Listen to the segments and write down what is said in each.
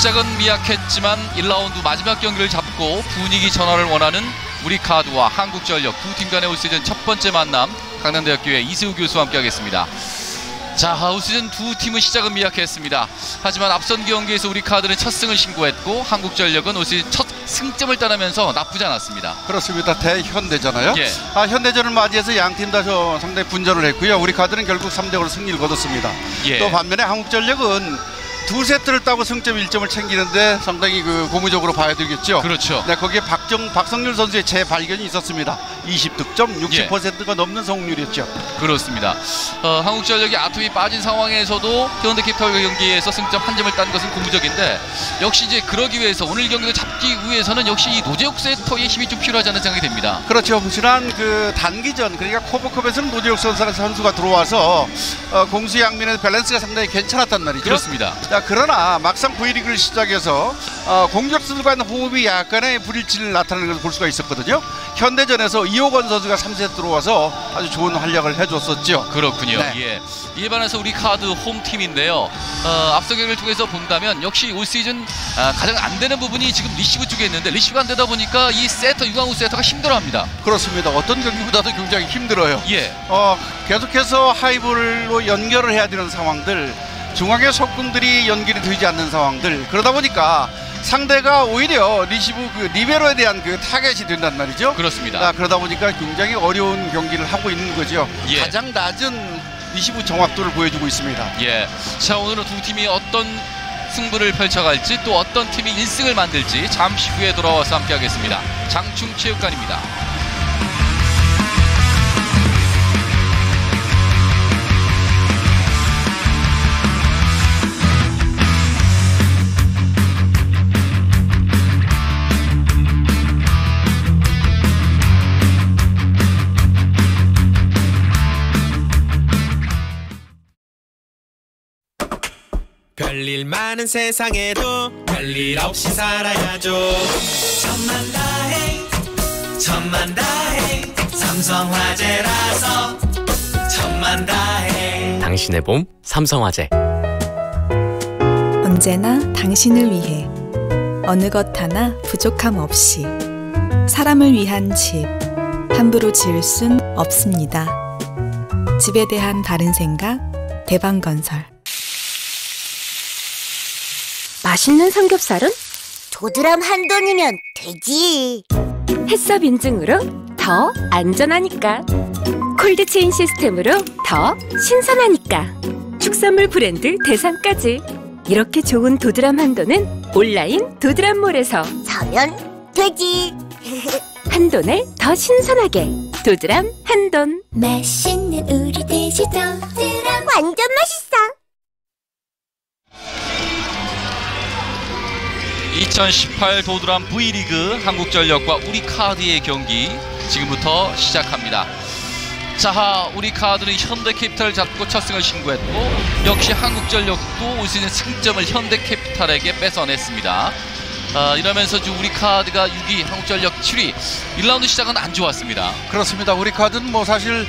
시작은 미약했지만 1라운드 마지막 경기를 잡고 분위기 전환을 원하는 우리카드와 한국전력 두 팀 간의 올 시즌 첫 번째 만남, 강남대학교의 이세우 교수와 함께하겠습니다. 자, 올 시즌 두 팀은 시작은 미약했습니다. 하지만 앞선 경기에서 우리카드는 첫 승을 신고했고 한국전력은 올 시즌 첫 승점을 따내면서 나쁘지 않았습니다. 그렇습니다. 대현대잖아요. 예. 현대전을 맞이해서 양팀 다 상당히 분전을 했고요. 우리카드는 결국 3대5로 승리를 거뒀습니다. 예. 또 반면에 한국전력은 두 세트를 따고 승점 1점을 챙기는데 상당히 고무적으로 봐야 되겠죠. 그렇죠. 네, 거기에 박성률 선수의 재발견이 있었습니다. 20득점, 60%가 넘는 성공률이었죠. 그렇습니다. 한국전력이 아톰이 빠진 상황에서도 현대캐피탈 경기에서 승점 한 점을 딴 것은 고무적인데, 역시 이제 그러기 위해서 오늘 경기를 잡기 위해서는 역시 이 노재욱 세터의 힘이 좀 필요하지 않는 생각이 됩니다. 그렇죠. 지난 단기전, 그러니까 코버컵에서는 노재욱 선수가 들어와서 공수양면의 밸런스가 상당히 괜찮았단 말이죠. 그렇습니다. 그러나 막상 V리그를 시작해서 공격수들과의 호흡이 약간의 불일치를 나타내는 것을 볼 수가 있었거든요. 현대전에서 이호건 선수가 3세트 들어와서 아주 좋은 활약을 해줬었죠. 그렇군요. 네. 예. 이에 반해서 우리카드 홈팀인데요. 앞서 경기를 통해서 본다면 역시 올 시즌 가장 안 되는 부분이 지금 리시브 쪽에 있는데, 리시브가 안 되다 보니까 이 세터, 유광우 세터가 힘들어합니다. 그렇습니다. 어떤 경기보다도 굉장히 힘들어요. 예. 계속해서 하이볼로 연결을 해야 되는 상황들, 중앙의 속공들이 연결이 되지 않는 상황들, 그러다 보니까 상대가 오히려 리베로에 대한 타겟이 된단 말이죠. 그렇습니다. 그러다 보니까 굉장히 어려운 경기를 하고 있는 거죠. 예. 가장 낮은 리시브 정확도를 보여주고 있습니다. 예. 자, 오늘은 두 팀이 어떤 승부를 펼쳐갈지, 또 어떤 팀이 1승을 만들지 잠시 후에 돌아와서 함께하겠습니다. 장충체육관입니다. 별일 많은 세상에도 별일 없이 살아야죠. 천만다행 삼성화재라서 천만다행. 당신의 봄 삼성화재. 언제나 당신을 위해, 어느 것 하나 부족함 없이 사람을 위한 집, 함부로 지을 순 없습니다. 집에 대한 바른 생각, 대방건설. 맛있는 삼겹살은 도드람 한 돈이면 되지. 햇섭 인증으로 더 안전하니까. 콜드체인 시스템으로 더 신선하니까. 축산물 브랜드 대상까지. 이렇게 좋은 도드람 한돈은 온라인 도드람몰에서 사면 되지. 한돈을 더 신선하게. 도드람 한돈. 맛있는 우리 돼지 도드람. 완전 맛있어. 2018 도드람 V리그 한국전력과 우리카드의 경기 지금부터 시작합니다. 자, 우리카드는 현대캐피탈을 잡고 첫 승을 신고했고, 역시 한국전력도 올 시즌 승점을 현대캐피탈에게 뺏어냈습니다. 이러면서 지금 우리카드가 6위, 한국전력 7위. 1라운드 시작은 안 좋았습니다. 그렇습니다. 우리카드는 사실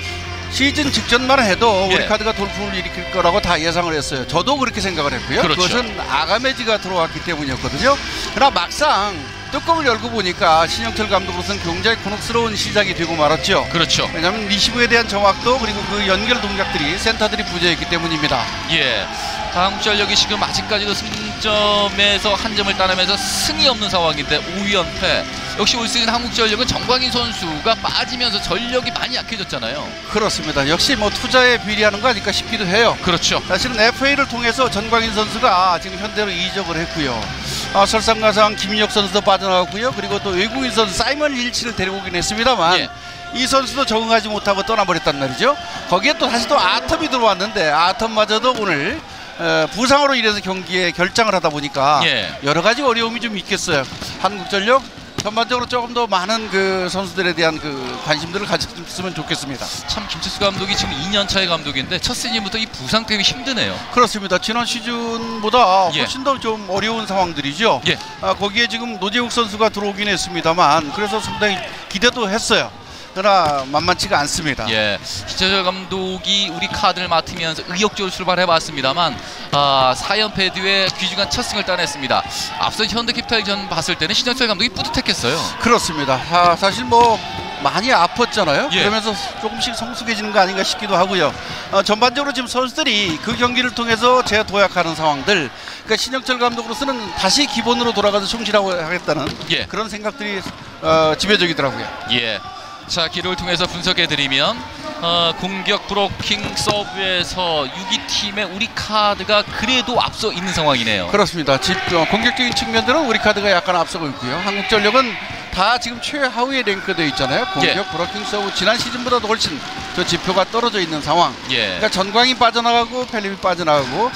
시즌 직전만 해도 우리카드가 돌풍을 일으킬 거라고 다 예상을 했어요. 저도 그렇게 생각을 했고요. 그렇죠. 그것은 아가메지가 들어왔기 때문이었거든요. 그러나 막상 뚜껑을 열고 보니까 신영철 감독으로서는 굉장히 곤혹스러운 시작이 되고 말았죠. 그렇죠. 왜냐하면 리시브에 대한 정확도, 그리고 그 연결 동작들이 센터들이 부재했기 때문입니다. 예. 한국전력이 지금 아직까지도 승점에서 한 점을 따내면서 승이 없는 상황인데 5위 연패. 역시 올 시즌 한국전력은 정광인 선수가 빠지면서 전력이 많이 약해졌잖아요. 그렇습니다. 역시 투자에 비례하는 거 아닐까 싶기도 해요. 그렇죠. 사실은 FA를 통해서 전광인 선수가 지금 현대로 이적을 했고요. 설상가상 김인혁 선수도 빠져나갔고요. 그리고 또 외국인 선수 사이먼 힐치를 데리고 오긴 했습니다만, 이 선수도 적응하지 못하고 떠나버렸단 말이죠. 거기에 또 다시 또 아텀이 들어왔는데, 아텀마저도 오늘 부상으로 인해서 경기에 결장을 하다 보니까 여러 가지 어려움이 좀 있겠어요. 한국전력 전반적으로 조금 더 많은 선수들에 대한 관심들을 가졌으면 좋겠습니다. 참, 김철수 감독이 지금 2년 차의 감독인데 첫 시즌부터 이 부상 때문에 힘드네요. 그렇습니다. 지난 시즌보다 훨씬 더 좀 어려운 상황들이죠. 거기에 지금 노재욱 선수가 들어오긴 했습니다만, 그래서 상당히 기대도 했어요. 그러나 만만치가 않습니다. 예, 신재철 감독이 우리 카드를 맡으면서 의욕적으로 출발해봤습니다만 4연패 뒤에 귀중한 첫 승을 따냈습니다. 앞서 현대캐피탈전 봤을 때는 신재철 감독이 뿌듯했겠어요. 그렇습니다. 사실 뭐 많이 아팠잖아요. 예. 그러면서 조금씩 성숙해지는 거 아닌가 싶기도 하고요. 전반적으로 지금 선수들이 그 경기를 통해서 재도약하는 상황들, 그러니까 신영철 감독으로서는 다시 기본으로 돌아가서 충실하고 하겠다는 예. 그런 생각들이 지배적이더라고요. 예. 자, 기록을 통해서 분석해드리면 공격 브로킹 서브에서 6위 팀의 우리 카드가 그래도 앞서 있는 상황이네요. 그렇습니다. 공격적인 측면들은 우리 카드가 약간 앞서고 있고요. 한국전력은 다 지금 최하위에 랭크되어 있잖아요. 공격 예. 브로킹 서브 지난 시즌보다도 훨씬 저 지표가 떨어져 있는 상황. 예. 그러니까 전광이 빠져나가고 펠립이 빠져나가고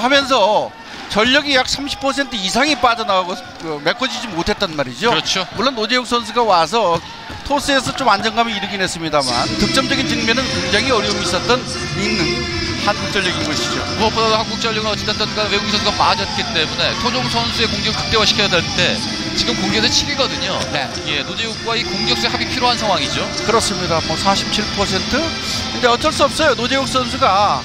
하면서 전력이 약 30% 이상이 빠져나가고 메꿔지지 못했단 말이죠. 그렇죠. 물론 노재욱 선수가 와서 토스에서 좀 안정감을 이루긴 했습니다만 득점적인 측면은 굉장히 어려움이 있는 한국전력인 것이죠. 무엇보다도 한국전력은 어찌됐든 간에 외국인 선수가 빠졌기 때문에 토종 선수의 공격 극대화시켜야 될 때 지금 공격에서 7위거든요. 네. 예, 노재욱과의 공격수의 합이 필요한 상황이죠. 그렇습니다. 뭐 47%. 근데 어쩔 수 없어요. 노재욱 선수가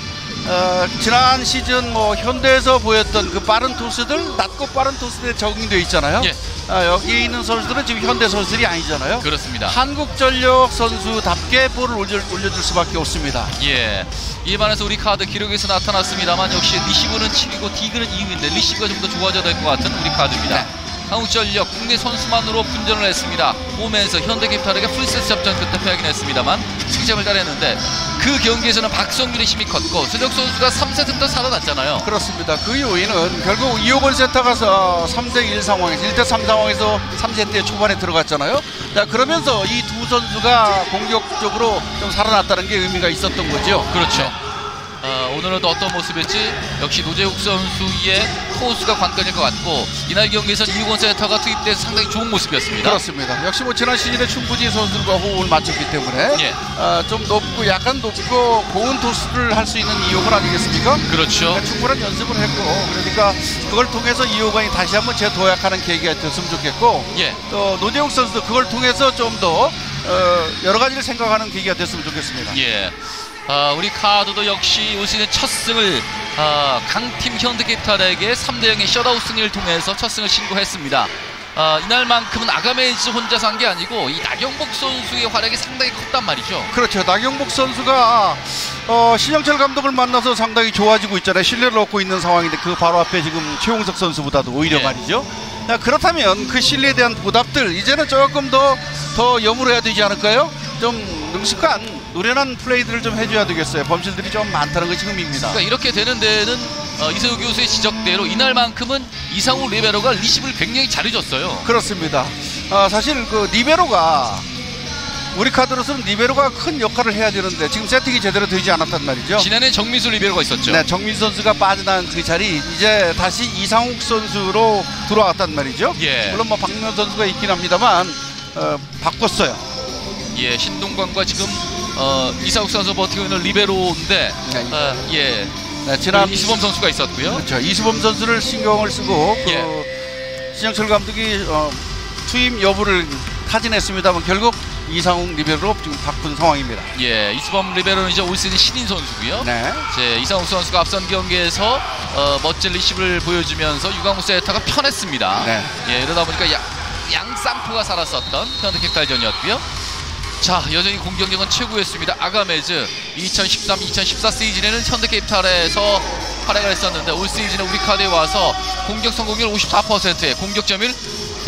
지난 시즌 뭐 현대에서 보였던 그 빠른 토스들, 낮고 빠른 토스들에 적응되어 있잖아요. 예. 여기 있는 선수들은 지금 현대 선수들이 아니잖아요. 그렇습니다. 한국전력 선수답게 볼을 올려줄 수밖에 없습니다. 예, 이에 반해서 우리 카드 기록에서 나타났습니다만 역시 리시브는 7위고 디그는 2위인데 리시브가 좀 더 좋아져야 될 것 같은 우리 카드입니다. 네. 한국전력 국내 선수만으로 분전을 했습니다. 홈에서 현대캐피탈에게 풀세트 접전 끝에 패하긴 했습니다만 승점을 따냈는데 그 경기에서는 박성균의 힘이 컸고 수력 선수가 3세트부터 살아났잖아요. 그렇습니다. 그 요인은 결국 이호건 세터가 3대1 상황에서 1대3 상황에서 3세트에 초반에 들어갔잖아요. 자, 그러면서 이 두 선수가 공격적으로 좀 살아났다는 게 의미가 있었던 거죠. 그렇죠. 오늘은 또 어떤 모습일지 역시 노재욱 선수의 토스가 관건일 것 같고 이날 경기에서는 이호건 세터가 투입돼서 상당히 좋은 모습이었습니다. 그렇습니다. 역시 뭐 지난 시즌에 충분히 선수들과 호흡을 맞췄기 때문에 예. 좀 높고 약간 높고 고운 토스를 할 수 있는 이호건 아니겠습니까? 그렇죠. 그러니까 충분한 연습을 했고 그러니까 그걸 통해서 이호건이 다시 한번 재도약하는 계기가 됐으면 좋겠고 예. 또 노재욱 선수도 그걸 통해서 좀 더 여러 가지를 생각하는 계기가 됐으면 좋겠습니다. 예. 우리 카드도 역시 올 시즌 첫 승을 강팀 현대캐피탈에게 3대0의 셧아웃 승리를 통해서 첫 승을 신고했습니다. 이날만큼은 아가메이즈 혼자서 한 게 아니고 이 나경복 선수의 활약이 상당히 컸단 말이죠. 그렇죠. 나경복 선수가 신영철 감독을 만나서 상당히 좋아지고 있잖아요. 신뢰를 얻고 있는 상황인데 그 바로 앞에 지금 최용석 선수보다도 오히려 예. 말이죠. 그렇다면 그 신뢰에 대한 보답들 이제는 조금 더 염을해야 되지 않을까요? 좀 능숙한 노련한 플레이들을 좀 해줘야 되겠어요. 범실들이 좀 많다는 것이 흠입니다. 그러니까 이렇게 되는 데는 이세우 교수의 지적대로 이날만큼은 이상우 리베로가 리시브를 굉장히 잘해줬어요. 그렇습니다. 사실 그 리베로가 우리 카드로서는 리베로가 큰 역할을 해야 되는데 지금 세팅이 제대로 되지 않았단 말이죠. 지난해 정민수 리베로가 있었죠. 네, 정민 선수가 빠져나간 그 자리 이제 다시 이상욱 선수로 들어왔단 말이죠. 예. 물론 뭐 박명 선수가 있긴 합니다만 바꿨어요. 예, 신동관과 지금 이상욱 선수 버티고 있는 리베로인데 예. 네, 지난 이수범 선수가 있었고요. 그렇죠. 이수범 선수를 신경을 쓰고 예. 신영철 감독이 투입 여부를 타진했습니다만 결국 이상욱 리베로로 지금 바꾼 상황입니다. 예, 이수범 리베로는 이제 올 시즌 신인 선수고요. 네. 이제 이상욱 선수가 앞선 경기에서 멋진 리시브를 보여주면서 유강무 세타가 편했습니다. 네. 예, 이러다 보니까 양쌍포가 살았었던 현대캐피탈전이었고요. 자, 여전히 공격력은 최고였습니다. 아가메즈 2013-2014 시즌에는 현대캐피탈에서 활약을 했었는데 올 시즌에 우리 카드에 와서 공격 성공률 54%에 공격 점유율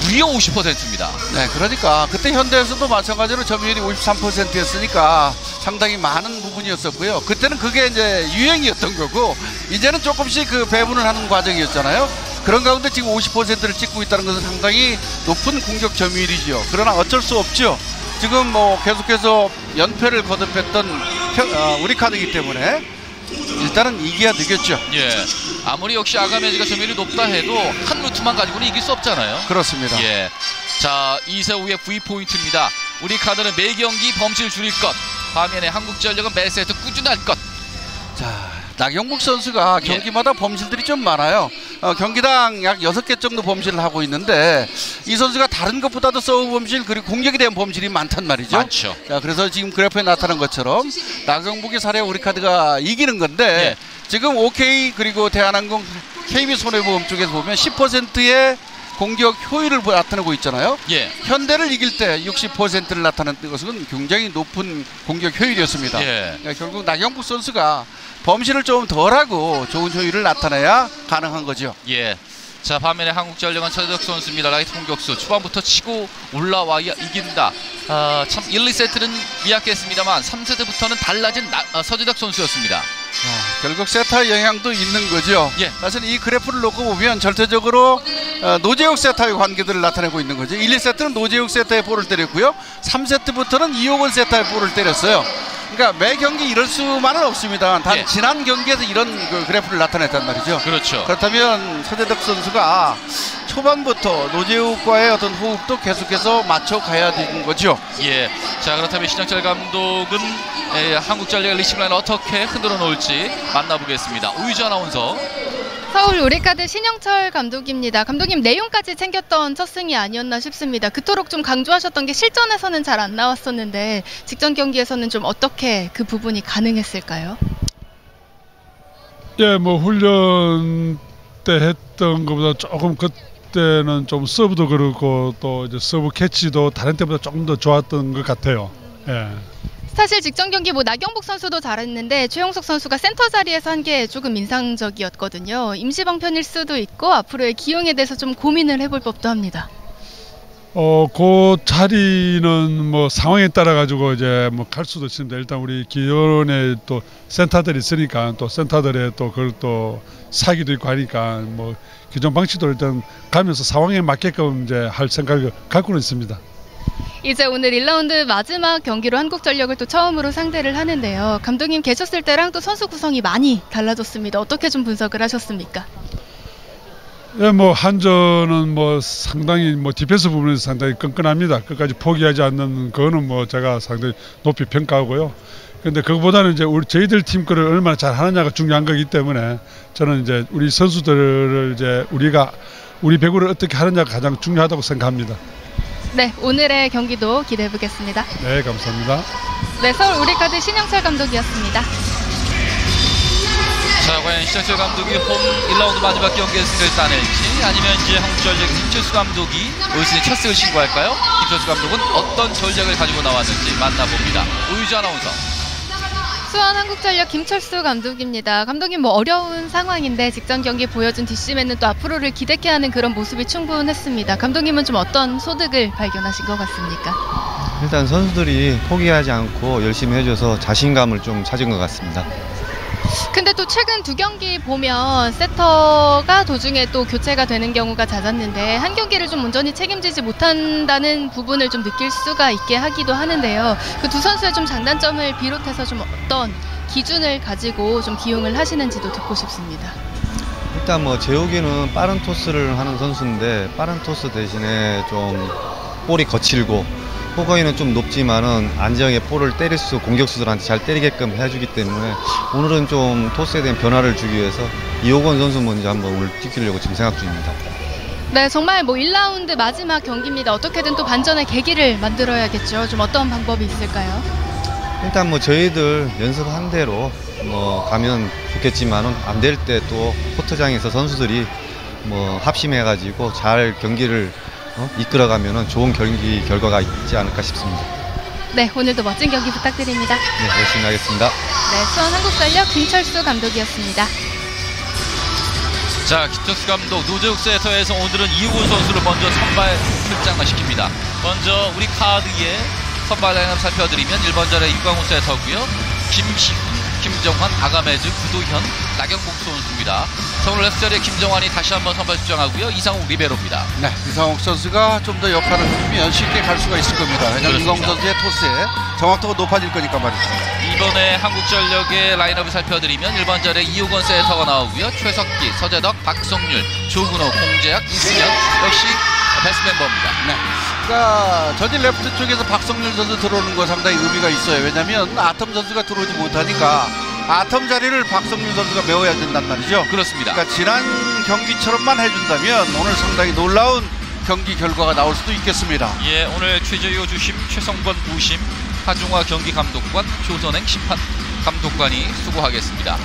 무려 50%입니다. 네, 그러니까 그때 현대에서도 마찬가지로 점유율이 53%였으니까 상당히 많은 부분이었었고요. 그때는 그게 이제 유행이었던 거고 이제는 조금씩 그 배분을 하는 과정이었잖아요. 그런 가운데 지금 50%를 찍고 있다는 것은 상당히 높은 공격 점유율이죠. 그러나 어쩔 수 없죠. 지금 뭐 계속해서 연패를 거듭했던 우리 카드이기 때문에 일단은 이겨야 되겠죠. 예, 아무리 역시 아가메즈가 점유율이 높다 해도 한 루트만 가지고는 이길 수 없잖아요. 그렇습니다. 예, 자, 이세우의 V포인트입니다. 우리 카드는 매 경기 범실 줄일 것, 반면에 한국전력은 매 세트 꾸준할 것. 자, 나경복 선수가 경기마다 범실들이 좀 많아요. 경기당 약 6개 정도 범실을 하고 있는데 이 선수가 다른 것보다도 서브 범실 그리고 공격에 대한 범실이 많단 말이죠. 많죠. 자, 그래서 지금 그래프에 나타난 것처럼 나경복이 사례 우리카드가 이기는 건데 지금 OK 그리고 대한항공 KB손해보험 쪽에서 보면 10%의 공격 효율을 나타내고 있잖아요. 현대를 이길 때 60%를 나타낸 것은 굉장히 높은 공격 효율이었습니다. 그러니까 결국 나경복 선수가 범실을 좀 덜하고 좋은 효율을 나타내야 가능한 거죠. 자, 반면에 한국전력은 서재덕 선수입니다. 라이트 공격수 초반부터 치고 올라와야 이긴다. 참 1, 2세트는 미약했습니다만 3세트부터는 달라진 서재덕 선수였습니다. 결국 세타의 영향도 있는 거죠. 사실 이 그래프를 놓고 보면 전체적으로 노재욱 세타의 관계들을 나타내고 있는 거죠. 1, 2세트는 노재욱 세타의 볼을 때렸고요. 3세트부터는 이호건 세타의 볼을 때렸어요. 그러니까 매 경기 이럴 수만은 없습니다. 단 지난 경기에서 이런 그 그래프를 나타냈단 말이죠. 그렇죠. 그렇다면 서재덕 선수가 초반부터 노재욱과의 어떤 호흡도 계속해서 맞춰가야 되는 거죠. 자, 그렇다면 신영철 감독은 한국전력의 리시브 라인 어떻게 흔들어 놓을지 만나보겠습니다. 우유주 아나운서. 서울 우리카드 신영철 감독입니다. 감독님, 내용까지 챙겼던 첫 승이 아니었나 싶습니다. 그토록 좀 강조하셨던 게 실전에서는 잘 안 나왔었는데 직전 경기에서는 좀 어떻게 그 부분이 가능했을까요? 뭐 훈련 때 했던 것보다 조금 그때는 좀 서브도 그렇고 또 이제 서브 캐치도 다른 때보다 조금 더 좋았던 것 같아요. 사실 직전 경기 나경복 선수도 잘했는데 최용석 선수가 센터 자리에서 한 게 조금 인상적이었거든요. 임시 방편일 수도 있고 앞으로의 기용에 대해서 좀 고민을 해볼 법도 합니다. 그 자리는 뭐 상황에 따라 가지고 이제 뭐 갈 수도 있습니다. 일단 우리 기존에 또 센터들이 있으니까 또 센터들의 또 그걸 또 사기도 있고 하니까 뭐 기존 방식도 일단 가면서 상황에 맞게끔 이제 할 생각을 갖고는 있습니다. 이제 오늘 1라운드 마지막 경기로 한국전력을 또 처음으로 상대를 하는데요. 감독님 계셨을 때랑 또 선수 구성이 많이 달라졌습니다. 어떻게 좀 분석을 하셨습니까? 뭐 한전은 뭐 상당히 뭐 디펜스 부분에서 상당히 끈끈합니다. 끝까지 포기하지 않는 거는 뭐 제가 상당히 높이 평가하고요. 그런데 그거보다는 이제 저희들 팀 거를 얼마나 잘 하느냐가 중요한 거기 때문에 저는 이제 우리 선수들을 이제 우리 배구를 어떻게 하느냐가 가장 중요하다고 생각합니다. 네, 오늘의 경기도 기대해 보겠습니다. 네, 감사합니다. 네, 서울 우리카드 신영철 감독이었습니다. 자, 과연 신영철 감독이 홈 1라운드 마지막 경기에서 승리를 따낼지 아니면 이제 한국전력 김철수 감독이 올 시즌 첫 승을 신고할까요? 김철수 감독은 어떤 전략을 가지고 나왔는지 만나봅니다. 우유주 아나운서. 수원 한국전력 김철수 감독입니다. 감독님 뭐 어려운 상황인데 직전 경기 보여준 뒷심에는 또 앞으로를 기대케 하는 그런 모습이 충분했습니다. 감독님은 좀 어떤 소득을 발견하신 것 같습니까? 일단 선수들이 포기하지 않고 열심히 해줘서 자신감을 좀 찾은 것 같습니다. 근데 또 최근 두 경기 보면 세터가 도중에 또 교체가 되는 경우가 잦았는데 한 경기를 좀 온전히 책임지지 못한다는 부분을 좀 느낄 수가 있게 하기도 하는데요. 그 두 선수의 좀 장단점을 비롯해서 좀 어떤 기준을 가지고 좀 기용을 하시는지도 듣고 싶습니다. 일단 뭐 재욱이는 빠른 토스를 하는 선수인데 빠른 토스 대신에 좀 볼이 거칠고 호거이는 좀 높지만은 안정의 볼을 때릴 수 공격수들한테 잘 때리게끔 해주기 때문에 오늘은 좀 토스에 대한 변화를 주기 위해서 이호건 선수 먼저 한번 오늘 뛰기려고 지금 생각 중입니다. 네, 정말 뭐 1라운드 마지막 경기입니다. 어떻게든 또 반전의 계기를 만들어야겠죠. 좀 어떤 방법이 있을까요? 일단 뭐 저희들 연습한 대로 뭐 가면 좋겠지만은 안 될 때 또 코트장에서 선수들이 뭐 합심해가지고 잘 경기를 이끌어가면 좋은 경기 결과가 있지 않을까 싶습니다. 네, 오늘도 멋진 경기 부탁드립니다. 네, 열심히 하겠습니다. 네, 수원 한국전력 김철수 감독이었습니다. 자, 김철수 감독 노재욱 세터에서 오늘은 이우근 선수를 먼저 선발 등장시킵니다. 먼저 우리 카드의 선발 라인업 살펴드리면 1번 자리 유광호 세터고요. 김시훈, 김정환, 아가메즈, 구도현, 나경복 선수입니다. 오늘 레프트자리에 김정환이 다시 한번 선발 출장하고요. 이상욱 리베로입니다. 네, 이상욱 선수가 좀 더 역할을 해주면 쉽게 갈 수가 있을 겁니다. 왜냐하면 유광호 선수의 토스에 정확도가 높아질 거니까 말이죠. 이번에 한국전력의 라인업을 살펴드리면 1번 자리에 이호건 세터가 나오고요. 최석기, 서재덕, 박성률, 조근호, 공재학, 이승현 역시 베스트 멤버입니다. 네. 그러니까 전진 레프트 쪽에서 박성률 선수 들어오는 거 상당히 의미가 있어요. 왜냐하면 아텀 선수가 들어오지 못하니까 아텀 자리를 박성윤 선수가 메워야 된단 말이죠. 그렇습니다. 그러니까 지난 경기처럼만 해준다면 오늘 상당히 놀라운 경기 결과가 나올 수도 있겠습니다. 예, 오늘 최재효 주심, 최성권 부심, 하중화 경기 감독관, 조선행 심판 감독관이 수고하겠습니다.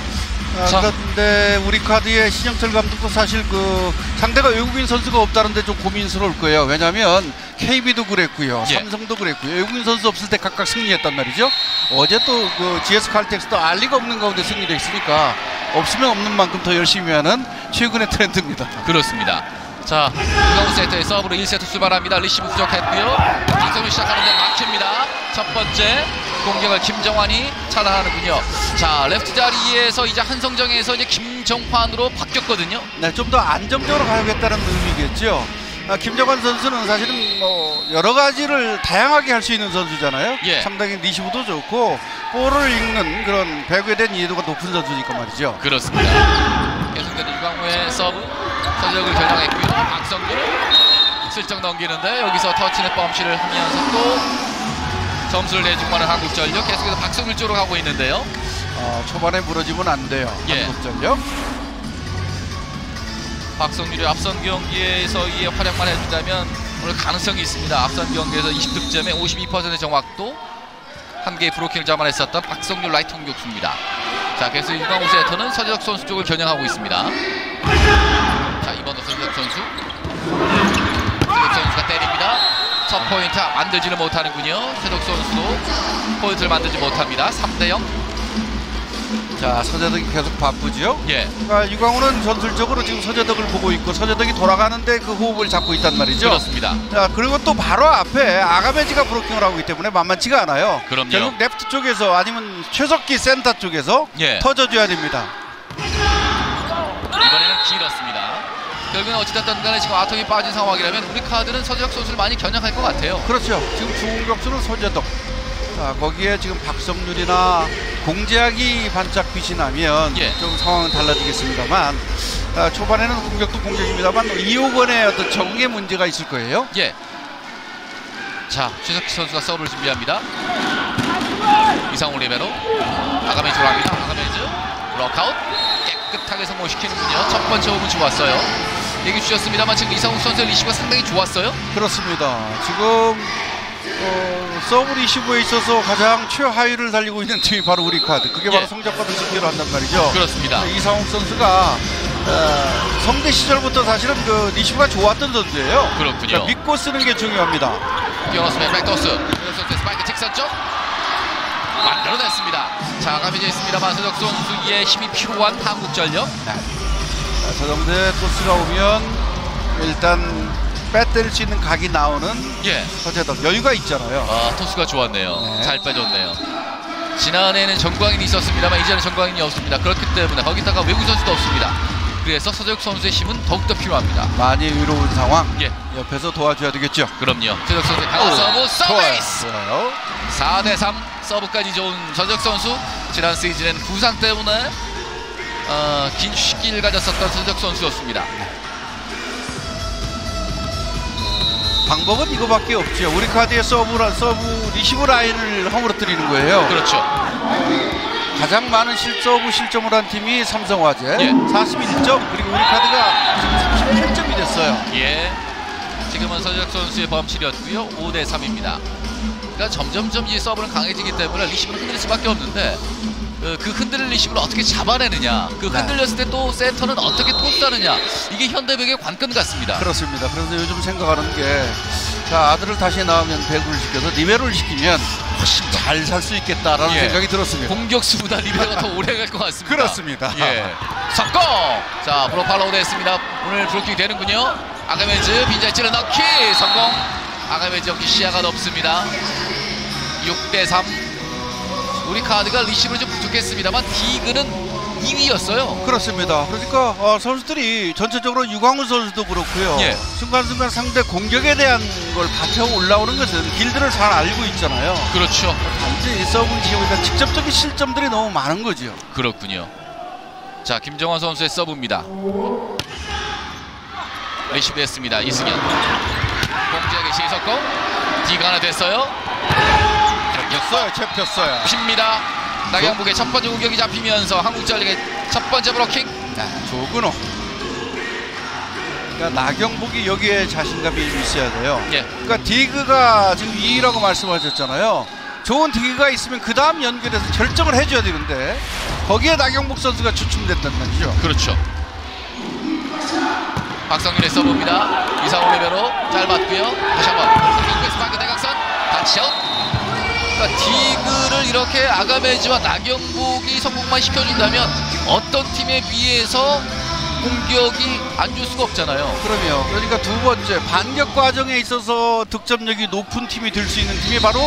그런데 우리 카드의 신영철 감독도 사실 그 상대가 외국인 선수가 없다는데 좀 고민스러울 거예요. 왜냐하면 KB도 그랬고요, 예. 삼성도 그랬고요. 외국인 선수 없을 때 각각 승리했단 말이죠. 어제 또 그 GS 칼텍스도 알리가 없는 가운데 승리도 했으니까 없으면 없는 만큼 더 열심히 하는 최근의 트렌드입니다. 그렇습니다. 자, 이강우 세트의 서브로 1세트 출발합니다. 리시브 부족했고요. 박성윤 시작하는데 막힙니다. 첫 번째 공격을 김정환이 차단하는군요. 자, 레프트 자리에서 이제 한성정에서 이제 김정환으로 바뀌었거든요. 네, 좀 더 안정적으로 가야겠다는 의미겠죠. 김정환 선수는 사실은 뭐 여러 가지를 다양하게 할 수 있는 선수잖아요. 예. 상당히 리시브도 좋고 볼을 읽는 그런 배구에 대한 이해도가 높은 선수니까 말이죠. 그렇습니다. 계속되는 유강호의 서브, 서적을 겨냥했고요. 박성균 슬쩍 넘기는데 여기서 터치넷 범실을 하면서 또 점수를 내주고 하는 한국전력. 계속해서 박성균 쪽으로 가고 있는데요. 초반에 무너지면 안 돼요. 예. 한국전력. 박성균이 앞선 경기에서의 활약만 해준다면 오늘 가능성이 있습니다. 앞선 경기에서 20득점에 52%의 정확도, 한 개의 브로킹을 잡아냈었던 박성균 라이트 공격수입니다. 자, 그래서 유강호 세터는 서재덕 선수 쪽을 겨냥하고 있습니다. 자, 이번도 서재덕 선수. 서재덕 선수가 때립니다. 첫 포인트 만들지는 못하는군요. 서재덕 선수도 포인트를 만들지 못합니다. 3대0. 자, 서재덕이 계속 바쁘죠. 예. 그러니까 유광호는 전술적으로 지금 서재덕을 보고 있고 서재덕이 돌아가는데 그 호흡을 잡고 있단 말이죠. 그렇습니다. 자, 그리고 또 바로 앞에 아가메지가 브로킹을 하고 있기 때문에 만만치가 않아요. 그럼요. 결국 레프트 쪽에서 아니면 최석기 센터 쪽에서 예. 터져줘야 됩니다. 이번에는 길었습니다. 결국은 어찌됐든 간에 지금 아톰이 빠진 상황이라면 우리 카드는 서재덕 선수를 많이 겨냥할 것 같아요. 그렇죠. 지금 주공격수는 서재덕. 자, 거기에 지금 박성률이나 공제학이 반짝 빛이 나면 예. 좀 상황은 달라지겠습니다만, 초반에는 공격도 공격입니다만 이호건의 어떤 적응에 문제가 있을 거예요. 예. 자, 최석희 선수가 서브를 준비합니다. 이상호 리베로. 아가메즈로 합니다. 아가메즈 럭아웃. 깨끗하게 성공시키는군요. 첫 번째 호흡은 좋았어요. 얘기 주셨습니다만 지금 이상호 선수의 리시브가 상당히 좋았어요. 그렇습니다. 지금 서브 리시브에 있어서 가장 최하위를 달리고 있는 팀이 바로 우리 카드. 그게 바로 예. 성적과도 직결을 한단 말이죠. 그렇습니다. 이상욱 선수가 성대 시절부터 사실은 그 리시브가 좋았던 선수예요. 그렇군요. 그러니까 믿고 쓰는 게 중요합니다. 뛰어넣습니다. 백토스. 선수의 스파이크 직선 쪽 만들어냈습니다. 자, 아가메즈 있습니다만 서재덕 선수의 힘이 필요한 한국전력. 네. 저 정도의 토스가 오면 일단 빼때릴 수 있는 각이 나오는 예. 서재덕 여유가 있잖아요. 아, 토스가 좋았네요. 네. 잘 빼줬네요. 지난해에는 정광인이 있었습니다만 이제는 정광인이 없습니다. 그렇기 때문에 거기다가 외국 선수도 없습니다. 그래서 서재덕 선수의 힘은 더욱더 필요합니다. 많이 의로운 상황. 예. 옆에서 도와줘야 되겠죠. 그럼요. 서재덕 선수의 강한 서브, 서브에이스! 좋아요. 4대3 서브까지 좋은 서재덕 선수. 지난 시즌엔 부상 때문에 긴 휴식기를 가졌었던 서재덕 선수였습니다. 방법은 이거밖에 없죠. 우리 카드의 서브 리시브 라인을 허물어뜨리는 거예요. 그렇죠. 가장 많은 서브 실점을 한 팀이 삼성화재. 예. 41점. 그리고 우리 카드가 지금 38점이 됐어요. 예. 지금은 서재덕 선수의 범실이었고요. 5대3입니다. 그러니까 점점점 이 서브는 강해지기 때문에 리시브는 흔들릴 수밖에 없는데 그 흔들릴 리시브를 어떻게 잡아내느냐, 그 흔들렸을 때 또 세터는 어떻게 토스하느냐, 이게 현대배구의 관건 같습니다. 그렇습니다. 그래서 요즘 생각하는 게, 자, 아들을 다시 낳으면 배구를 시켜서 리베로를 시키면 훨씬 잘 살 수 있겠다라는 예. 생각이 들었습니다. 공격수보다 리베로가 더 오래 갈 것 같습니다. 그렇습니다. 예. 석공! 자, 브로팔로우 됐습니다. 오늘 브로킹 되는군요. 아가메즈 빈자리 찔러 넣기 성공. 아가메즈 역시 시야가 높습니다. 6대3. 우리 카드가 리시브는 좀 부족했습니다만 디그는 2위였어요. 그렇습니다. 그러니까 선수들이 전체적으로 유광훈 선수도 그렇고요. 예. 순간순간 상대 공격에 대한 걸 받쳐 올라오는 것은 길들을 잘 알고 있잖아요. 그렇죠. 단지 서브를 지우니까 직접적인 실점들이 너무 많은 거죠. 그렇군요. 자, 김정환 선수의 서브입니다. 리시브 했습니다. 이승현. 공지하게 시석공. 디가 하나 됐어요. 잡혔어요. 핍니다. 나경복의 첫 번째 공격이 잡히면서 한국전력의 첫 번째 브로킹. 조근호. 그러니까 나경복이 여기에 자신감이 있어야 돼요. 예. 그러니까 디그가 지금 2위라고 말씀하셨잖아요. 좋은 디그가 있으면 그 다음 연결해서 결정을 해줘야 되는데 거기에 나경복 선수가 주춤됐단 말이죠. 그렇죠. 박성윤의 서브입니다. 이상호 레베로 잘 맞고요. 다시 한번 한국의 스파이크 대각선 다치아웃. 그러니까 디그를 이렇게 아가메즈와 나경복이 성공만 시켜준다면 어떤 팀에 비해서 공격이 안 줄 수가 없잖아요. 그럼요. 그러니까 두 번째 반격 과정에 있어서 득점력이 높은 팀이 될 수 있는 팀이 바로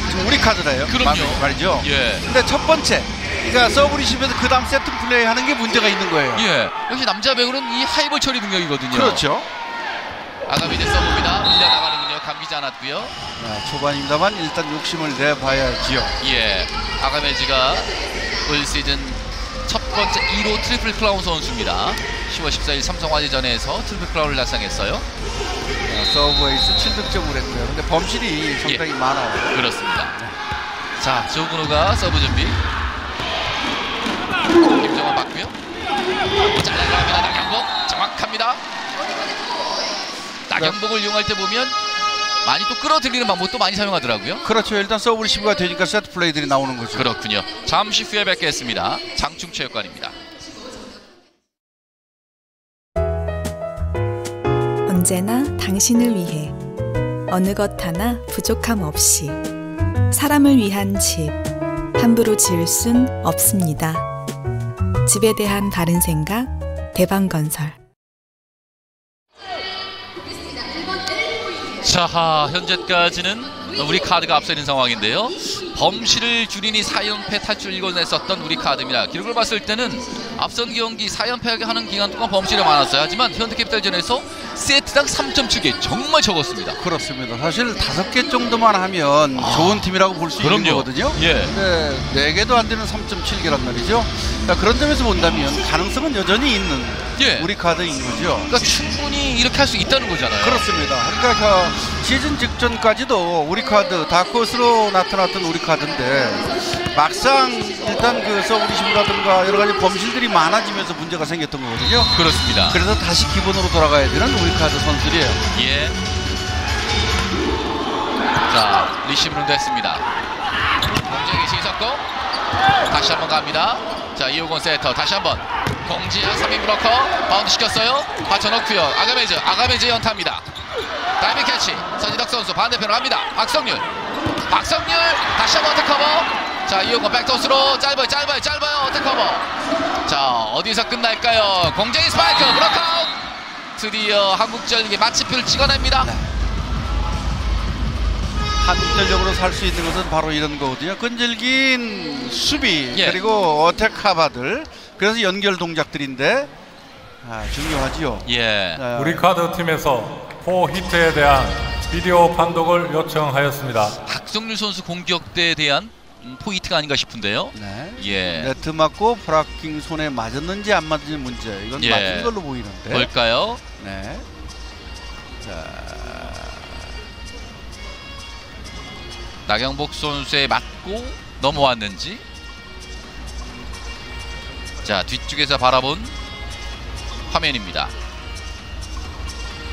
지금 우리 카드래요. 그럼요. 말이죠. 예. 근데 첫 번째, 그러니까 서브리시브에서 그 다음 세트 플레이 하는 게 문제가 있는 거예요. 예. 역시 남자 배구는 이 하이볼 처리 능력이거든요. 그렇죠. 아가메즈 서브입니다. 밀려나가는군요. 감기지 않았고요. 초반입니다만 일단 욕심을 내봐야지요. 예. 아가메즈가 올 시즌 첫 번째 1호 트리플 크라운 선수입니다. 10월 14일 삼성화재전에서 트리플 크라운을 달성했어요. 서브에이스 7득점을 했고요. 근데 범실이 상당히 많아요. 그렇습니다. 자, 조근호가 서브 준비. 김정원 받고요. 잘라갑니다. 나경복 정확합니다. 나경복을 이용할 때 보면 많이 또 끌어들이는 방법도 많이 사용하더라고요. 그렇죠. 일단 서브 리시브가 되니까 세트 플레이들이 나오는 거죠. 그렇군요. 잠시 후에 뵙겠습니다. 장충체육관입니다. 언제나 당신을 위해 어느 것 하나 부족함 없이 사람을 위한 집 함부로 지을 순 없습니다. 집에 대한 바른 생각 대방건설. 자, 현재까지는 우리 카드가 앞서 있는 상황인데요. 범실을 줄이니 4연패 탈출 이뤄냈었던 우리 카드입니다. 기록을 봤을 때는 앞선 경기 4연패 하는 기간 동안 범실이 많았어요. 하지만 현대캐피탈전에서 세트당 3.7개 정말 적었습니다. 그렇습니다. 사실 5개 정도만 하면 좋은 팀이라고 볼 수 있는 거거든요. 예. 근데 4개도 안 되는 3.7개란 말이죠. 그러니까 그런 점에서 본다면 가능성은 여전히 있는 우리 카드인 거죠. 그러니까 충분히 이렇게 할 수 있다는 거잖아요. 그렇습니다. 그러니까 시즌 직전까지도 우리 카드 다크호스로 나타났던 우리 카드인데 막상 일단 그 서브리시브라든가 여러 가지 범실들이 많아지면서 문제가 생겼던 거거든요. 그렇습니다. 그래서 다시 기본으로 돌아가야 되는 우리 카드 선수들이에요. 예. 자, 리시브는 됐습니다. 공정이 시석고 다시 한번 갑니다. 자, 이호건 세터 다시 한번 공지야 3인 브로커 바운드 시켰어요. 받쳐놓고요. 아가메즈 연타입니다. 다이빙 캐치 서지덕 선수 반대편으로 갑니다. 박성률 다시 한번 어택커버. 자, 이호건 백토스로 짧아요 어택커버. 자, 어디서 끝날까요? 공정이 스파이크 브로커아웃. 드디어 한국전력이 마침표를 찍어냅니다. 한국전력으로 살 수 있는 것은 바로 이런 거거든요. 끈질긴 수비 그리고 어택 카바들, 그래서 연결 동작들인데 중요하지요. 예. 우리 카드 팀에서 4히트에 대한 비디오 판독을 요청하였습니다. 박성률 선수 공격대에 대한 포인트가 아닌가 싶은데요. 네. 예. 네트 맞고 브라킹 손에 맞았는지 안 맞았는지 문제. 이건 맞은 걸로 보이는데. 뭘까요? 네. 자, 나경복 선수에 맞고 넘어왔는지. 자, 뒤쪽에서 바라본 화면입니다.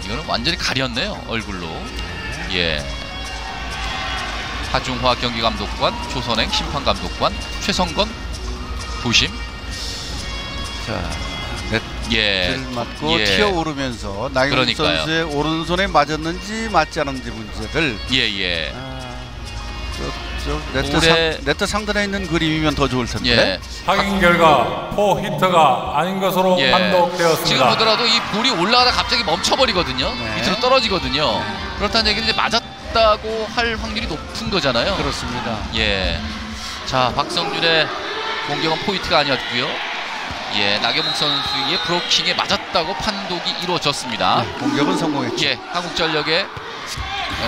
이거는 완전히 가렸네요, 얼굴로. 예. 하중화 경기감독관, 조선행 심판감독관, 최성건 부심. 자, 네트를 맞고 튀어오르면서 나경복 선수의 오른손에 맞았는지 맞지 않았는지 문제들. 예. 네트 상단에 있는 그림이면 더 좋을 텐데. 예. 확인 결과 4히트가 아닌 것으로 판독되었습니다. 지금 보더라도 이 볼이 올라가다 갑자기 멈춰버리거든요. 밑으로 떨어지거든요. 그렇다는 얘기는 이제 맞았다고 할 확률이 높은 거잖아요. 그렇습니다. 예. 자, 박성률의 공격은 포인트가 아니었고요. 예, 나경복 선수의 브로킹에 맞았다고 판독이 이루어졌습니다. 공격은 성공했죠. 예, 한국전력의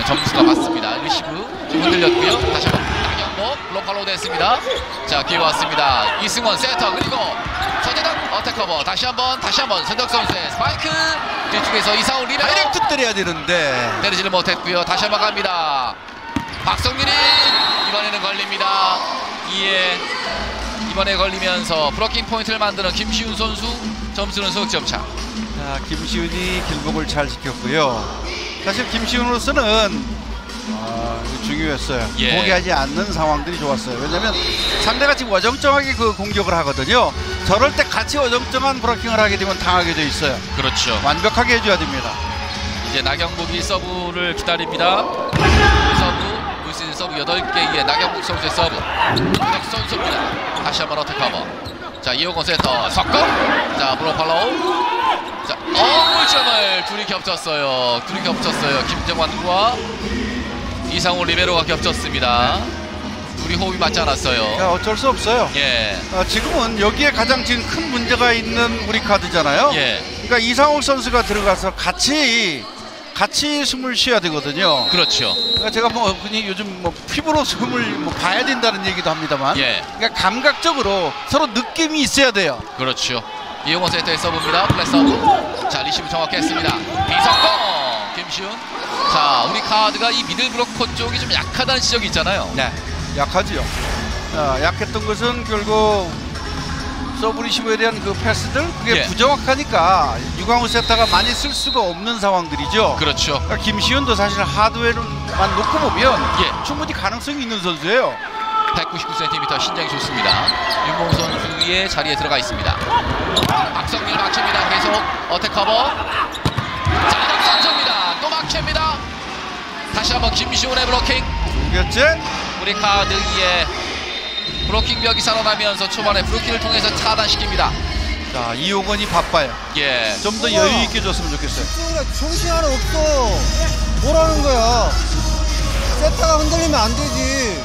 점수가 맞습니다. 리시브 좀 흔들렸고요. 다시 한번 나경복 로컬로 됐습니다. 자, 기회 왔습니다. 이승원 세터 그리고 서재덕 어택커버 다시 한번 서재덕 선수의 스파이크 뒤쪽에서 이상훈 리베로 다이렉트 때려야 되는데 때리지를 못했고요. 다시 한번 갑니다. 박성민이 이번에는 걸립니다. 이에 이번에 걸리면서 브로킹 포인트를 만드는 김시훈 선수. 점수는 석점차. 자, 김시훈이 길목을 잘 지켰고요. 사실 김시훈으로서는 중요했어요. 예. 포기하지 않는 상황들이 좋았어요. 왜냐하면 상대가 지금 어정쩡하게 그 공격을 하거든요. 저럴 때 같이 어정쩡한 브로킹을 하게 되면 당하게 돼 있어요. 그렇죠. 완벽하게 해줘야 됩니다. 이제 나경복이 서브를 기다립니다. 서브, 올 시즌 서브 8개의 나경복 선수의 서브. 이덕 선수입니다. 다시 한번 어택커버. 자, 이호건 세터 석공. 자, 브로팔로우. 자, 물점을 둘이 겹쳤어요. 김정환과 이상호 리베로가 겹쳤습니다. 둘이 호흡이 맞지 않았어요. 자, 어쩔 수 없어요. 예. 지금은 여기에 가장 지금 큰 문제가 있는 우리 카드잖아요. 예. 그러니까 이상호 선수가 들어가서 같이 숨을 쉬어야 되거든요. 그렇죠. 그러니까 제가 그냥 요즘 피부로 숨을 봐야 된다는 얘기도 합니다만, 예. 그러니까 감각적으로 서로 느낌이 있어야 돼요. 그렇죠. 이용호 세터의 서브입니다. 플랫 서브. 자, 리시브 정확했습니다. 비석공 김시훈. 자, 우리 카드가 이 미들 브로커 쪽이 좀 약하다는 지적이 있잖아요. 네, 약하지요. 약했던 것은 결국 서브 리시브에 대한 그 패스들, 그게 예. 부정확하니까 유광우 세터가 많이 쓸 수가 없는 상황들이죠. 그렇죠. 그러니까 김시훈도 사실 하드웨어만 놓고 보면 예. 충분히 가능성이 있는 선수예요. 199cm 신장이 좋습니다. 윤봉 선수의 자리에 들어가 있습니다. 박성민 막힙니다. 계속 어택 커버. 자, 이덕 선수입니다. 또 막힙니다. 다시 한번 김시훈의 브로킹. 두 개째. 우리 카드의 브로킹 벽이 살아나면서 초반에 브로킹을 통해서 차단시킵니다. 자, 이용원이 바빠요. 예. 좀 더 여유 있게 줬으면 좋겠어요. 정신 하나 없어. 뭐라는 거야? 세타가 흔들리면 안 되지.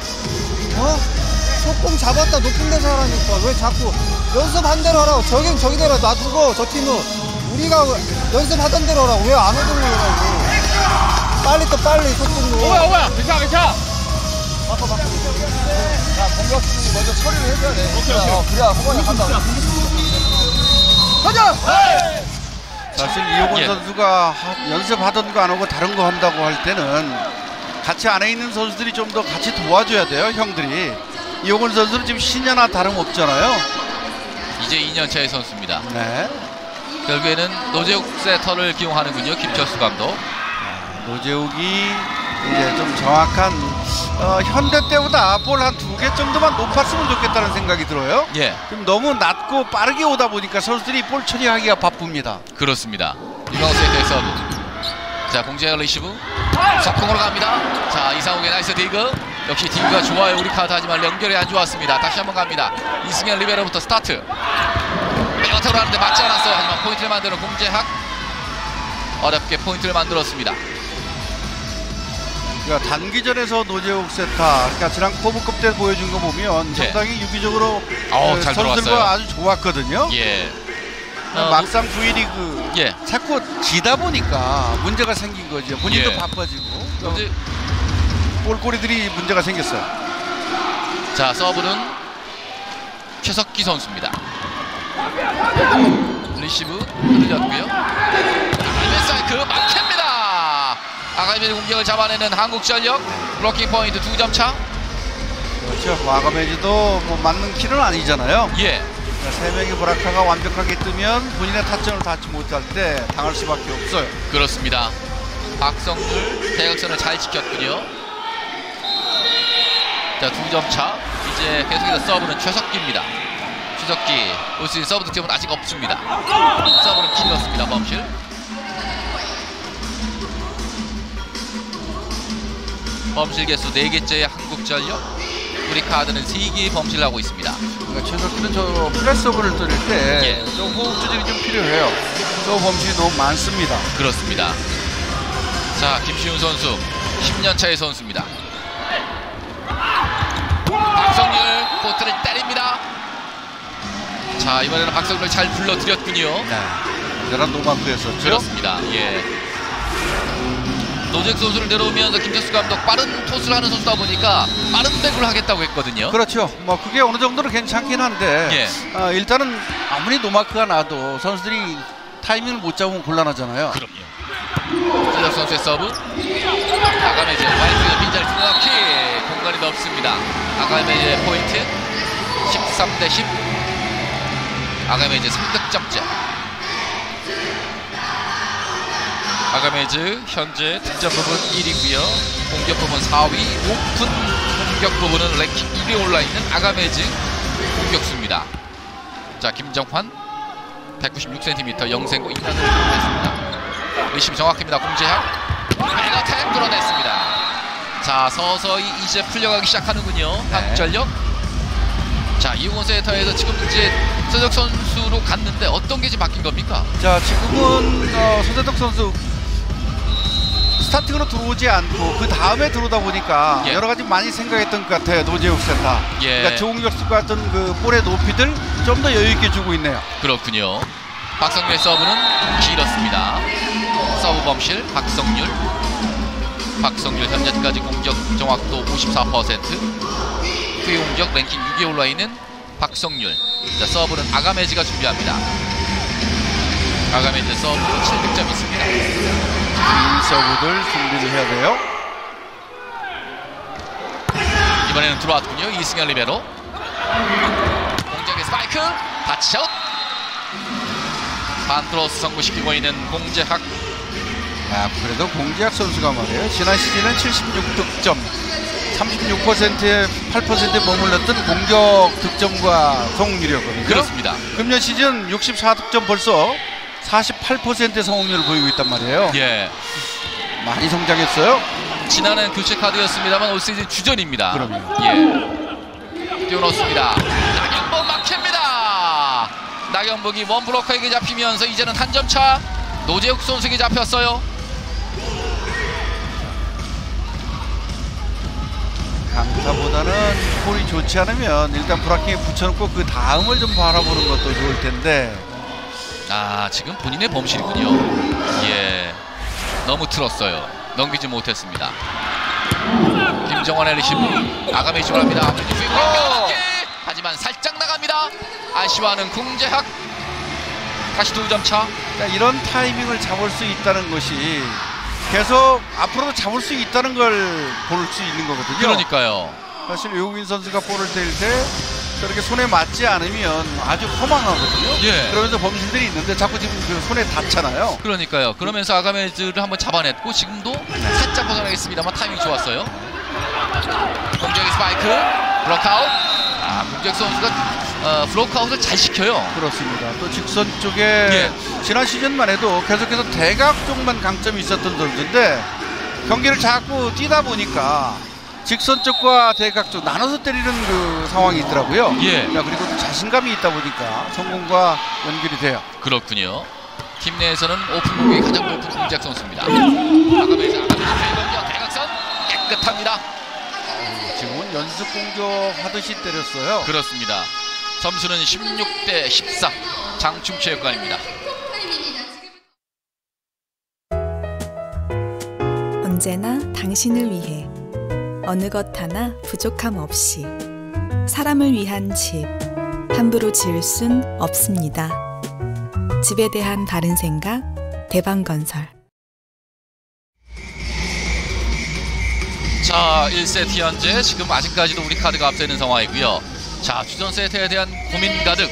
속공 잡았다 높은 데서 하라니까. 왜 자꾸 연습한 대로 하라고. 저긴 저기대로 놔두고 저 팀은 우리가 연습하던 대로 하라고. 왜 안 오던 거라고. 빨리 또 빨리 속공으로. 오야 괜찮아. 야, 공격수는 먼저 처리를 해줘야 돼. 오케이. 그래야 후반에 간다. 가자! 사실 이용원 예. 선수가 연습하던 거 안 하고 다른 거 한다고 할 때는 같이 안에 있는 선수들이 좀 더 같이 도와줘야 돼요, 형들이. 이용원 선수는 지금 신년아 다름없잖아요. 이제 2년차의 선수입니다. 네. 결국에는 노재욱 세터를 기용하는군요. 김철수 감독. 노재욱이 이제 좀 정확한 현대 때보다 볼 한 2개 정도만 높았으면 좋겠다는 생각이 들어요. 예. 지금 너무 낮고 빠르게 오다 보니까 선수들이 볼 처리하기가 바쁩니다. 그렇습니다. 유광우 세터의 서브. 자, 공제의 리시브. 석공으로 갑니다. 자, 이상욱의 나이스 디그. 역시 디그가 좋아요. 우리 카드. 하지만 연결이 안 좋았습니다. 다시 한번 갑니다. 이승현 리베로부터 스타트. 백어택으로 하는데 맞지 않았어요. 하지만 포인트를 만드는 공제학. 어렵게 포인트를 만들었습니다. 그러니까 단기전에서 노재욱 세타, 그러니까 지난 커브컵 때 보여준 거 보면 상당히 유기적으로 잘 선수들과 들어왔어요. 아주 좋았거든요. 예. 막상 V리그 예. 자꾸 지다 보니까 문제가 생긴 거죠. 본인도 예. 바빠지고 이제 볼거리들이 문제가 생겼어요. 자, 서브는 최석기 선수입니다. 리시브 흔들렸고요. 알벤사이크 막힙니다. 아가메지 공격을 잡아내는 한국전력. 블로킹 포인트 2점 차. 그렇죠. 와가메지도 뭐 맞는 키는 아니잖아요. 예. 세 명의 브라카가 완벽하게 뜨면 본인의 타점을 닿지 못할 때 당할 수밖에 없어요. 그렇습니다. 박성률 대각선을 잘 지켰군요. 자, 2점 차. 이제 계속해서 서브는 최석기입니다. 최석기 올 시즌 서브 득점은 아직 없습니다. 서브는 길었습니다. 범실. 범실 개수 4개째의 한국전력. 우리 카드는 3개의 범실을 하고 있습니다. 그러니까 최석기는 저 프레스오버를 때릴 때 좀 호흡 조절이 좀 필요해요. 저 범실이 너무 많습니다. 그렇습니다. 자, 김시훈 선수 10년 차의 선수입니다. 박성률 코트를 때립니다. 자, 이번에는 박성률을 잘 불러들였군요. 네. 대단한 노마크였었죠. 그렇습니다. 예. 노재욱 선수를 내려오면서 김철수 감독 빠른 토스를 하는 선수다 보니까 빠른 배구를 하겠다고 했거든요. 그렇죠. 뭐 그게 어느 정도는 괜찮긴 한데 일단은 아무리 노마크가 나도 선수들이 타이밍을 못 잡으면 곤란하잖아요. 그럼요. 노재욱 선수의 서브. 나가면서 와이프의 빈자리 들어넣기. 공간이 시간이 넓습니다. 아가메즈의 포인트 13대10. 아가메즈 3득점째. 아가메즈 현재 득점 부분 1위고요. 공격 부분 4위. 오픈 공격 부분은 랭킹 2위에 올라있는 아가메즈 공격수입니다. 자, 김정환 196cm 영생고 2단을 했습니다. 리시브 정확합니다. 공재학 백어택 뚫어냈습니다. 자, 서서히 이제 풀려가기 시작하는군요. 한국전력. 자, 이용원 세터에서 지금 이제 서재덕 선수로 갔는데 어떤 게 지금 바뀐 겁니까? 자, 지금은 서재덕 선수 스타팅으로 들어오지 않고 그 다음에 들어오다 보니까 여러 가지 많이 생각했던 것 같아요. 노재욱 센터. 그러니까 조홍혁 같은 그 볼의 높이들 좀 더 여유 있게 주고 있네요. 그렇군요. 박성률의 서브는 길었습니다. 서브 범실 박성률. 박성률 현재까지 공격 정확도 54%. 후위 공격 랭킹 6위에 올라있는 박성률. 자, 서브는 아가메즈가 준비합니다. 아가메즈 서브로 7득점 있습니다. 이 서브들 준비를 해야 돼요. 이번에는 들어왔군요. 이승현 리베로. 공격의 스파이크 타치아웃. 반트로스 성공시키고 있는 공재학. 그래도 공재학 선수가 말이에요. 지난 시즌은 76득점 36%에 8%에 머물렀던 공격 득점과 성공률이었거든요. 그렇습니다. 금년 시즌 64득점 벌써 48%의 성공률을 보이고 있단 말이에요. 예, 많이 성장했어요. 지난해는 교체 카드였습니다만 올 시즌 주전입니다. 그럼요. 예, 뛰어넣습니다. 나경복 막힙니다. 나경복이 원블로커에게 잡히면서 이제는 한 점 차. 노재욱 선수에게 잡혔어요. 강타보다는 볼이 좋지 않으면 일단 브라킹에 붙여놓고 그 다음을 좀 바라보는 것도 좋을 텐데. 지금 본인의 범실이군요. 예, 너무 틀었어요. 넘기지 못했습니다. 김정환의 리시브. 아가메이 출발합니다. 하지만 살짝 나갑니다. 아쉬워하는 공재학. 다시 2점 차. 그러니까 이런 타이밍을 잡을 수 있다는 것이 계속 앞으로도 잡을 수 있다는 걸 볼 수 있는 거거든요. 그러니까요. 사실 외국인 선수가 볼을 뗄 때 저렇게 손에 맞지 않으면 아주 허망하거든요. 예. 그러면서 범실들이 있는데 자꾸 지금 그 손에 닿잖아요. 그러니까요. 그러면서 아가메즈를 한번 잡아냈고 지금도 살짝 벗어나겠습니다만 타이밍이 좋았어요. 공격의 스파이크 블록아웃. 공격 선수가 블록아웃을 잘 시켜요. 그렇습니다. 또 직선 쪽에 지난 시즌만 해도 계속해서 대각 쪽만 강점이 있었던 선수인데 경기를 자꾸 뛰다 보니까 직선 쪽과 대각 쪽 나눠서 때리는 그 상황이 있더라고요. 그리고 또 자신감이 있다 보니까 성공과 연결이 돼요. 그렇군요. 팀 내에서는 오픈 공격이 가장 높은 공작 선수입니다. 아가메즈 대각선 깨끗합니다. 지금은 연습 공격하듯이 때렸어요. 그렇습니다. 점수는 16대14. 장충체육관입니다. 언제나 당신을 위해 어느 것 하나 부족함 없이 사람을 위한 집 함부로 지을 순 없습니다. 집에 대한 바른 생각 대방건설. 자, 1세트 현재 지금 아직까지도 우리 카드가 앞서 있는 상황이고요. 자, 주전 세트에 대한 고민 가득.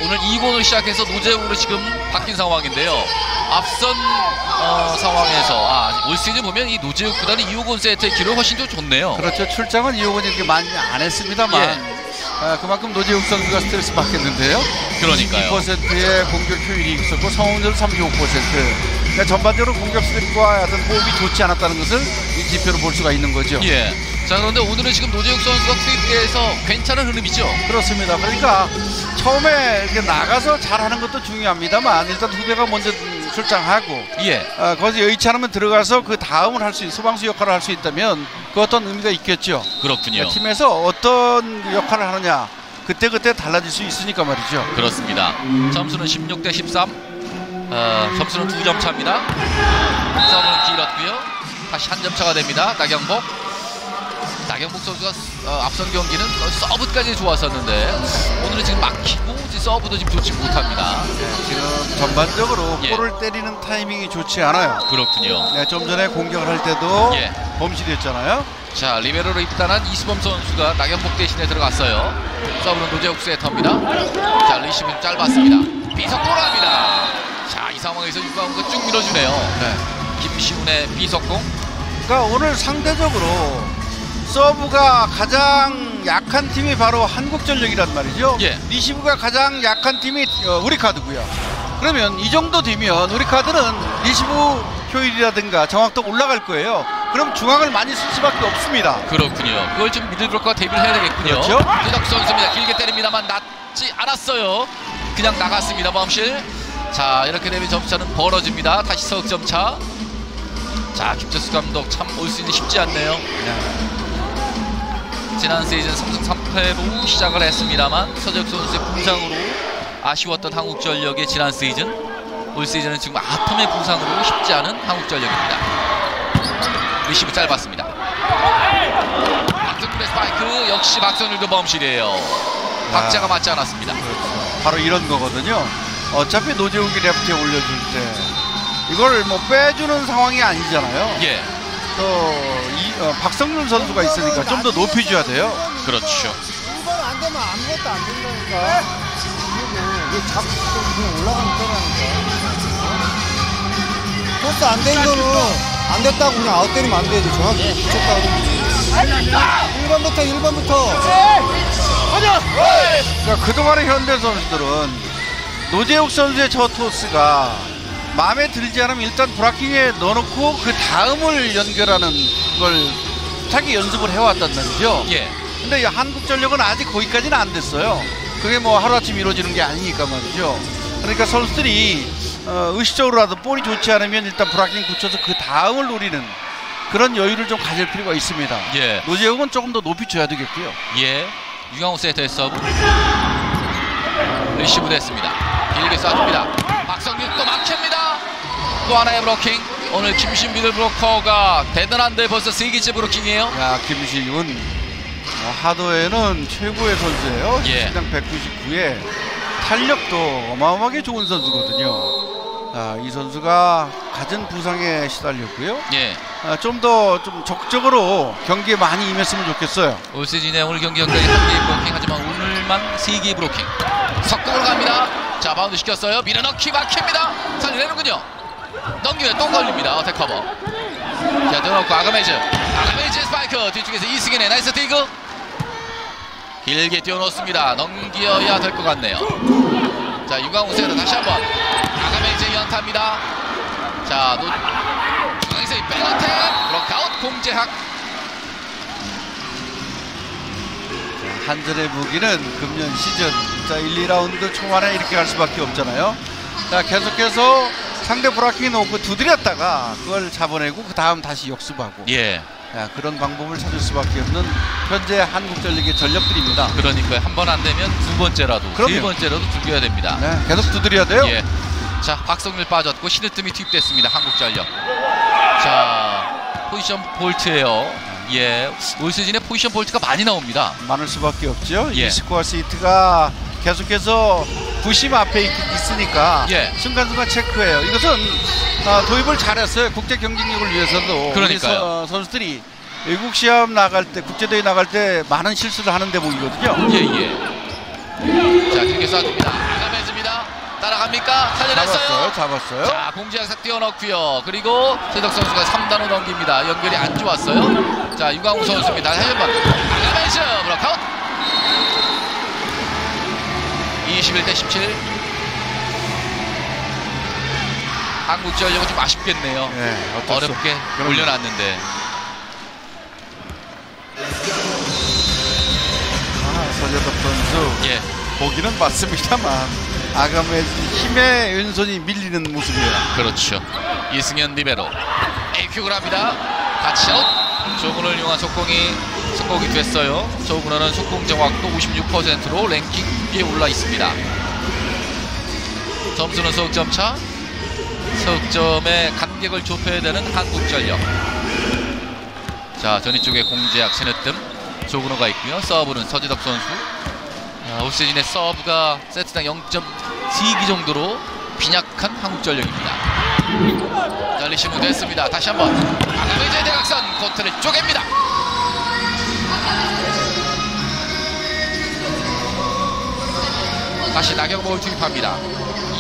오늘 2권을 시작해서 노재욱으로 지금 바뀐 상황인데요. 앞선 상황에서 올 시즌 보면 이 노재욱보다는 2호권 세트의 기록이 훨씬 더 좋네요. 그렇죠. 출장은 2호권이 이렇게 많이 안 했습니다만 그만큼 노재욱 선수가 스트레스 받겠는데요. 그러니까요. 2%의 공격 효율이 있었고 성공률 35%. 그러니까 전반적으로 공격수들과 어떤 호흡이 좋지 않았다는 것을 이 지표로 볼 수가 있는 거죠. 예. 자, 그런데 오늘은 지금 노재욱 선수가 투입돼서 괜찮은 흐름이죠. 그렇습니다. 그러니까 처음에 이렇게 나가서 잘하는 것도 중요합니다만 일단 후배가 먼저 출장하고 거기서 여의치 않으면 들어가서 그 다음을 할 수 있는 소방수 역할을 할 수 있다면 그 어떤 의미가 있겠죠. 그렇군요. 팀에서 어떤 역할을 하느냐 그때그때 달라질 수 있으니까 말이죠. 그렇습니다. 점수는 16대13. 점수는 2점 차입니다. 서브는 길었고요. 다시 한 점 차가 됩니다. 나경복 선수가 앞선 경기는 서브까지 좋았었는데 오늘은 지금 막히고 서브도 지금 좋지 못합니다. 지금 전반적으로 볼을 때리는 타이밍이 좋지 않아요. 그렇군요. 좀 전에 공격을 할 때도 범실이었잖아요. 자, 리베로로 입단한 이수범 선수가 낙연복 대신에 들어갔어요. 서브는 노재욱 세터입니다. 자, 리시브 짧았습니다. 비석공 합니다. 자, 이 상황에서 유광우가 쭉 밀어주네요. 네. 김시훈의 비석공. 그러니까 오늘 상대적으로 서브가 가장 약한 팀이 바로 한국전력이란 말이죠. 예. 리시브가 가장 약한 팀이 우리카드고요. 그러면 이 정도 되면 우리카드는 리시브 효율이라든가 정확도 올라갈 거예요. 그럼 중앙을 많이 쓸 수밖에 없습니다. 그렇군요. 그걸 좀 미들브로커가 대비를 해야 되겠군요. 그렇죠. 최덕 선수입니다. 길게 때립니다만 낮지 않았어요. 그냥 나갔습니다. 범실. 자, 이렇게 되면 점차는 벌어집니다. 다시 석점차. 자, 김철수 감독 참 올 수 있는 쉽지 않네요. 지난 시즌 3승 3패로 시작을 했습니다만 서재욱 선수의 부상으로 아쉬웠던 한국전력의 지난 시즌, 올 시즌은 지금 아톰의 부상으로 쉽지 않은 한국전력입니다. 리시브 짧았습니다. 박정일의 스파이크, 역시 박정일도 범실이에요. 박자가 맞지 않았습니다. 그렇죠. 바로 이런 거거든요. 어차피 노재욱이 레프트에 올려줄 때 이걸 뭐 빼주는 상황이 아니잖아요. 예. 또 박성준 선수가 있으니까 좀 더 높여줘야 돼요. 그렇죠. 1번 안 되면 아무것도 안 된다니까. 왜 자꾸 그냥 올라가면 되라니까. 토스 안 된 거는 안 됐다고 그냥 아웃 때리면 안 되지. 정확히 붙였다고 그러지. 1번부터. 그러니까 그동안의 현대 선수들은 노재욱 선수의 저 토스가 마음에 들지 않으면 일단 브라킹에 넣어놓고 그 다음을 연결하는 걸 자기 연습을 해왔단 말이죠. 예. 근데 한국전력은 아직 거기까지는 안 됐어요. 그게 뭐 하루아침 이루어지는 게 아니니까 말이죠. 그러니까 선수들이 의식적으로라도 볼이 좋지 않으면 일단 브라킹 붙여서 그 다음을 노리는 그런 여유를 좀 가질 필요가 있습니다. 예. 노재욱은 조금 더 높이 줘야 되겠고요. 예. 유광호 세터의 서브. 리시브 됐습니다. 길게 쏴줍니다. 박성균 또 막힙니다. 또 하나의 브로킹. 오늘 김신 미들브로커가 대단한데 벌써 3개째 브로킹이에요. 야, 김시훈 하도에는 최고의 선수예요. 예. 시장 199에 탄력도 어마어마하게 좋은 선수거든요. 이 선수가 갖은 부상에 시달렸고요. 예. 좀 더 좀 적극적으로 경기에 많이 임했으면 좋겠어요. 올 시즌에 오늘 경기까지 1개의 브로킹, 하지만 오늘만 3개의 브로킹. 석공으로 갑니다. 자, 바운드 시켰어요. 밀어넣기 막힙니다. 살려내는군요. 넘기면 또 걸립니다. 어택 커버. 자, 들어놓고 아가메즈 스파이크. 뒤쪽에서 이승현의 나이스 디그. 길게 띄워놓습니다. 넘겨야 될 것 같네요. 자, 유광우 세로 다시 한번 아가메즈 연타입니다. 자, 중앙에서의 백어택 블록아웃 공제학. 한전의 무기는 금년 시즌 자 1, 2라운드 초반에 이렇게 갈 수밖에 없잖아요. 자, 계속해서 상대 브라킹에 놓고 두드렸다가 그걸 잡아내고 그 다음 다시 역습하고. 예. 자, 그런 방법을 찾을 수밖에 없는 현재 한국전력의 전력들입니다. 그러니까요. 한 번 안 되면 두 번째라도, 그럼요. 세 번째라도 두드려야 됩니다. 네, 계속 두드려야 돼요. 예. 자, 박성률 빠졌고 신으뜸이 투입됐습니다. 한국전력. 자, 포지션 볼트예요. 예, 올 시즌에 포지션 볼트가 많이 나옵니다. 많을 수밖에 없죠. 예. 이 스코어 시트가 계속해서 부심 앞에 있으니까 예. 순간순간 체크해요. 이것은 도입을 잘했어요. 국제 경쟁력을 위해서도. 그러니까요. 선수들이 외국 시합 나갈 때, 국제대회 나갈 때 많은 실수를 하는 대목이거든요. 예예. 자, 길게 쏴줍니다. 아가메즈입니다. 따라갑니까? 살려냈어요. 잡았어요. 자, 공지학사 띄워넣고요. 그리고 최덕 선수가 3단으로 넘깁니다. 연결이 안 좋았어요. 자, 유광우 선수입니다. 다시 한번 아가메즈 블록아웃. 21대 17. 한국전력은 좀 아쉽겠네요. 네, 어렵게 올려놨는데. 서재덕 선수 예. 보기는 맞습니다만 아가메즈 힘의 왼손이 밀리는 모습이에요. 그렇죠. 이승현 리베로 에이큐를 합니다. 같이 아웃. 조근을 이용한 속공이 됐어요. 조근호는 속공 정확도 56%로 랭킹 2위에 올라 있습니다. 점수는 석점 차. 석점의 간격을 좁혀야 되는 한국전력. 자, 전위 쪽에 공제학 신으뜸 조근호가 있고요. 서브는 서지덕 선수. 올 시즌의 서브가 세트당 0.2기 정도로 빈약한 한국전력입니다. 자, 리시브 됐습니다. 다시 한번 아가메즈의 대각선 코트를 쪼갭니다. 다시 나경복을 투입합니다.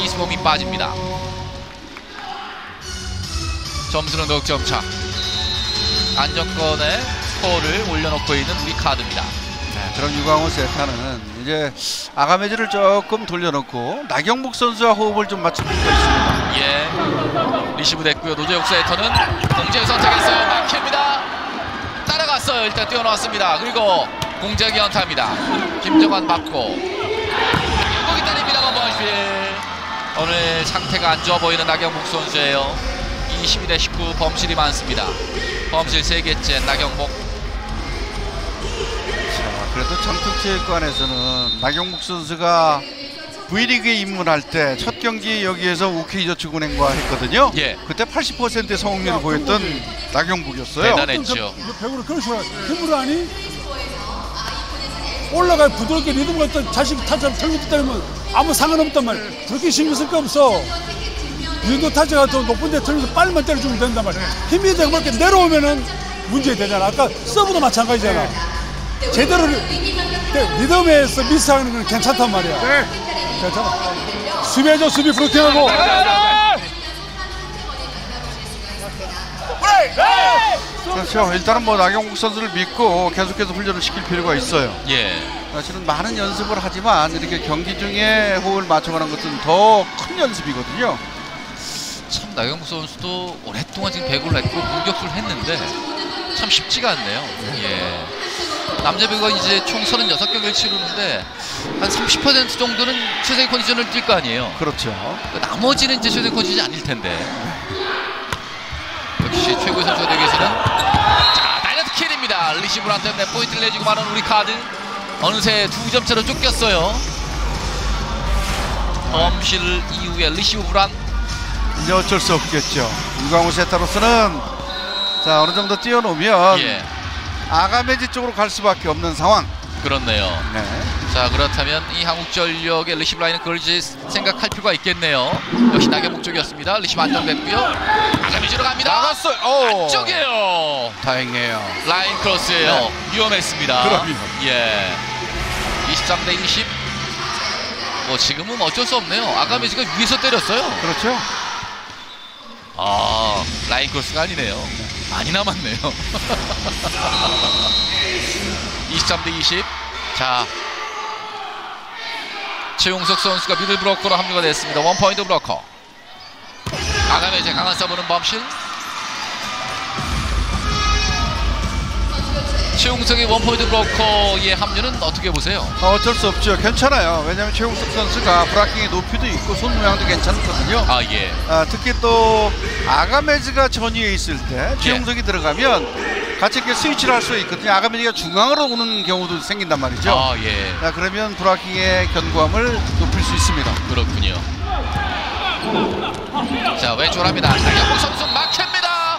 이수범이 빠집니다. 점수는 넉점차. 안정권에 스코어를 올려놓고 있는 우리 카드입니다. 네, 그럼 유광호 세타는 이제 아가메즈를 조금 돌려놓고 나경복 선수와 호흡을 좀 맞출 필요가 있습니다. 예, 리시브 됐고요. 노재욱 세터는 공제 선택했어요. 막힙니다. 따라갔어요. 일단 뛰어나왔습니다. 그리고 공제기 연타입니다. 김정환 맞고 거기 때립니다. 범실. 오늘 상태가 안 좋아 보이는 나경복 선수예요. 22대 19 범실이 많습니다. 범실 3개째 나경복. 자, 그래도 전통체육관에서는 나경복 선수가 V리그에 입문할 때 첫 경기 여기에서 OK저축은행과 했거든요. 예. 그때 80%의 성공률을 보였던 나경복이었어요. 대단했죠. 배구를 그런 식으로 힘으로 하니 올라가 부드럽게 리듬을 했던 자식 타자를 털고 때리면 아무 상관없단 말이야. 그렇게 신경 쓸 거 없어. 유도 타자가 더 높은 데 털면서 빨리만 때려주면 된단 말이야. 힘이 되고 이렇게 내려오면은 문제 되잖아. 아까 서브도 마찬가지잖아. 제대로 리듬에서 미스하는 건 괜찮단 말이야. 네. 괜찮아. 수비해줘. 수비 브로킹하고. 그렇죠. 일단은 뭐 나경복 선수를 믿고 계속해서 훈련을 시킬 필요가 있어요. 예. 사실은 많은 연습을 하지만 이렇게 경기 중에 호흡을 맞춰가는 것은 더 큰 연습이거든요. 참 나경복 선수도 오랫동안 지금 배구를 했고 공격수를 했는데 참 쉽지가 않네요. 예. 남자 배구가 이제 총 36경기를 치르는데 한 30% 정도는 최상의 컨디션을 뛸 거 아니에요. 그렇죠. 나머지는 이제 최상의 컨디션이 아닐 텐데. 역시 최고의 선수가 되기 위해서는 자, 다이너트 킬입니다. 리시브한테 내 포인트를 내주고 마는 우리 카드. 어느새 2점 차로 쫓겼어요. 범실 이후에 리시브 불안. 이제 어쩔 수 없겠죠. 유광호 세타로서는 자, 어느 정도 뛰어놓으면 예. 아가메지 쪽으로 갈 수밖에 없는 상황. 그렇네요. 네. 자, 그렇다면 이 한국전력의 리시브 라인은 그걸 이제 생각할 필요가 있겠네요. 역시 나경복 쪽이었습니다. 리시브 안정됐고요. 아가메지로 갑니다. 나갔어요. 안쪽이에요. 다행이에요. 라인 크로스예요. 네. 위험했습니다. 그럼요. 예. 23대 20. 뭐 지금은 어쩔 수 없네요. 아가메지가 위에서 때렸어요. 그렇죠. 아, 라인 크로스가 아니네요. 많이 남았네요. 23대 20. 자, 최용석 선수가 미들 브로커로 합류가 됐습니다. 원포인트 브로커. 아가메지 강한 서브는 범실. 최용석의 원포인트 브로커의 합류는 어떻게 보세요? 어쩔 수 없죠. 괜찮아요. 왜냐하면 최용석 선수가 브라킹의 높이도 있고 손 모양도 괜찮거든요. 아, 예. 특히 또 아가메즈가 전위에 있을 때 최용석이 들어가면 같이 이렇게 스위치를 할 수 있거든요. 아가메즈가 중앙으로 오는 경우도 생긴단 말이죠. 아, 예. 그러면 브라킹의 견고함을 높일 수 있습니다. 그렇군요. 자, 왼쪽으로 합니다. 나경복 선수 막힙니다.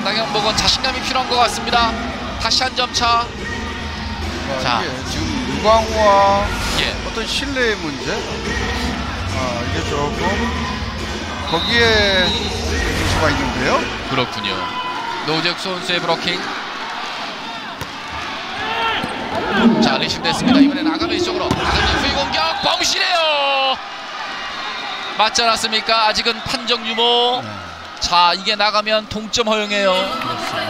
나경복은 자신감이 필요한 것 같습니다. 다시 한 점 차. 자, 지금 유광호와 예. 어떤 신뢰의 문제. 이게 조금 거기에 수가 있는데요. 그렇군요. 노재욱 선수의 브로킹. 자, 리시브 됐습니다. 이번엔 아가메지 쪽으로. 아가메지 후위 공격 범실이에요. 맞지 않았습니까? 아직은 판정 유보. 자, 이게 나가면 동점 허용해요.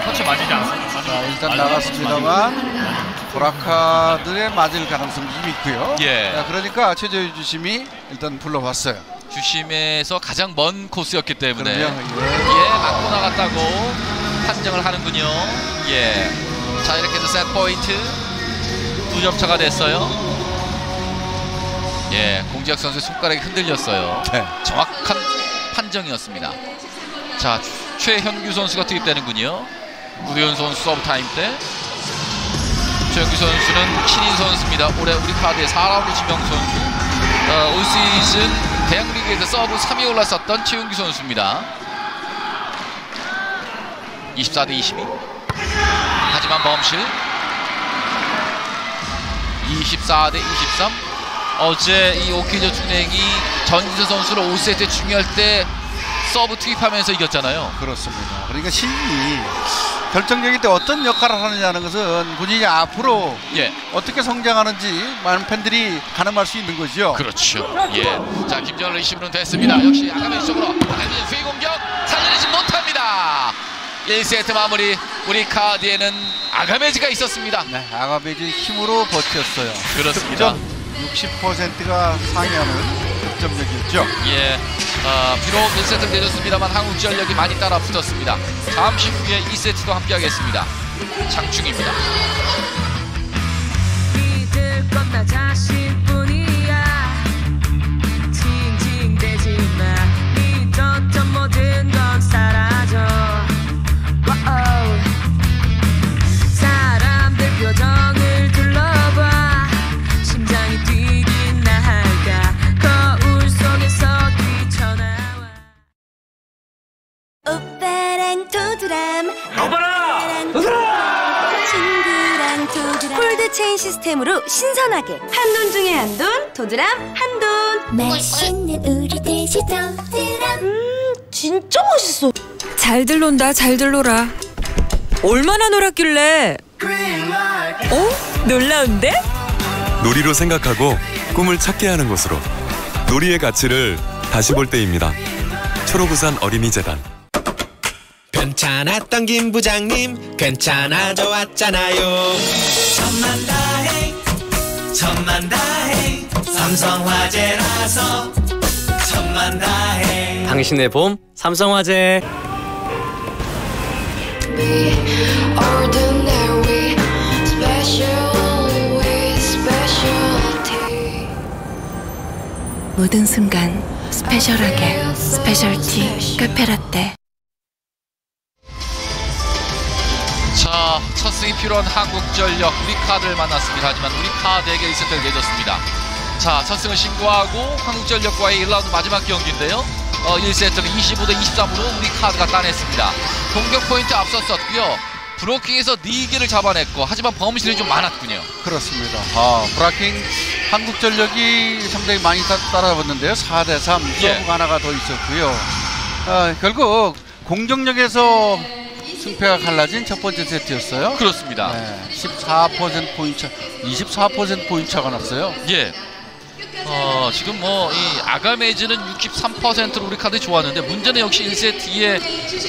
터치 맞이지 않습니다. 자, 일단 나갔습니다만 보라카드에 맞을 가능성이 좀 있고요. 예. 자, 그러니까 최재유 주심이 일단 불러봤어요. 주심에서 가장 먼 코스였기 때문에 그럼요. 예, 맞고 나갔다고 판정을 하는군요. 예. 자, 이렇게 해서 세트 포인트 2점 차가 됐어요. 예, 공지혁 선수의 손가락이 흔들렸어요. 네. 정확한 판정이었습니다. 자, 최현규 선수가 투입되는군요. 우리현 선수 서브 타임 때. 최현규 선수는 신인 선수입니다. 올해 우리 카드의 4라운드 지명 선수. 올 시즌 대학리그에서 서브 3위에 올랐었던 최현규 선수입니다. 24대 22. 하지만 범실. 24대 23. 어제 이 OK저축은행이 전진서 선수를 5세트 중요할 때 서브 투입하면서 이겼잖아요. 그렇습니다. 그러니까 신인이 결정적일 때 어떤 역할을 하느냐는 것은 본인이 앞으로 예. 어떻게 성장하는지 많은 팬들이 가늠할 수 있는 거죠. 그렇죠. 예. 자, 김정은 리시브는 됐습니다. 역시 아가메지 쪽으로 아가메지 수위 공격 살려내지 못합니다. 1세트 마무리. 우리 카드에는 아가메지가 있었습니다. 네, 아가메지 힘으로 버텼어요. 그렇습니다. 60%가 상회하는 득점력이었죠. 예. 비록 1세트를 내줬습니다만 한국전력이 많이 따라 붙었습니다. 잠시 후에 2세트도 함께하겠습니다. 장충입니다. 믿을 건 나 자신뿐이야. 징징대지 마. 믿었던 모든 건 사라져. 사람들 표정을 둘러봐. 심장이 뛰긴 나할까. 거울 속에서 뛰쳐나와. 오빠랑 도드람 오빠랑 친구랑 도드람 콜드 체인 시스템으로 신선하게 한돈 중에 한돈 도드람 한돈. 맛있는 우리 돼지 도드람. 진짜 맛있어. 잘들 논다 잘들 놀아. 얼마나 놀았길래. 놀라운데? 놀이로 생각하고 꿈을 찾게 하는 곳으로 놀이의 가치를 다시 볼 때입니다. 초록우산 어린이재단. 괜찮았던 김 부장님 괜찮아져 왔잖아요. 천만다행 삼성화재라서 천만다행. 당신의 봄 삼성화재. 모든 순간 스페셜하게 스페셜티 카페라떼. 자, 첫 승이 필요한 한국전력 우리 카드를 만났습니다. 하지만 우리 카드에게 1세트를 내줬습니다. 자, 첫 승을 신고하고 한국전력과의 1라운드 마지막 경기인데요. 1세트는 25대 23으로 우리 카드가 따냈습니다. 공격 포인트 앞섰었고요. 브로킹에서 4개를 잡아냈고, 하지만 범실이 좀 많았군요. 그렇습니다. 브라킹 한국전력이 상당히 많이 따라붙는데요. 4대3 서브가 하나가 더 있었고요. 결국 공격력에서 승패가 갈라진 첫 번째 세트였어요. 그렇습니다. 네, 14% 포인트 차, 24% 포인트 차가 났어요. 예. 지금 뭐 이 아가메즈는 63%로 우리 카드 좋았는데, 문제는 역시 1세트에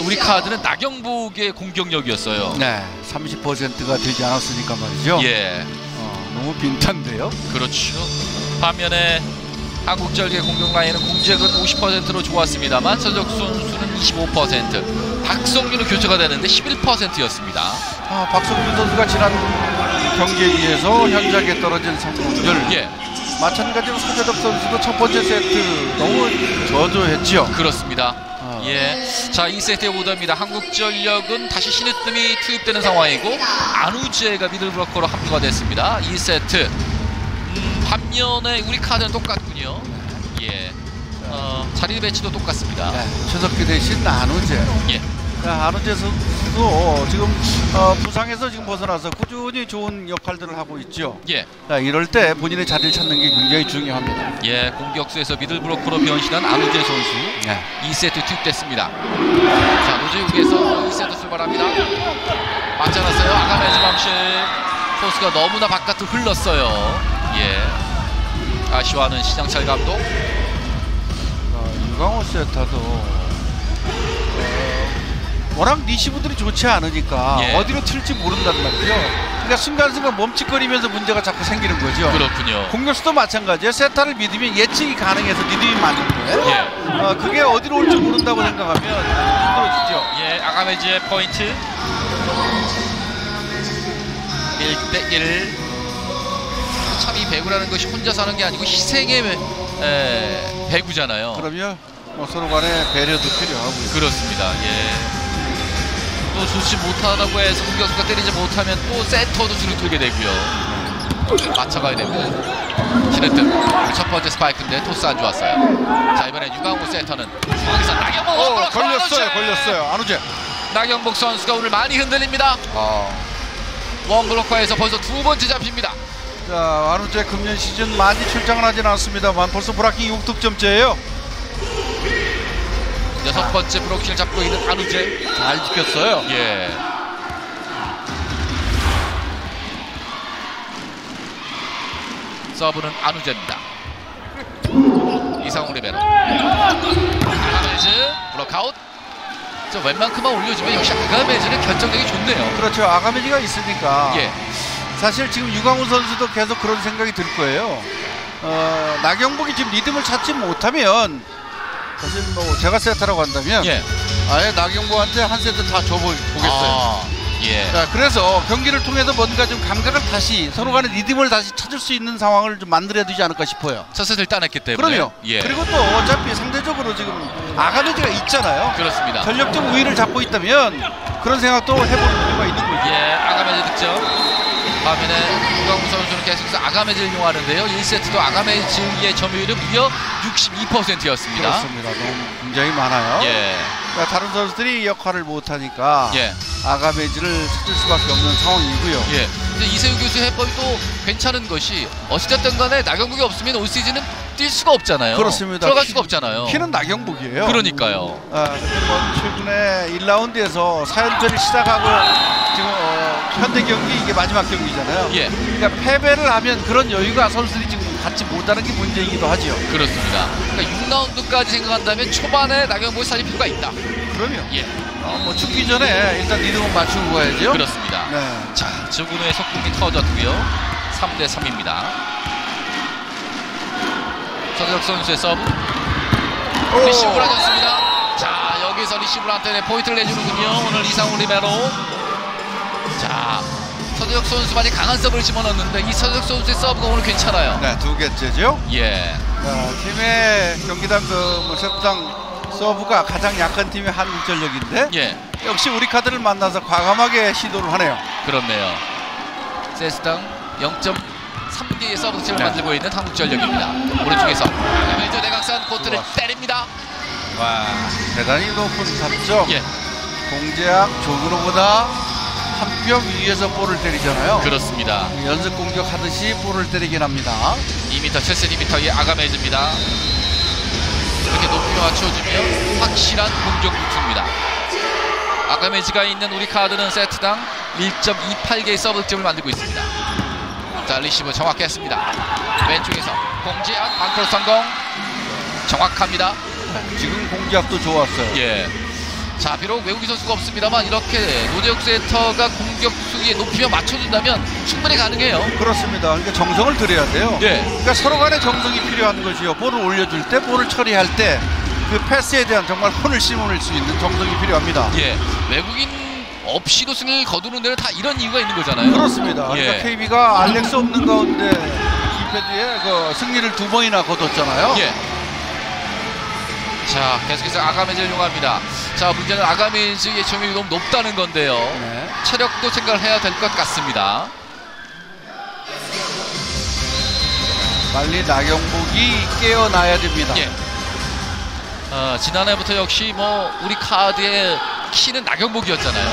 우리 카드는 나경복의 공격력이었어요. 네, 30%가 되지 않았으니까 말이죠. 예. 너무 빈탄데요. 그렇죠. 반면에 한국전력의 공격 라인은 공격은 50%로 좋았습니다만 전적 선수는 25%, 박성균은 교체가 되는데 11%였습니다. 박성균 선수가 지난 경기에 비해서 현저하게 떨어진 성공률. 예. 마찬가지로 서재덕 선수도 첫 번째 세트 너무 저조했죠. 그렇습니다. 예. 자, 2세트의 오더입니다. 한국전력은 다시 신으뜸이 투입되는 상황이고, 안우재가 미들브로커로 합류가 됐습니다. 2세트. 반면에 우리 카드는 똑같군요. 예. 자리 배치도 똑같습니다. 네, 최석기 대신 안우재. 예. 안우재 선수도 지금 부상에서 지금 벗어나서 꾸준히 좋은 역할들을 하고 있죠. 예. 이럴 때 본인의 자리를 찾는 게 굉장히 중요합니다. 예, 공격수에서 미들브로커로 변신한 안우재 선수. 네. 2세트 투입됐습니다. 자, 노재욱에서 2세트 출발합니다. 맞지 않았어요? 아가메즈 방식. 코스가 너무나 바깥으로 흘렀어요. 예. 아쉬워하는 신장철 감독. 유강호 세타도 워낙 리시브들이 좋지 않으니까 어디로 튈지 모른단 말이죠. 그러니까 순간순간 멈칫거리면서 문제가 자꾸 생기는 거죠. 그렇군요. 공격수도 마찬가지예요. 세타를 믿으면 예측이 가능해서 리듬이 맞는데 예. 그게 어디로 올지 모른다고 생각하면 힘들어지죠. 예, 아가메즈의 포인트. 1대1. 참 이 배구라는 것이 혼자 사는 게 아니고 희생의 배구잖아요. 그럼요. 서로 간에 배려도 필요하고요. 그렇습니다. 예. 또 좋지 못하다고 해서 공격수가 때리지 못하면 또 세터도 줄을 들게 되고요. 맞춰가야 됩니다. 신으뜸 첫 번째 스파이크인데 토스 안 좋았어요. 자, 이번엔 유강호 세터는 중앙에서 나경복 걸렸어요. 안우재. 나경복 선수가 오늘 많이 흔들립니다. 원블로커에서 벌써 두 번째 잡힙니다. 자, 안우재 금년 시즌 많이 출장을 하진 않습니다만 벌써 브라킹 6득점째예요. 여섯 번째 브로킹을 잡고 있는 안우재. 잘 지켰어요. 예. 서브는 안우재입니다. 이상훈 리베로. 아가메즈 블록아웃. 웬만큼만 올려주면 역시 아가메즈는 결정력이 좋네요. 그렇죠. 아가메즈가 있으니까. 예. 사실 지금 유광우 선수도 계속 그런 생각이 들 거예요. 나경복이 지금 리듬을 찾지 못하면 사실 뭐 제가 세터라고 한다면 예. 아예 나경복한테 한 세트 다 줘보겠어요. 예. 자, 그래서 경기를 통해서 뭔가 좀 감각을 다시 서로 간의 리듬을 다시 찾을 수 있는 상황을 좀 만들어야 되지 않을까 싶어요. 첫 세트를 따냈기 때문에. 그럼요. 예. 그리고 또 어차피 상대적으로 지금 아가메즈가 있잖아요. 그렇습니다. 전력적 우위를 잡고 있다면 그런 생각도 해볼 필요가 있는 거죠. 예, 아가메즈 득점. 반면에 유광우 선수는 계속해서 아가메즈를 이용하는데요. 1세트도 아가메즈의 점유율은 무려 62%였습니다. 그렇습니다. 너무 굉장히 많아요. 예. 그러니까 다른 선수들이 역할을 못하니까 예. 아가메즈를 찾을 수밖에 없는 상황이고요. 예. 근데 이세우 교수의 해법이 또 괜찮은 것이 어찌됐든 간에 나경복이 없으면 올 시즌은 뛸 수가 없잖아요. 그렇습니다. 들어갈 수가 없잖아요. 키는 나경복이에요. 그러니까요. 근데 뭐 최근에 1라운드에서 4연패를 시작하고 지금 현대 경기 이게 마지막 경기잖아요. 예. 그러니까 패배를 하면 그런 여유가 선수들이 지금 갖지 못하는 게 문제이기도 하죠. 그렇습니다. 그러니까 6라운드까지 생각한다면 초반에 나경복이 살릴 필요가 있다. 그럼요. 예. 뭐 죽기 전에 일단 리듬은 맞추고 가야죠. 그렇습니다. 네. 자, 조근우의 속공이 터졌고요. 3대 3입니다. 서재혁 선수의 서브. 리시브를 하셨습니다. 자, 여기서 리시브한테 포인트를 내주는군요. 오늘 이상훈 리베로. 자, 서재혁 선수만이 강한 서브를 집어넣는데 이 서재혁 선수의 서브가 오늘 괜찮아요. 네, 두 개째죠. 예. 팀의 경기당 세트당 서브가 가장 약한 팀이 한국전력인데 예. 역시 우리 카드를 만나서 과감하게 시도를 하네요. 그렇네요. 세트당 0.3개의 서브 득점을 만들고 있는 한국전력입니다. 오른쪽에서 아가메즈 내각선 코트를 때립니다. 와, 대단히 높은 탑죠. 예. 공제학 조근호보다 한 뼘 위에서 볼을 때리잖아요. 그렇습니다. 연습 공격하듯이 볼을 때리긴 합니다. 2m 7cm의 아가메즈입니다. 이렇게 높이 맞춰주면 확실한 공격 루트입니다. 아가메즈가 있는 우리 카드는 세트당 1.28개의 서브 득점을 만들고 있습니다. 자, 리시브 정확했습니다. 왼쪽에서 공지한 방크로 성공. 정확합니다. 지금 공략도 좋았어요. 예. 자, 비록 외국인 선수가 없습니다만 이렇게 노재욱 세터가 공격 수위에 높이면 맞춰준다면 충분히 가능해요. 그렇습니다. 그러니까 정성을 들여야 돼요. 예. 그러니까 서로 간에 정성이 필요한 것이요. 볼을 올려줄 때, 볼을 처리할 때 그 패스에 대한 정말 혼을 심을 수 있는 정성이 필요합니다. 예. 외국인 없이도 승리를 거두는 데는 다 이런 이유가 있는 거잖아요. 그렇습니다. 그러니까 예. KB가 알렉스 없는 가운데 키패드에 그 승리를 2번이나 거뒀잖아요. 예. 자, 계속해서 아가메즈를 이용합니다. 자, 문제는 아가메즈의 점유율이 너무 높다는 건데요. 네. 체력도 생각을 해야 될 것 같습니다. 빨리 나경복이 깨어나야 됩니다. 예. 지난해부터 역시 뭐 우리 카드의 키는 나경복이었잖아요.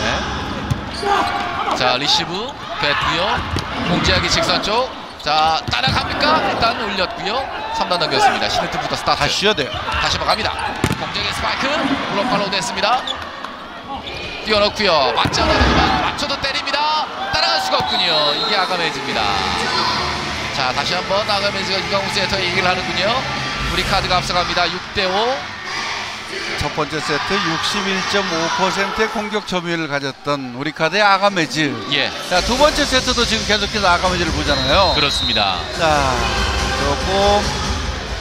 자, 리시브 뺐고요. 공지하기 직선 쪽. 자, 따라갑니까? 일단 올렸고요. 3단 넘겼습니다. 시네트부터 스타트. 다시 쉬어야 돼요. 다시 한번 갑니다. 공지하기 스파이크. 블록 팔로우 됐습니다. 띄워놓고요. 맞지 않았지만 맞춰도 때립니다. 따라갈 수가 없군요. 이게 아가메즈입니다. 자, 다시 한번 아가메즈가 유광우 세터에 얘기를 하는군요. 우리 카드가 앞서갑니다. 6대5. 첫 번째 세트 61.5%의 공격 점유율을 가졌던 우리 카드의 아가메즈. 예. 자, 두 번째 세트도 지금 계속해서 아가메즈를 보잖아요. 그렇습니다. 자, 조금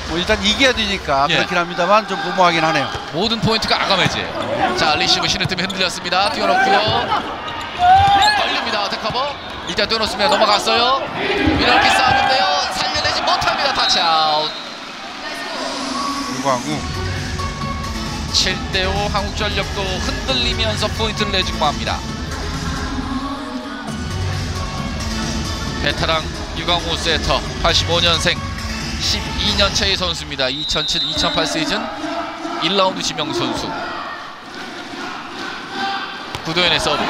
뭐 일단 이겨야 되니까 예. 그렇긴 합니다만 좀 고무하긴 하네요. 모든 포인트가 아가메즈예요. 자, 리시브 시네트미 흔들렸습니다. 뛰어놓고요. 걸립니다. 데커버. 일단 뛰어놓습니다. 넘어갔어요. 이렇게 싸우는데요. 살려내지 못합니다. 타치아웃. 유광우. 7대5 한국전력도 흔들리면서 포인트를 내주고 맙니다. 베테랑 유광우 세터 85년생 12년 차의 선수입니다. 2007-2008 시즌 1라운드 지명 선수. 구도현의 서브.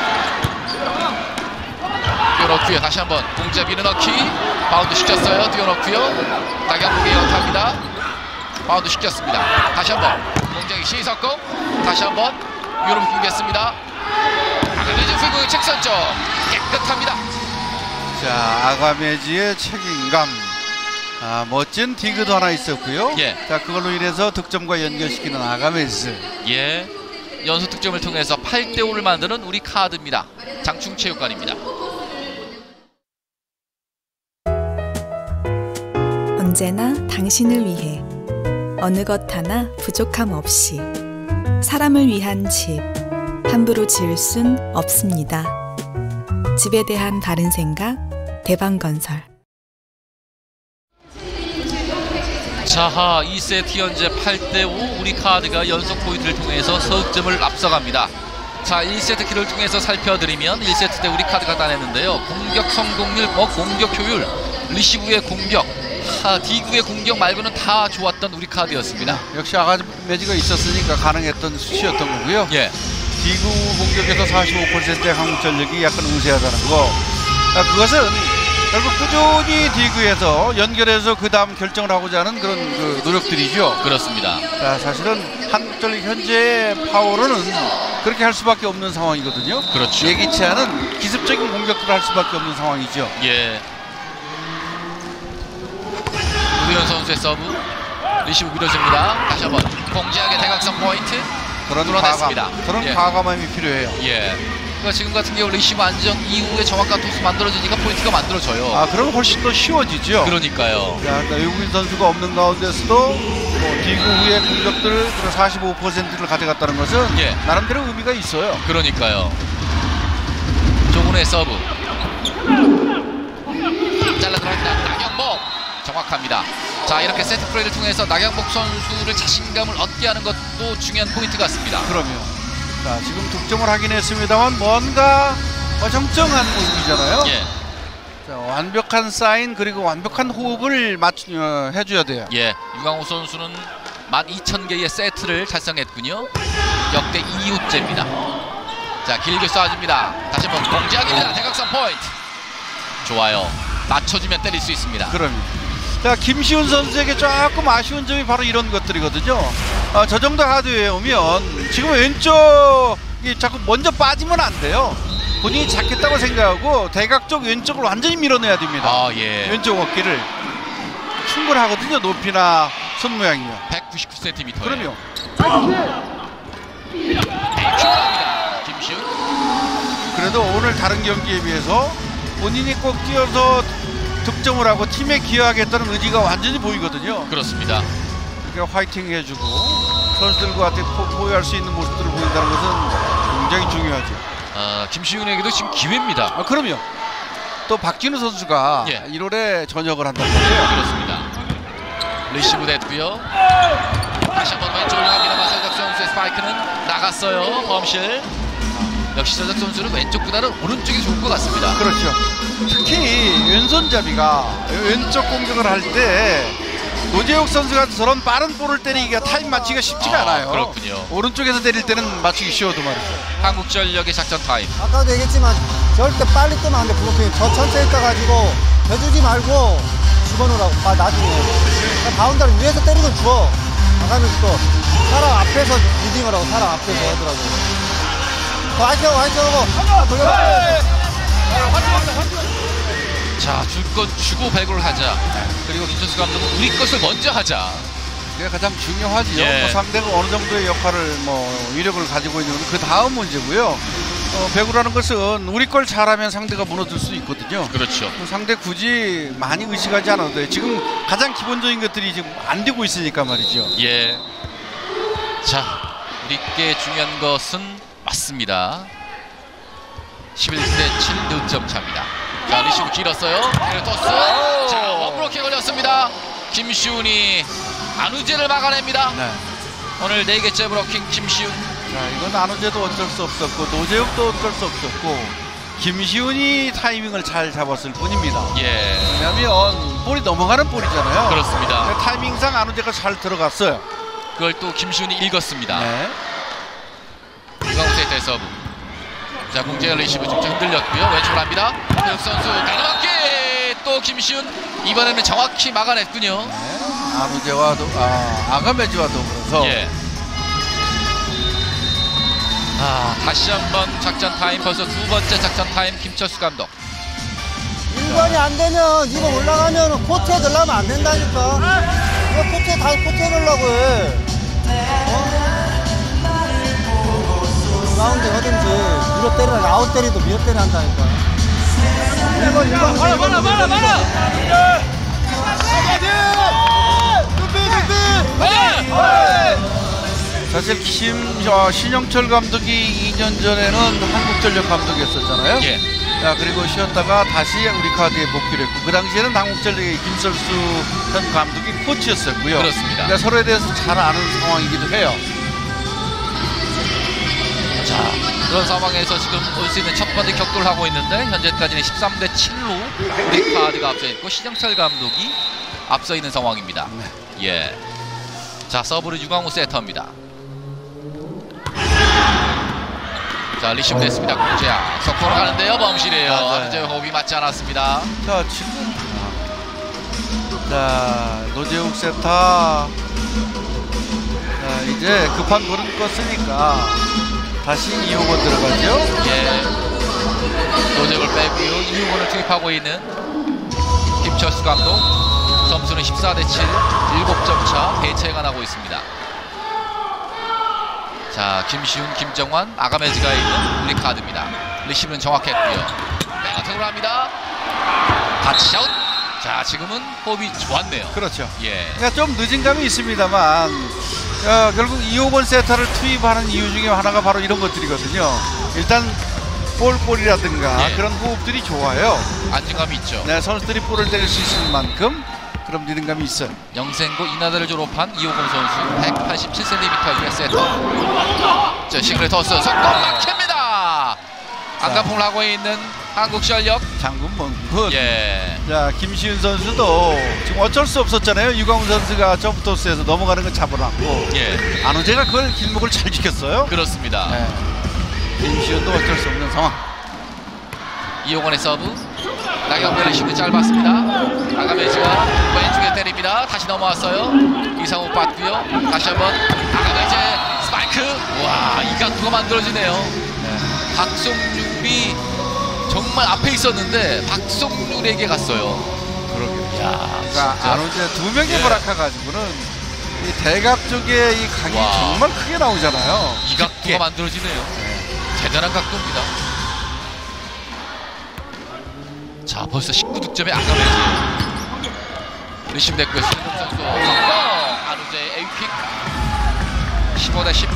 뛰어넣고요. 다시 한번 공자 밀어넣기. 바운드 시켰어요. 뛰어넣고요. 나경복이 연타입니다. 바운드 시켰습니다. 다시 한번 공장이 시석공. 다시 한번 유럽 공격했습니다. 아가메즈 후공 책선 쪽 깨끗합니다. 자, 아가메즈의 책임감. 멋진 디그도 하나 있었고요. 예. 자, 그걸로 인해서 득점과 연결시키는 아가메스. 예. 연속 득점을 통해서 8대5를 만드는 우리 카드입니다. 장충체육관입니다. 언제나 당신을 위해 어느 것 하나 부족함 없이 사람을 위한 집 함부로 지을 순 없습니다. 집에 대한 바른 생각 대방건설. 자하 2세트 현재 8대5 우리 카드가 연속 포인트를 통해서 석점을 앞서갑니다. 자 1세트 키를 통해서 살펴드리면 1세트 때 우리 카드가 따냈는데요. 공격 성공률, 공격 효율, 리시브의 공격, 디구의 공격 말고는 다 좋았던 우리 카드였습니다. 역시 아가메즈가 있었으니까 가능했던 수치였던 거고요. 예. 디구 공격에서 45%의 한국전력이 약간 우세하다는 거. 그것은 결국 꾸준히 디그에서 연결해서 그 다음 결정을 하고자 하는 그런 그 노력들이죠. 그렇습니다. 자, 사실은 한국전력 현재 파워로는 그렇게 할 수밖에 없는 상황이거든요. 그렇죠. 예기치 않은 기습적인 공격들을 할 수밖에 없는 상황이죠. 예. 우현 선수의 서브 리시브 밀어줍니다. 다시 한번 공지하게 대각선 포인트 뚫어냈습니다. 그런 과감함이 필요해요. 예. 그러니까 지금 같은 경우 리시브 안정 이후에 정확한 토스 만들어지니까 포인트가 만들어져요. 그럼 훨씬 더 쉬워지죠. 그러니까요. 자, 외국인 선수가 없는 가운데서도 디구 후의 공격들 45%를 가져갔다는 것은 나름대로 의미가 있어요. 그러니까요. 조군의 서브 잘라 들어갑니다. 나경복 정확합니다. 자, 이렇게 세트 플레이를 통해서 나경복 선수를 자신감을 얻게 하는 것도 중요한 포인트 같습니다. 그럼요. 자, 지금 득점을 하긴 했습니다만 뭔가 어정쩡한 모습이잖아요. 예. 자, 완벽한 사인 그리고 완벽한 호흡을 해줘야 돼요. 예, 유강호 선수는 12,000개의 세트를 달성했군요. 역대 2호째입니다. 자, 길게 쏴줍니다. 다시 한번 공지하기입니다. 대각선 포인트. 좋아요. 맞춰주면 때릴 수 있습니다. 그럼요. 자, 김시훈 선수에게 조금 아쉬운 점이 바로 이런 것들이거든요. 저 정도 하드웨어에 오면 지금 왼쪽이 자꾸 먼저 빠지면 안 돼요. 본인이 잡겠다고 생각하고 대각 쪽 왼쪽을 완전히 밀어내야 됩니다. 예. 왼쪽 어깨를 충분하거든요. 높이나 손 모양이요. 199cm. 그럼요. 김시훈. 그래도 오늘 다른 경기에 비해서 본인이 꼭 뛰어서 득점을 하고 팀에 기여하겠다는 의지가 완전히 보이거든요. 그렇습니다. 그러니까 화이팅 해주고 선수들과 포효할 수 있는 모습들을 보인다는 것은 굉장히 중요하죠. 김시훈에게도 지금 기회입니다. 그럼요. 또 박진우 선수가 1월에 전역을 한단 말이에요. 그렇습니다. 리시브 됐고요. 다시 한번 왼쪽으로 갑니다만 서작 선수의 스파이크는 나갔어요. 범실. 역시 서작 선수는 왼쪽보다는 오른쪽이 좋은 것 같습니다. 그렇죠. 특히 왼손잡이가 왼쪽 공격을 할 때 노재욱 선수가 저런 빠른 볼을 때리기가 타임 맞추기가 쉽지가 않아요. 그렇군요. 오른쪽에서 때릴 때는 맞추기 쉬워도 말이죠. 한국전력의 작전 타임. 아까도 얘기했지만 절대 빨리 뜨면 안 돼. 블로킹 저 천천히 떠가지고 대주지 말고 집어넣으라고. 나중에 가운데를 위에서 때리고 주워 나가면서 또 사람 앞에서 리딩을 하고 사람 앞에서 하더라고요. 화이팅 하고 돌려봐. 자, 줄 건 주고 배구를 하자. 그리고 김철수 감독은 우리 것을 먼저 하자. 그게 가장 중요하지요. 뭐 상대가 어느 정도의 역할을 위력을 가지고 있는 그 다음 문제고요. 배구라는 것은 우리 걸 잘하면 상대가 무너질 수 있거든요. 그렇죠. 상대 굳이 많이 의식하지 않아도 돼요. 지금 가장 기본적인 것들이 지금 안 되고 있으니까 말이죠. 예. 자, 우리께 중요한 것은 맞습니다. 11대 7 득점 차입니다. 자, 리시브 길었어요. 토스. 자, 원브로킹 걸렸습니다. 김시훈이 안우재를 막아냅니다. 네. 오늘 4개째 브로킹 김시훈. 자, 이건 안우재도 어쩔 수 없었고 노재욱도 어쩔 수 없었고 김시훈이 타이밍을 잘 잡았을 뿐입니다. 예. 왜냐하면 볼이 넘어가는 볼이잖아요. 그렇습니다. 타이밍상 안우재가 잘 들어갔어요. 그걸 또 김시훈이 읽었습니다. 네. 유강호의 대서브. 자, 공제가 리시브 좀 흔들렸고요. 왼쪽으로 합니다. 배욱 선수 가로막기. 또 김시훈 이번에는 정확히 막아냈군요. 네. 안우재와 아가메즈와 더불어서. 예. 다시 한번 작전 타임. 벌써 두 번째 작전 타임 김철수 감독. 이관이 안 되면 이거 올라가면 코트에 넣으려면 안 된다니까. 이거 코트에 넣으려고 해. 라운드 하든지 밀어 때리라. 아웃 때리도 밀어 때려 한다니까. 1번 사실 신영철 감독이 2년 전에는 한국전력 감독이었었잖아요. 예. 그리고 쉬었다가 다시 우리 카드에 복귀를 했고, 그 당시에는 한국전력의 김설수 현 감독이 코치였었고요. 그렇습니다. 그러니까 서로에 대해서 잘 아는 상황이기도 해요. 자, 그런 상황에서 지금 올 수 있는 첫 번째 격돌을 하고 있는데 현재까지는 13대 7로 우리 카드가 앞서 있고 신영철 감독이 앞서 있는 상황입니다. 예. 자, 서브를 유광우 세터입니다. 자, 리시브 됐습니다. 공재야 석포로 가는데요. 범실이에요. 안우재 호흡이 맞지 않았습니다. 자, 지금 자, 노재욱 세터. 자, 이제 급한 걸음 껐으니까 다시 이용원 들어가죠. 예. 노재욱을 빼고요. 이용원을 투입하고 있는 김철수 감독. 점수는 14대 7, 7점 차 대체가 나고 있습니다. 자, 김시훈, 김정환, 아가메즈가 있는 우리 카드입니다. 리시브는 정확했고요. 백어택으로 합니다. 타치아웃. 자, 지금은 호흡이 좋았네요. 그렇죠. 예. 그러니까 좀 늦은 감이 있습니다만 결국 이호건 세터를 투입하는 이유 중에 하나가 바로 이런 것들이거든요. 일단 볼이라든가 그런 호흡들이 좋아요. 안정감이 있죠. 네, 선수들이 볼을 때릴 수 있을 만큼 그런 리듬감이 있어요. 영생고 인하대를 졸업한 이호건 선수 187cm의 세터. 자, 싱글에 더스 속도 막힙니다. 안간풍을 하고 있는 한국전력 장군 먼. 예. 자, 김시윤 선수도 지금 어쩔 수 없었잖아요. 유광우 선수가 점프토스에서 넘어가는 걸 잡아놨고, 예. 안우재가 그걸 길목을 잘 지켰어요. 그렇습니다. 네. 김시윤도 어쩔 수 없는 상황. 이호건의 서브. 나경배 리시브 짧았습니다. 아가메즈가 왼쪽에 때립니다. 다시 넘어왔어요. 이상욱 받고요. 다시 한번 아가메즈 스파이크. 와, 이 각도가 만들어지네요. 네. 박성률이 정말 앞에 있었는데 박성률에게 갔어요. 그러게요. 야, 그러니까 안우재 두 명의 브라카 가지고는 이 대각 쪽에 이 각이 정말 크게 나오잖아요. 이 각도가 만들어지네요. 대단한 각도입니다. 자, 벌써 19득점의 아가메즈. 리시브 됐고요. 신동 선수 성공. 안우재의 에이픽 15대 10.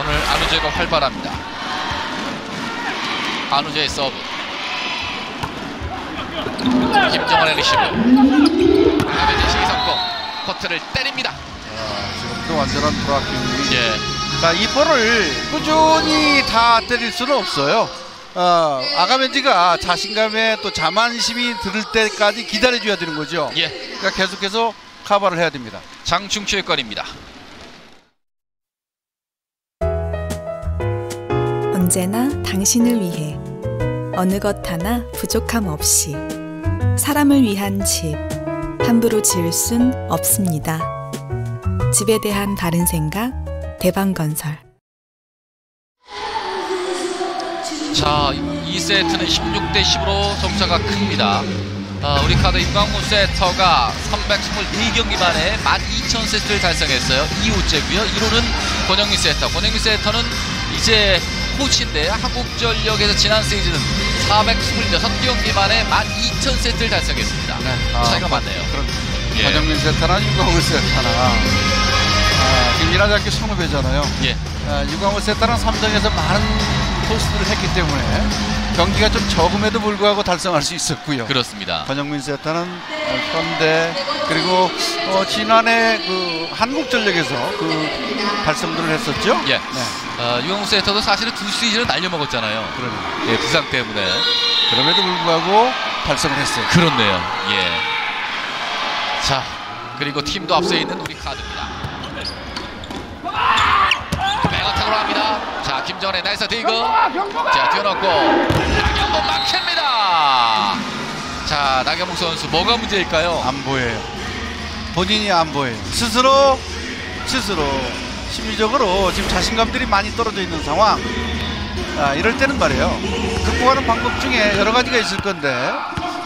오늘 안우재가 활발합니다. 안우재의 서브. 김정환의 리시브. 아가메즈 시성공. 코트를 때립니다. 지금도 완전한 브라킹이. 예. 자, 이 볼을 꾸준히 다 때릴 수는 없어요. 아가멘지가 자신감에 또 자만심이 들을 때까지 기다려줘야 되는 거죠. 예. 그러니까 계속해서 커버를 해야 됩니다. 장충추의 건입니다. 언제나 당신을 위해 어느 것 하나 부족함 없이 사람을 위한 집 함부로 지을 순 없습니다. 집에 대한 바른 생각, 대방건설. 자, 2세트는 16대 10으로 점차가 큽니다. 우리 카드 임광우 세터가 324경기 만에 12,000세트를 달성했어요. 2호째고요. 1호는 권영민 세터. 권영민 세터는 이제 코치인데 한국전력에서 지난 시즌은 426경기 만에 12,000세트를 달성했습니다. 네. 차이가 많네요. 그럼 권영민 세터나 유광우 세터나 일하지 않게 선후배잖아요. 예. 유광우 세터는 삼성에서 많은 토스를 했기 때문에 경기가 좀 적음에도 불구하고 달성할 수 있었고요. 그렇습니다. 권영민 세터는 현대 그리고 지난해 그 한국전력에서 그 달성들을 했었죠. 예. 네. 유광우 세터도 사실은 2시즌을 날려먹었잖아요. 그러네. 예, 부상 때문에. 그럼에도 불구하고 달성을 했어요. 그렇네요. 예. 자, 그리고 팀도 앞서 있는 우리 카드입니다. 백어택으로 합니다. 자, 김정환의 나이스 디그. 자, 뛰어넣고 나경범 막힙니다. 자, 나경범 선수 뭐가 문제일까요? 안 보여요. 본인이 안 보여요. 스스로 심리적으로 지금 자신감들이 많이 떨어져 있는 상황. 이럴 때는 말이에요. 극복하는 방법 중에 여러 가지가 있을 건데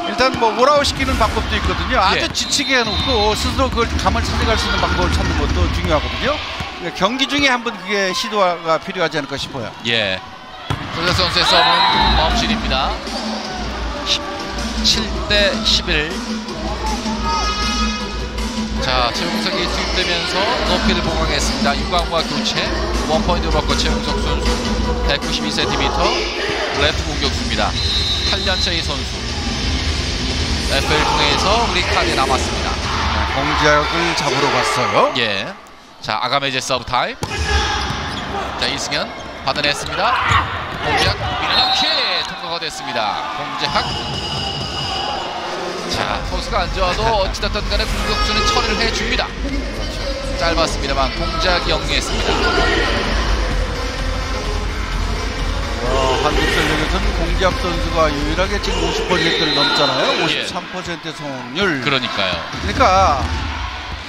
일단 뭐 올아웃 시키는 방법도 있거든요. 아주 지치게 해놓고 스스로 그걸 감을 찾아갈 수 있는 방법을 찾는 것도 중요하거든요. 그러니까 경기 중에 한번 그게 시도가 필요하지 않을까 싶어요. 예. 조재석 선수의 서브는 범실입니다. 17대 11. 자, 최용석이 투입되면서 높이를 보강했습니다. 유광과 교체. 원포인트 브로커 최용석 선수 192cm 레프트 공격수입니다. 8년차 이 선수 FL 통해서 우리 카드에 남았습니다. 공작을 잡으러 갔어요. 예. 자, 아가메제 서브 타임. 자, 이승현 받아냈습니다. 공작 밀어넣기 통과가 됐습니다. 공작. 자, 토스가 안 좋아도 어찌됐든 간에 공격수는 처리를 해줍니다. 짧았습니다만 공작이 영리했습니다. 한국전력에서는 공작 선수가 유일하게 지금 50%를 넘잖아요. 53%의 성공률. 그러니까요. 그러니까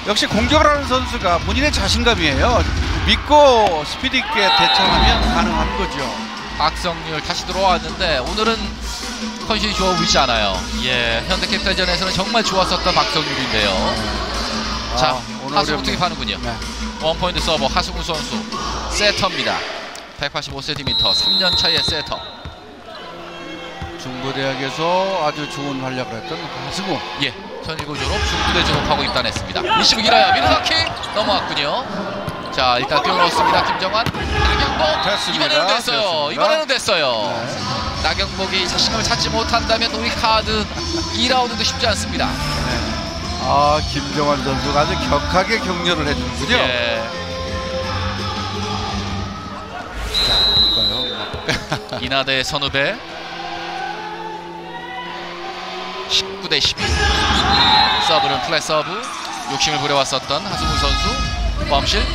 역시 공격을 하는 선수가 본인의 자신감이에요. 믿고 스피드 있게 대처하면 가능한 거죠. 박성률 다시 들어왔는데 오늘은 컨디션이 좋아 보이지 않아요. 예, 현대캐피탈전에서는 정말 좋았었던 박성률인데요. 자, 하수구 투입하는군요. 네. 원포인트 서버 하수구 선수 세터입니다. 185cm 3년 차의 세터. 중부대학에서 아주 좋은 활약을 했던 하수구. 예, 전일고 졸업, 중부대 졸업하고 입단했습니다. 리시브 길어요. 밀어넣기 넘어왔군요. 자, 일단 뛰어넣었습니다. 김정환, 나경복. 됐습니다. 이번에는 됐어요. 됐습니다. 이번에는 됐어요. 네. 나경복이 자신감을 찾지 못한다면 우리 카드 2라운드도 쉽지 않습니다. 네. 김정환 선수가 아주 격하게 격려를 해주는군요. 예. 이나대 선후배 19대 12. 서브는 플랫 서브. 욕심을 부려왔었던 하수구 선수 범실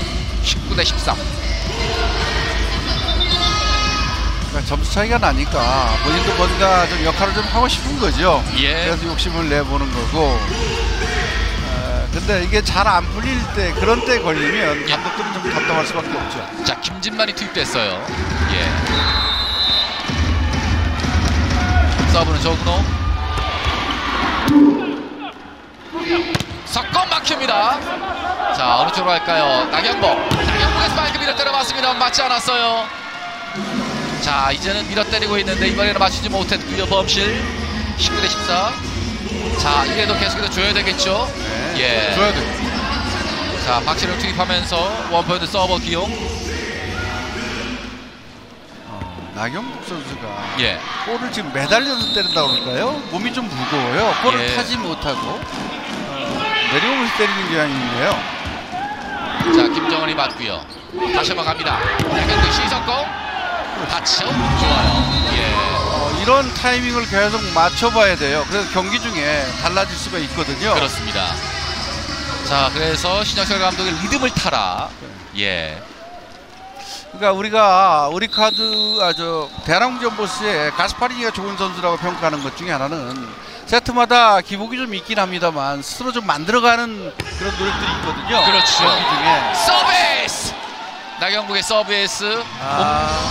19대 13. 그러니까 점수 차이가 나니까 본인도 뭔가 좀 역할을 좀 하고 싶은 거죠. 예. 그래서 욕심을 내보는 거고. 근데 이게 잘 안 풀릴 때, 그런 때 걸리면 감독들은 좀 답답할 수밖에 없죠. 자, 김진만이 투입됐어요. 예. 서브는 조근호. 석권 막힙니다. 자, 어느 쪽으로 할까요? 나경복의 스파이크 밀어 때려 맞습니다. 맞지 않았어요. 자, 이제는 밀어 때리고 있는데 이번에는 맞추지 못했고요. 범실 19대 14. 자, 이래도 계속해서 줘야 되겠죠? 네, 예. 줘야 돼요. 자, 박진영 투입하면서 원포인트 서버 기용. 나경복 선수가 예. 볼을 지금 매달려서 때린다고 그럴까요? 몸이 좀 무거워요. 볼을 예. 타지 못하고 내려오면서 때리는 경향이 있네요. 자, 김정은이 맞고요. 다시 한번 갑니다. 나경복 시석공 다쳐. 좋아요. 예. 이런 타이밍을 계속 맞춰봐야 돼요. 그래서 경기 중에 달라질 수가 있거든요. 그렇습니다. 자, 그래서 신영철 감독의 리듬을 타라. 예. 그러니까 우리 카드 대한항공 점보스의 가스파리니가 좋은 선수라고 평가하는 것 중에 하나는 세트마다 기복이 좀 있긴 합니다만 스스로 좀 만들어가는 그런 노력들이 있거든요. 그렇죠. 경기 중에. 서비스! 나경복의 서비스.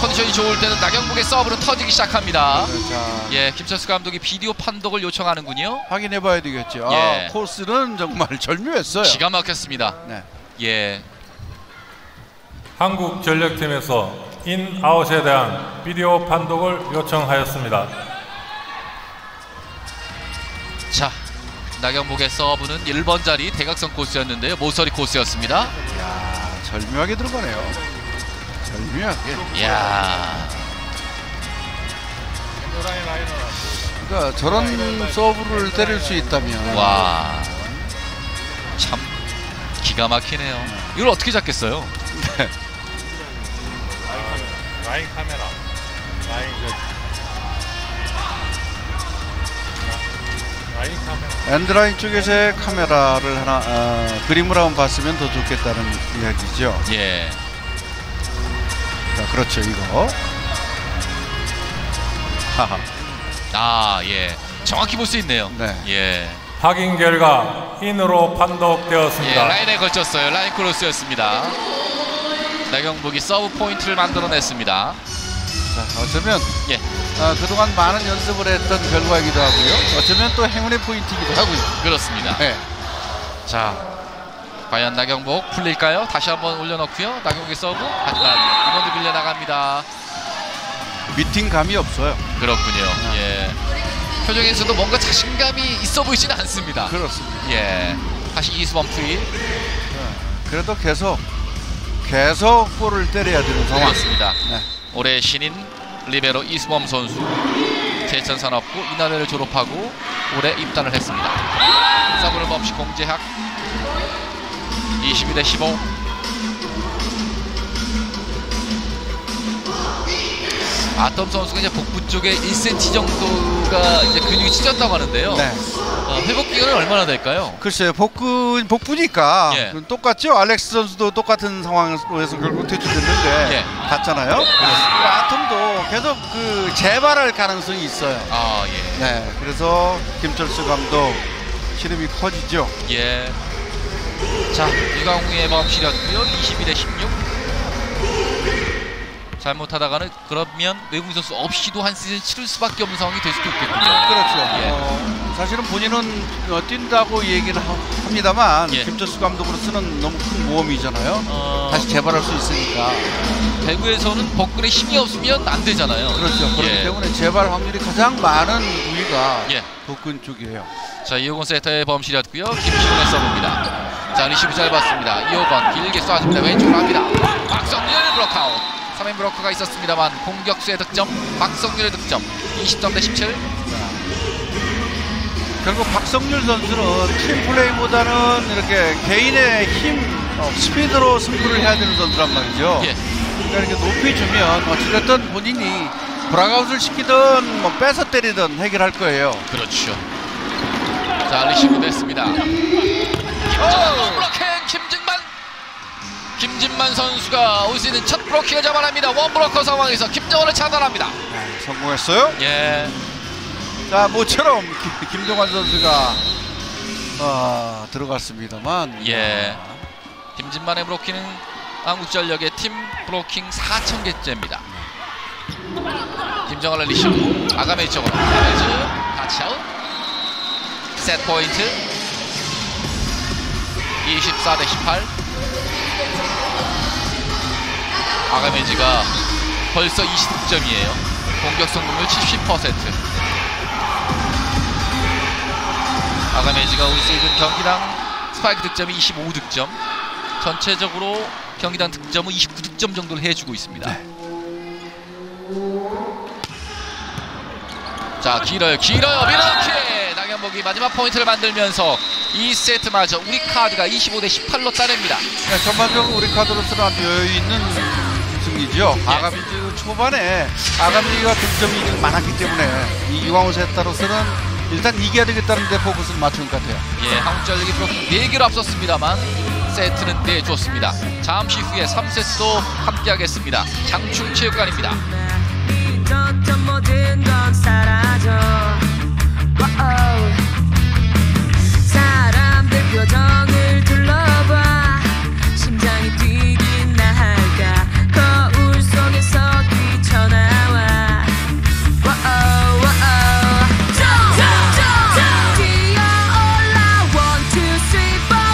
컨디션이 좋을 때는 나경복의 서브는 터지기 시작합니다. 자, 예, 김철수 감독이 비디오 판독을 요청하는군요. 확인해봐야 되겠죠. 예. 코스는 정말 절묘했어요. 기가 막혔습니다. 네. 예. 한국전력팀에서 인아웃에 대한 비디오 판독을 요청하였습니다. 자, 나경복의 서브는 1번 자리 대각선 코스였는데요. 모서리 코스였습니다. 이야, 절묘하게 들어가네요. 절묘하게. 이야. 그러니까 저런 서브를 때릴 수 있다면 와, 참 기가 막히네요. 이걸 어떻게 잡겠어요? 네. 라인 카메라. 라인 카메라. 엔드라인 쪽에서의 카메라를 하나 그림을 한번 봤으면 더 좋겠다는 이야기죠. 예. 자, 그렇죠, 이거. 하하. 아, 예. 정확히 볼 수 있네요. 네. 예. 확인 결과 인으로 판독되었습니다. 예, 라인에 걸쳤어요. 라인 크로스였습니다. 나경복이 서브 포인트를 만들어냈습니다. 자, 어쩌면 예. 그동안 많은 연습을 했던 결과이기도 하고요. 어쩌면 또 행운의 포인트이기도 하고요. 그렇습니다. 네. 자, 과연 나경복 풀릴까요? 다시 한번 올려놓고요. 나경복의 서브. 하지만 이번도 밀려나갑니다. 미팅감이 없어요. 그렇군요. 예. 표정에서도 뭔가 자신감이 있어 보이지는 않습니다. 그렇습니다. 예. 다시 이수범 투입. 그래도 계속 볼을 때려야 되는 상황. 그렇습니다. 네. 올해 신인 리베로 이수범 선수. 제천산업고 이남회를 졸업하고 올해 입단을 했습니다. 서브를 없이 공재학 22대15. 아톰 선수가 이제 복부 쪽에 1cm 정도가 이제 근육이 찢었다고 하는데요. 네. 회복 기간은 얼마나 될까요? 글쎄요, 복부니까 예. 똑같죠. 알렉스 선수도 똑같은 상황으로 해서 결국 퇴출됐는데 예. 갔잖아요. 아톰도 계속 그 재발할 가능성이 있어요. 아, 예. 네, 그래서 김철수 감독 시름이 커지죠. 예. 자, 이강우의 범실이었고요. 21대16. 잘못하다가는 그러면 외국인 선수 없이도 한 시즌 치를 수밖에 없는 상황이 될 수도 있겠군요. 그렇죠. 예. 사실은 본인은 뛴다고 얘기를 합니다만 예. 김철수 감독으로서는 너무 큰 모험이잖아요. 다시 재발할 수 있으니까. 배구에서는 복근에 힘이 없으면 안 되잖아요. 그렇죠. 그렇기 예. 때문에 재발 확률이 가장 많은 부위가 예. 복근 쪽이에요. 자, 이호건 세터의 범실이었고요. 김시훈의 서브입니다. 자, 리시브 짧았습니다. 이호건 길게 쏴줍니다. 왼쪽으로 합니다. 박성률 블록아웃. 3인 브로커가 있었습니다만 공격수의 득점, 박성률의 득점 20점 대 17. 결국 박성률 선수는 팀플레이보다는 이렇게 개인의 힘, 스피드로 승부를 해야 되는 선수란 말이죠. 예. 그러니까 이렇게 높이 주면 어찌됐든 본인이 브라가웃을 시키든 뭐 뺏어 때리든 해결할 거예요. 그렇죠. 자, 리시브 됐습니다. 김정한 블로킹 김진만 선수가 올 시즌 첫 블로킹을 잡아냅니다. 원블로커 상황에서 김정환을 차단합니다. 네, 성공했어요. 예. 자, 모처럼 김정환 선수가 들어갔습니다만. 예. 김진만의 블로킹은 한국전력의 팀 블로킹 4,000개째입니다. 김정환의 리시브 아가메이 쪽으로 같이 아웃. 셋 포인트 24대 18. 아가메지가 벌써 20득점이에요. 공격 성공률 70%. 아가메지가 올 시즌 경기당 스파이크 득점이 25득점. 전체적으로 경기당 득점은 29득점 정도를 해주고 있습니다. 네. 자, 길어요. 밀어넣기. 나경복이 마지막 포인트를 만들면서 2세트마저 우리 카드가 25대 18로 따냅니다. 네, 전반적으로 우리 카드로서는 아주 여유 있는 승리죠. 예. 아가미지 초반에 아가미지가 득점이 많았기 때문에 이 유광호 세타로서는 일단 이겨야 되겠다는 데 포커스를 맞춘 것 같아요. 예, 한국전력이 브로킹 4개로 앞섰습니다만 세트는 내줬습니다. 잠시 후에 3세트도 함께하겠습니다. 장충체육관입니다. 점점 모든 건 사라져. 사람들 표정을 둘러봐. 심장이 뛰긴 할까. 거울 속에서 뛰쳐나와. 뛰어올라. 1, 2, 3, 4, 5, 6, 7, 8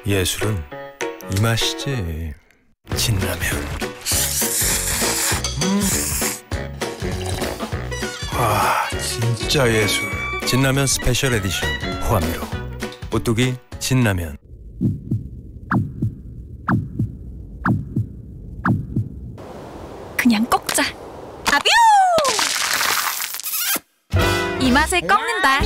예술은 이 맛이지. 진라면. 와, 진짜 예술. 진라면 스페셜 에디션 호암미로 오뚜기 진라면. 그냥 꺾자. 아뷰! 이 맛에 꺾는다.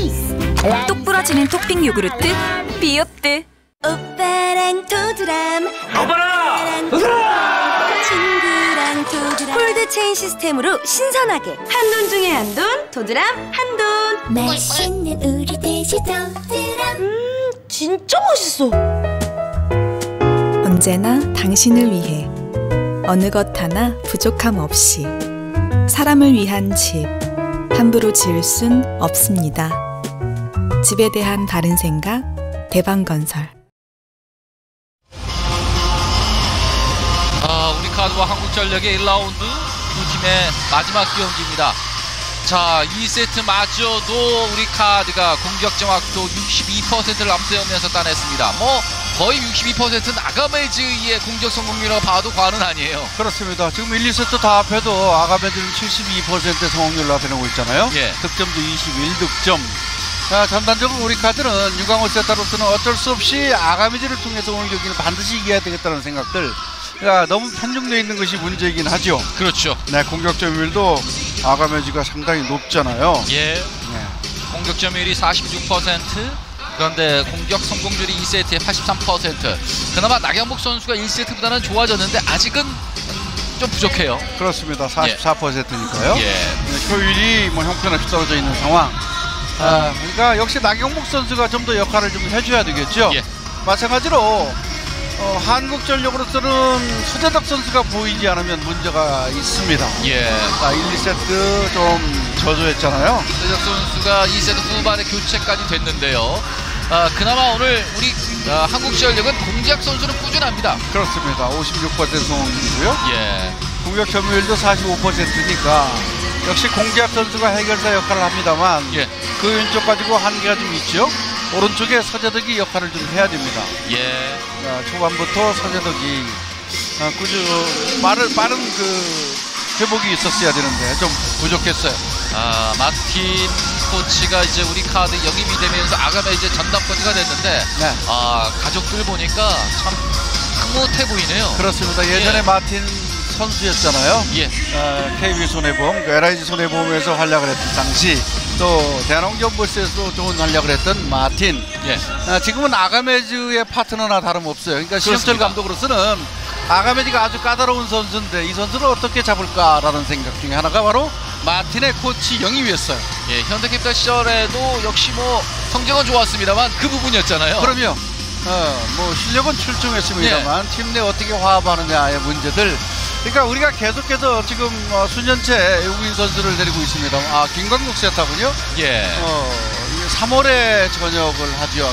똑 부러지는 토핑 요구르트 비오트. 오빠랑 도드람 아빠랑 도드람 친구랑 도드람 콜드체인 시스템으로 신선하게 한돈 중에 한돈 도드람 한돈. 맛있는 우리 돼지 도드람 진짜 맛있어. 언제나 당신을 위해 어느 것 하나 부족함 없이 사람을 위한 집, 함부로 지을 순 없습니다. 집에 대한 바른 생각, 대방건설. 우리 카드와 한국전력의 1라운드 두 팀의 마지막 경기입니다. 자, 2세트 마저도 우리 카드가 공격 정확도 62%를 앞세우면서 따냈습니다. 뭐 거의 62%는 아가메즈의 공격 성공률이라고 봐도 과언은 아니에요. 그렇습니다. 지금 1, 2세트 다 합해도 아가메즈는 72% 성공률을 나타내고 있잖아요. 예. 득점도 21득점. 자, 전반적으로 우리 카드는 유광호 세타로서는 어쩔 수 없이 아가메즈를 통해서 오늘 경기는 반드시 이겨야 되겠다는 생각들. 그러니까 너무 편중되어 있는 것이 문제이긴 하죠. 그렇죠. 네, 공격 점유율도 아가메즈가 상당히 높잖아요. 예. 네. 공격 점유율이 46%. 그런데 공격 성공률이 2세트에 83%. 그나마 나경복 선수가 1세트보다는 좋아졌는데 아직은 좀 부족해요. 그렇습니다. 44%니까요. 예. 네, 효율이 뭐 형편없이 떨어져 있는 상황. 그러니까 역시 나경복 선수가 좀 더 역할을 좀 해줘야 되겠죠. 예. 마찬가지로 한국전력으로서는 서재덕 선수가 보이지 않으면 문제가 있습니다. 예. 자, 1, 2세트 좀 저조했잖아요. 서재덕 선수가 2세트 후반에 교체까지 됐는데요. 그나마 오늘 우리 한국전력은 공작 선수는 꾸준합니다. 그렇습니다. 56% 성공률이고요. 예. 공격 점유율도 45%니까 역시 공작 선수가 해결사 역할을 합니다만 예. 그 왼쪽 가지고 한계가 좀 있죠. 오른쪽에 서재덕이 역할을 좀 해야 됩니다. 예. 자, 초반부터 서재덕이 빠른 그 회복이 있었어야 되는데 좀 부족했어요. 마틴 코치가 이제 우리 카드 영입이 되면서 아가메즈 전담 코치가 됐는데 네. 가족들 보니까 참 흐뭇해 보이네요. 그렇습니다. 예전에 마틴 선수였잖아요. 예. KB 손해보험, LIG 손해보험에서 활약을 했던 당시 또 대한항공버스에서도 좋은 활약을 했던 마틴. 예. 지금은 아가메즈의 파트너나 다름없어요. 그러니까 신영철 감독으로서는 아가메즈가 아주 까다로운 선수인데 이 선수를 어떻게 잡을까라는 생각 중에 하나가 바로 마틴의 코치 영입이었어요. 예, 현대캐피탈 시절에도 역시 뭐 성적은 좋았습니다만 그 부분이었잖아요. 그럼요. 뭐 실력은 출중했습니다만 예. 팀 내 어떻게 화합하느냐의 문제들. 그러니까 우리가 계속해서 지금 수년째 외국인 선수를 데리고 있습니다. 김광국 세타군요. 예. 3월에 전역을 하죠.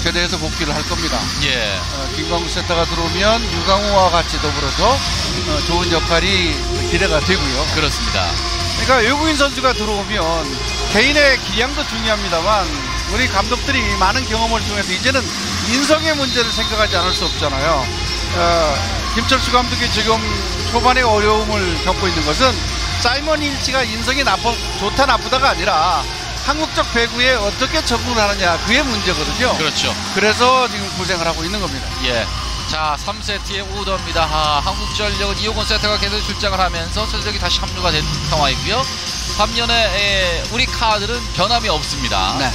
제대에서 복귀를 할 겁니다. 예. 김광국 세타가 들어오면 유강호와 같이 더불어서 좋은 역할이 기대가 되고요. 그렇습니다. 그러니까 외국인 선수가 들어오면 개인의 기량도 중요합니다만 우리 감독들이 많은 경험을 통해서 이제는 인성의 문제를 생각하지 않을 수 없잖아요. 김철수 감독이 지금 초반에 어려움을 겪고 있는 것은 사이먼 힐치가 인성이 좋다 나쁘다가 아니라 한국적 배구에 어떻게 적응을 하느냐 그게 문제거든요. 그렇죠. 그래서 지금 고생을 하고 있는 겁니다. 예. 자, 3세트의 오더입니다. 한국전력은 이호건 세터가 계속 출장을 하면서 서재덕이 다시 합류가 된 상황이고요. 반면에 우리 카드는 변함이 없습니다. 네.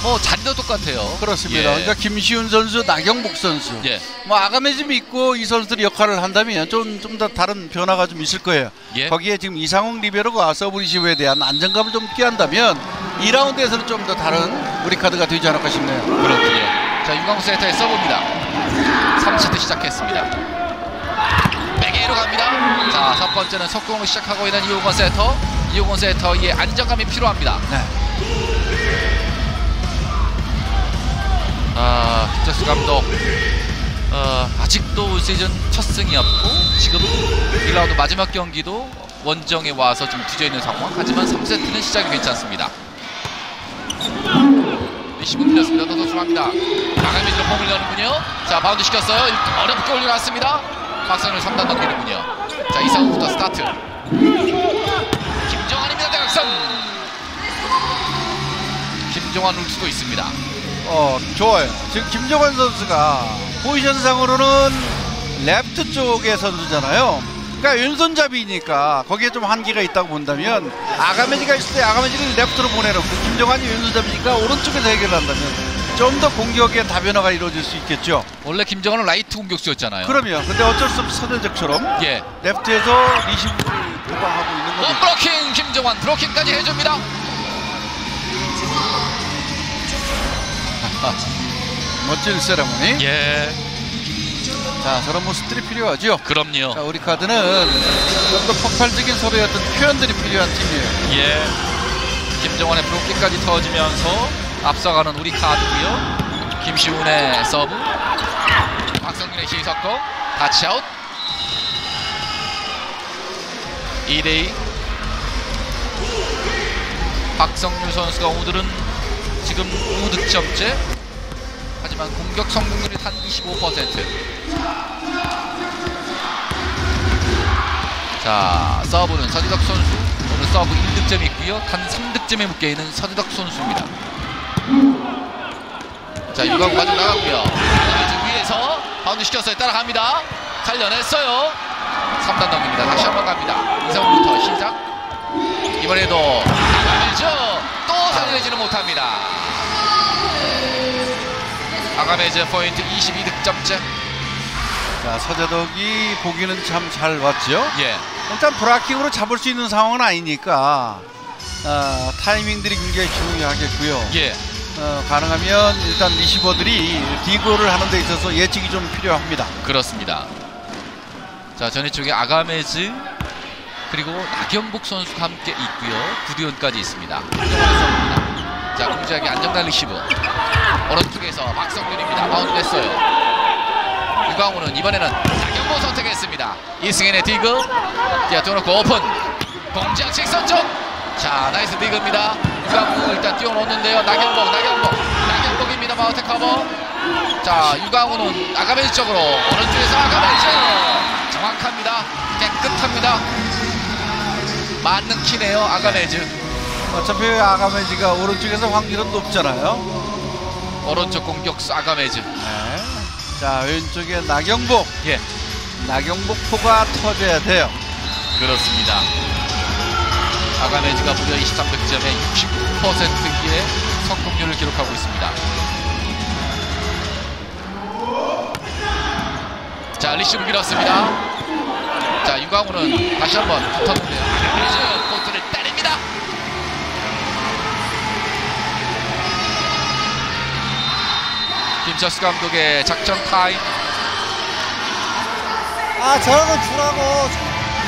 뭐 자리도 똑같아요. 그렇습니다. 예. 그러니까 김시훈 선수, 나경복 선수, 예. 뭐 아가메즈 믿고 이 선수들이 역할을 한다면 좀 더 다른 변화가 좀 있을 거예요. 예. 거기에 지금 이상홍 리베로가 서브리시브에 대한 안정감을 좀 끼한다면 2라운드에서는 좀 더 다른 우리 카드가 되지 않을까 싶네요. 그렇군요. 자, 유광수 세터의 서브입니다. 3세트 시작했습니다. 백에이로 갑니다. 자, 첫 번째는 속공을 시작하고 있는 이호건 세터. 이호건 세터의 안정감이 필요합니다. 네. 김철수 감독 아직도 올 시즌 첫 승이 없고 지금 1라운드 마지막 경기도 원정에 와서 좀 뒤져있는 상황. 하지만 3세트는 시작이 괜찮습니다. 리시브 밀렸습니다. 더 도출합니다. 아가메즈로 폼을 여는군요. 자, 바운드 시켰어요. 어렵게 올려놨습니다. 박선을 3단 넘기는군요. 자, 이상훈부터 스타트. 김정환입니다. 대각선. 김정환 울수도 있습니다. 좋아요. 지금 김정환 선수가 포지션상으로는 레프트 쪽의 선수잖아요. 그러니까 왼손잡이니까 거기에 좀 한계가 있다고 본다면 아가메즈가 있을 때 아가메즈를 레프트로 보내놓고 김정환이 왼손잡이니까 오른쪽에서 해결을 한다면 좀 더 공격의 다변화가 이루어질 수 있겠죠. 원래 김정환은 라이트 공격수였잖아요. 그럼요. 근데 어쩔 수 없이 서재적처럼 예. 레프트에서 리시브를 도방하고 있는 겁니다. 블로킹 김정환 블로킹까지 해줍니다. 멋진 세레머니. 예. 자, 저런 모습들이 필요하죠. 그럼요. 자, 우리 카드는 좀 더 폭발적인 서로의 어떤 표현들이 필요한 팀이에요. 예. 김정환의 브로킹까지 터지면서 앞서가는 우리 카드고요. 김시훈의 서브, 박성균의 시석공, 타치아웃. 2대2. 박성균 선수가 오늘은 지금 5득점째. 하지만 공격 성공률이 단 25%. 자, 서브는 서지덕 선수. 오늘 서브 1득점이 있고요. 단 3득점에 묶여있는 서지덕 선수입니다. 자, 유광 마중 나가고요. 위에서 바운드 시켰어요. 따라갑니다. 살려냈어요. 3단 넘깁니다. 다시 한번 갑니다. 이성부터 시작. 이번에도 나가면서 또 살려내지는 못합니다. 아가메즈 포인트 22득점째. 자, 서재덕이 보기는 참 잘 왔죠. 예. 일단 브라킹으로 잡을 수 있는 상황은 아니니까 타이밍들이 굉장히 중요하겠고요. 예. 가능하면 일단 리시버들이 디고를 하는 데 있어서 예측이 좀 필요합니다. 그렇습니다. 자, 전위 쪽에 아가메즈 그리고 나경복 선수가 함께 있고요. 구두현까지 있습니다. 자, 공지하기 안정단 리시브. 오른쪽에서 박성균입니다. 바운드 됐어요. 유광우는 이번에는 나경복 선택했습니다. 이승현의 디그. 뛰어놓고 오픈. 공지학 직선 쪽. 자, 나이스 디그입니다. 유광우 일단 뛰어놓는데요. 나경복입니다. 마우트 커버. 자, 유광우는 아가메즈 쪽으로. 오른쪽에서 아가메즈. 정확합니다. 깨끗합니다. 맞는 키네요. 아가메즈. 어차피 아가메즈가 오른쪽에서 확률은 높잖아요. 오른쪽 공격수 아가메즈. 네. 자, 왼쪽에 나경복. 예. 나경복 포가 터져야 돼요. 그렇습니다. 아가메즈가 무려 23득점에 69%의 성공률을 기록하고 있습니다. 자, 리시브 길었습니다. 자, 유광우는 다시 한번 붙었는데요. 아가메즈 코트를 때립니다. 김철수 감독의 작전 타임. 저런 건 주라고.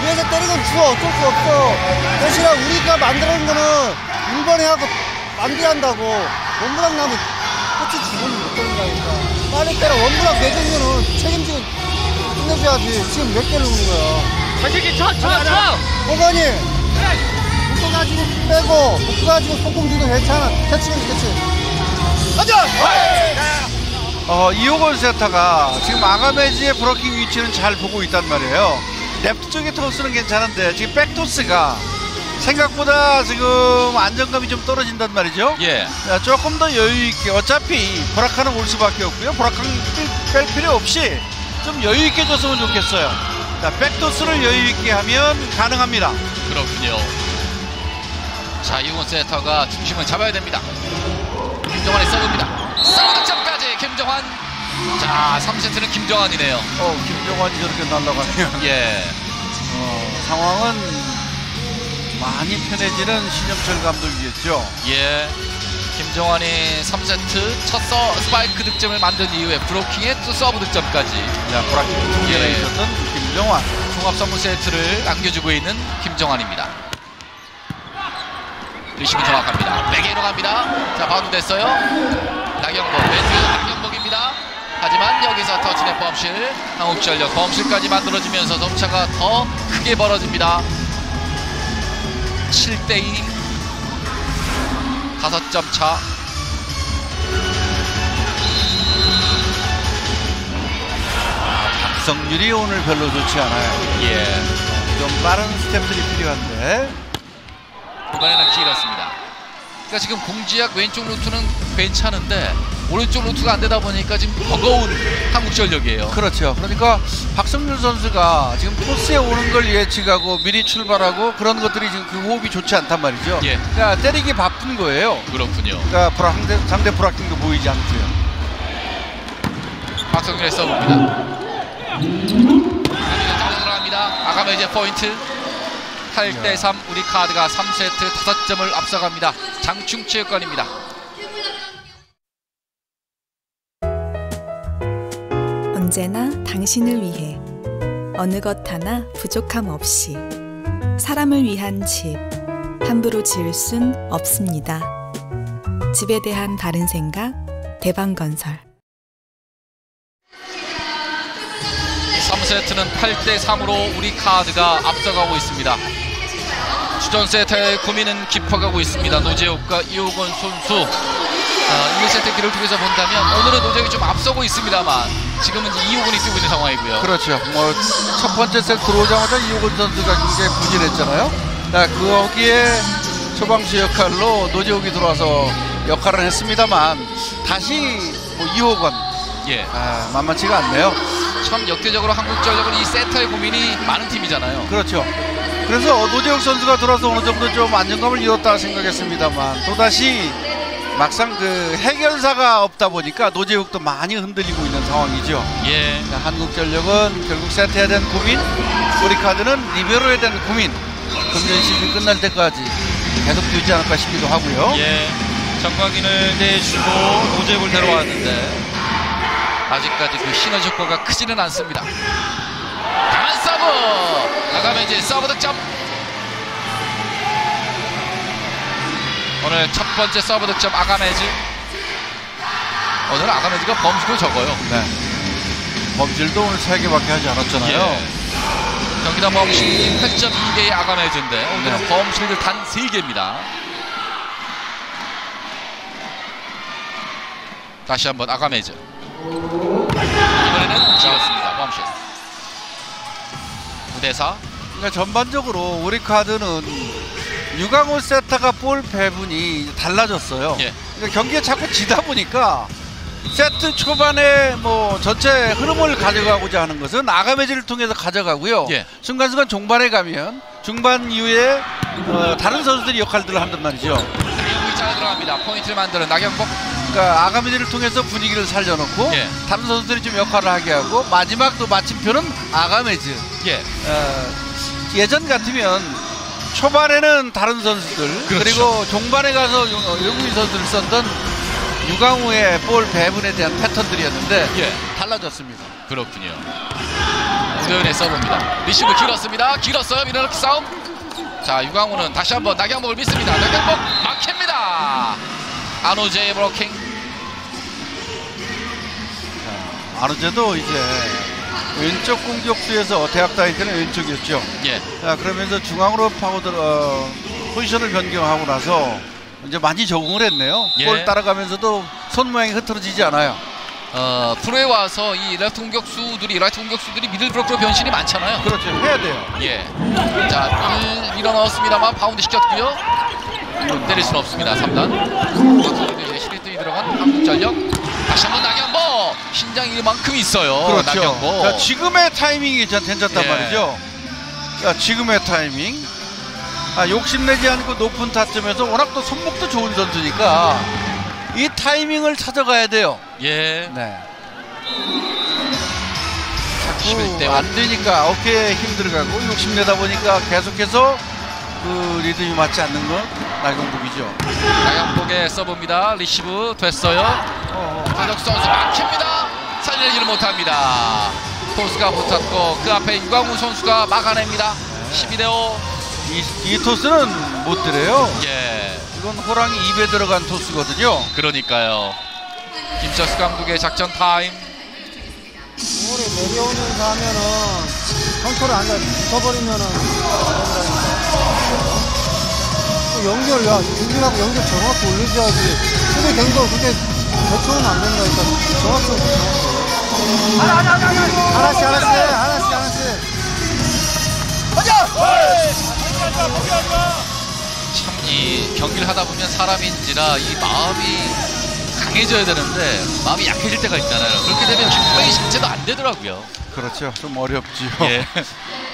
위에서 때리건 줘. 어쩔 수 없어. 대신에 우리가 만들어낸 거는 1번에 하고 만들한다고. 원부랑 나면 끝이 죽으면 못 때린다니까. 빨리 때려. 원부랑 내주면은 책임지고 끝내줘야지. 지금 몇 개를 넣는 거야. 자식이 쳐! 호건이 복도 가지고 빼고 복도 가지고 속공 주도 괜찮아. 캐치면 캐치. 가자! 이호건 세터가 지금 아가메즈의 브로킹 위치는 잘 보고 있단 말이에요. 레프트 쪽의 토스는 괜찮은데 지금 백토스가 생각보다 지금 안정감이 좀 떨어진단 말이죠. 예. 자, 조금 더 여유있게. 어차피 브라카는 올 수밖에 없고요. 브라카는 뺄 필요 없이 좀 여유있게 줬으면 좋겠어요. 자, 백토스를 여유있게 하면 가능합니다. 그렇군요. 자, 이호건 세터가 중심을 잡아야 됩니다. 김정환의 서브입니다. 서브 득점까지 김정환. 자, 3세트는 김정환이네요. 김정환이 저렇게 날아가네요. 예. 상황은 많이 편해지는 신영철 감독이겠죠. 예. 김정환이 3세트 첫 스파이크 득점을 만든 이후에 브로킹에 또 서브 득점까지. 야, 브라킹 두 개나 있었던 김정환. 종합 선물 세트를 안겨주고 있는 김정환입니다. 리시브 정확합니다. 4개로 갑니다. 자, 바운드 됐어요. 나경복, 왼쪽에서 나경복입니다. 하지만 여기서 터치넷 범실, 한국전력 범실까지 만들어지면서 점차가 더 크게 벌어집니다. 7대2, 5점 차. 박성률이 오늘 별로 좋지 않아요. 예. 좀 빠른 스텝들이 필요한데. 이번에는 길었습니다. 그러니까 지금 공지학 왼쪽 루트는 괜찮은데 오른쪽 루트가 안 되다 보니까 지금 버거운 한국전력이에요. 그렇죠. 그러니까 박성률 선수가 지금 코스에 오는 걸 예측하고 미리 출발하고 그런 것들이 지금 그 호흡이 좋지 않단 말이죠. 예. 그러니까 때리기 바쁜 거예요. 그렇군요. 그러니까 상대 브라킹도 보이지 않고요. 박성률의 서브입니다. 들어갑니다. 아가메즈 포인트. 8대3 우리 카드가 3세트 5점을 앞서갑니다. 장충체육관입니다. 언제나 당신을 위해 어느 것 하나 부족함 없이 사람을 위한 집 함부로 지을 순 없습니다. 집에 대한 바른 생각 대방건설. 3세트는 8대3으로 우리 카드가 앞서가고 있습니다. 주전 세트의 고민은 깊어가고 있습니다. 노재욱과 이호건 선수. 1세트 기록을 통해서 본다면 오늘은 노재욱이 좀 앞서고 있습니다만 지금은 이호건이 뛰고 있는 상황이고요. 그렇죠. 뭐 첫 번째 세트 들어오자마자 이호건 선수가 굉장히 부진했잖아요. 거기에 초방수 역할로 노재욱이 들어와서 역할을 했습니다만 다시 뭐 이호건 만만치가 않네요. 참 역대적으로 한국전력은 이 세터의 고민이 많은 팀이잖아요. 그렇죠. 그래서 노재욱 선수가 들어와서 어느 정도 좀 안정감을 잃었다 생각했습니다만 또다시 막상 그 해결사가 없다 보니까 노재욱도 많이 흔들리고 있는 상황이죠. 예. 한국전력은 결국 세트해야 되는 고민, 우리 카드는 리베로에 대한 고민, 금년 시즌 끝날 때까지 계속 되지 않을까 싶기도 하고요. 예. 정광인을 내주고 노재욱을 데려왔는데 아직까지 그 시너지 효과가 크지는 않습니다. 강한 서브! 아가메즈 서브 득점! 오늘 첫 번째 서브 득점 아가메즈. 오늘 아가메즈가 범실도 적어요. 네. 범실도 오늘 3개밖에 하지 않았잖아요. 예. 경기당 범실이 8.2개의 아가메즈인데 오늘은 범실을 단 3개입니다. 다시 한번 아가메즈. 이번에는 지었습니다. 범실. 9대4. 그러니까 전반적으로 우리 카드는 유강호 세터가 볼 배분이 달라졌어요. 예. 그러니까 경기에 자꾸 지다 보니까 세트 초반에 뭐 전체 흐름을 가져가고자 하는 것은 아가메즈를 통해서 가져가고요. 예. 순간순간 종반에 가면 중반 이후에 다른 선수들이 역할들을 한단 말이죠. 잘 들어갑니다. 포인트를 만드는 나경복. 그러니까 아가메즈를 통해서 분위기를 살려놓고 다른 선수들이 좀 역할을 하게 하고 마지막 또 마침표는 아가메즈. 예전 같으면 초반에는 다른 선수들 그리고 종반에 가서 외국인 선수를 썼던 유강우의 볼 배분에 대한 패턴들이었는데 달라졌습니다. 그렇군요. 오도현의 서브입니다. 리시브 길었습니다. 길었어요. 미러넣기 싸움. 자, 유강우는 다시 한번 나경복을 믿습니다. 나경복 막힙니다. 안호재의 브로킹. 안호재도 이제 왼쪽 공격수에서 대학 다닐 때는 왼쪽이었죠. 예. 자, 그러면서 중앙으로 파고들어 포지션을 변경하고 나서 이제 많이 적응을 했네요. 볼 따라가면서도 손 모양이 흐트러지지 않아요. 프로에 와서 이 라이트 공격수들이 미들 브로커로 변신이 많잖아요. 그렇죠. 해야 돼요. 예. 자, 밀어 넣었습니다만 바운드 시켰고요. 때릴 수는 없습니다. 3단. 시리즈에 들어간 한국전력. 다시 한번 나경복. 신장이 이만큼 있어요. 그렇죠. 나경복. 자, 지금의 타이밍이 괜찮단 말이죠. 자, 지금의 타이밍. 욕심내지 않고 높은 타점에서 워낙 또 손목도 좋은 선수니까 이 타이밍을 찾아가야 돼요. 예. 네. 자꾸 안 되니까 어깨에 힘 들어가고 욕심내다 보니까 계속해서 그 리듬이 맞지 않는 건 나경복이죠. 나경복의 서브입니다. 리시브 됐어요. 전혁 선수 막힙니다. 살리지를 못합니다. 토스가 붙었고 그 앞에 유강우 선수가 막아냅니다. 12대5. 이 토스는 못 들어요. 예. 이건 호랑이 입에 들어간 토스거든요. 그러니까요. 김철수 감독의 작전 타임. 볼이 내려오면서 하면은 컨트롤 안 돼. 붙어버리면은 연결, 중진하고 연결 정확히 올려줘야지. 수비 경도 그게 대충은 안 된다니까. 정확히. 하나씩. 참 이 경기를 하다 보면 사람인지라 이 마음이 강해져야 되는데 마음이 약해질 때가 있잖아요. 그렇게 되면 플레이 자체도 안 되더라고요. 그렇죠. 좀 어렵지요. 예.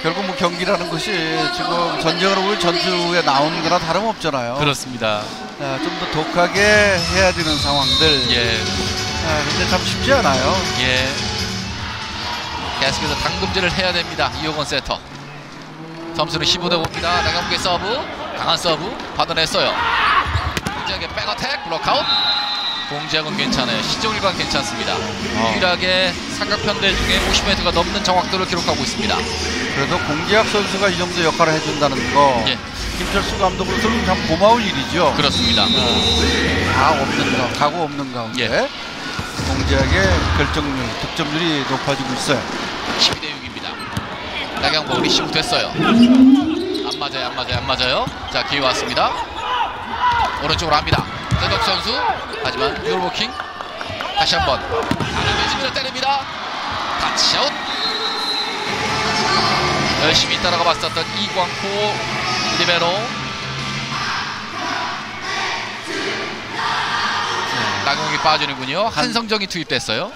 결국 뭐 경기라는 것이 지금 전쟁으로 보면 전투에 나오는 거나 다름없잖아요. 그렇습니다. 좀 더 독하게 해야 되는 상황들. 예. 근데 참 쉽지 않아요. 예. 계속해서 당금질을 해야 됩니다. 이호건 세터. 점수는 15대5입니다. 나경복의 서브. 강한 서브 받아냈어요. 굉장히 백어택 블록아웃. 공지학은 괜찮아요. 시종일관 괜찮습니다. 유일하게 삼각편대 중에 50m가 넘는 정확도를 기록하고 있습니다. 그래도 공지학 선수가 이 정도 역할을 해준다는 거 예. 김철수 감독으로서는 참 고마울 일이죠. 그렇습니다. 각오 없는 가운데 공지학의 결정률, 득점률이 높아지고 있어요. 12대 6입니다. 나경보 리시브 됐어요. 안 맞아요. 자, 기회 왔습니다. 오른쪽으로 합니다. 서재덕 선수. 하지만 유로워킹 다시 한번 아르메즈를 때립니다. 타치아웃. 열심히 따라가 봤었던 이광호 리베로. 나경복이 빠지는군요. 한성정이 투입됐어요.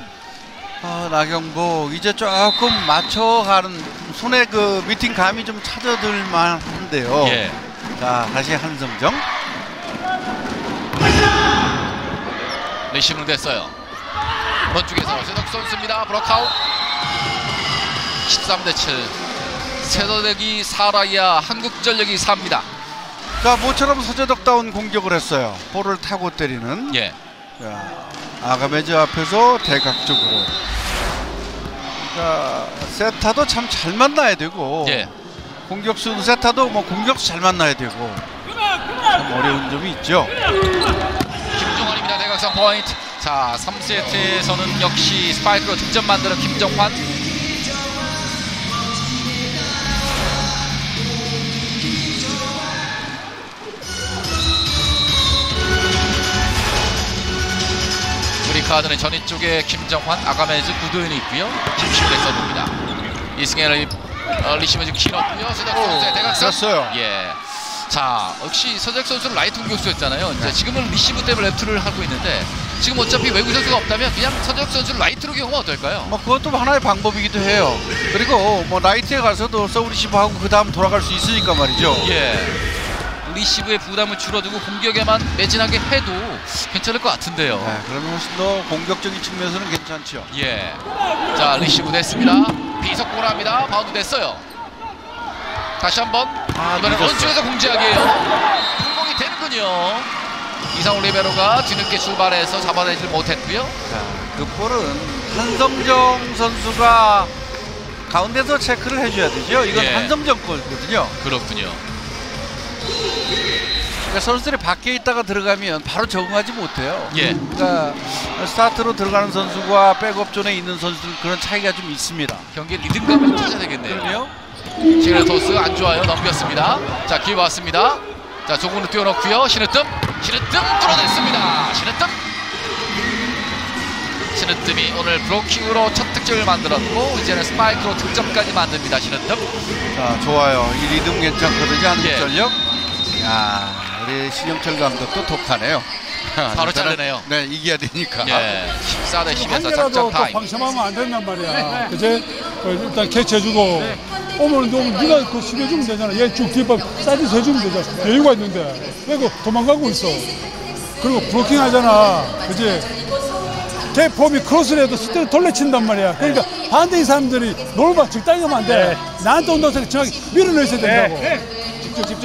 나경복 이제 조금 맞춰가는 손에 그 미팅 감이 좀 찾아들 만한데요. 예. 자, 다시 한성정. 리시브는 됐어요. 오른쪽에서 세덕 선수입니다. 브로카웃. 13대 7. 세덕이 4라이아, 한국전력이 4입니다. 자, 모처럼 서재덕다운 공격을 했어요. 볼을 타고 때리는. 예. 자, 아가메즈 앞에서 대각적으로. 자, 세타도 참 잘 만나야 되고. 예. 공격수 세타도 뭐 공격수 잘 만나야 되고. 참 어려운 점이 있죠. 김종환입니다. 대각선 포인트. 자, 3세트에서는 역시 스파이크로 득점 만드는 김정환. 우리 카드는 전위 쪽에 김정환, 아가메즈, 구도현이 있고요. 김시훈의 서브입니다. 이승현의 리시브 지금 길었고요. 서재덕 선수의 대각선. 됐어요. 예. 자, 역시 서재덕 선수는 라이트 공격수였잖아요. 이제 지금은 리시브 때문에 레프트를 하고 있는데 지금 어차피 외국 선수가 없다면 그냥 서재덕 선수를 라이트로 경험하면 어떨까요? 뭐 그것도 하나의 방법이기도 해요. 그리고 뭐 라이트에 가서도 서브리시브하고 그 다음 돌아갈 수 있으니까 말이죠. 예. 리시브의 부담을 줄어두고 공격에만 매진하게 해도 괜찮을 것 같은데요. 네, 그러면 훨씬 더 공격적인 측면에서는 괜찮죠. 예. 자, 리시브 됐습니다. 비석공을 합니다. 바운드 됐어요. 다시 한번. 이번엔 오른쪽에서 공지하기에요. 성공이 되는군요. 이상훈 리베로가 뒤늦게 출발해서 잡아내질 못했고요. 자, 그 볼은 한성정 선수가 가운데서 체크를 해줘야 되죠. 이건 예. 한성정 골이거든요. 그렇군요. 그러니까 선수들이 밖에 있다가 들어가면 바로 적응하지 못해요. 예. 그러니까 스타트로 들어가는 선수와 백업존에 있는 선수들 그런 차이가 좀 있습니다. 경기 리듬감을 찾아야 되겠네요. 그럼요. 시그널 토스 안 좋아요. 넘겼습니다. 자, 기회 왔습니다. 자, 조금으로 띄워놓고요. 신으뜸 뚫어냈습니다. 신으뜸이 오늘 브로킹으로 첫 득점을 만들었고 이제는 스파이크로 득점까지 만듭니다. 신으뜸. 자, 좋아요. 이 리듬 괜찮거든요. 한국전력. 예. 야, 우리 신영철 감독도 독하네요. 바로 자르네요. 네, 이겨야 되니까. 예. 14대 10에서 한 개라도 작전 또 타임. 방심하면 안 된단 말이야. 그제 일단 캐치해주고 오면 네가 그 숙여주면 되잖아. 얘 쭉 뒷밥 사이드 해주면 되잖아. 여유가 있는데 왜 그 도망가고 있어. 그리고 브로킹 하잖아. 그제 걔 폼이 크로스를 해도 스테를 돌려친단 말이야. 그러니까 반대인 사람들이 놀봐 적당히 하면 안 돼. 나한테 온다고 해서 정확히 밀어넣어야 된다고.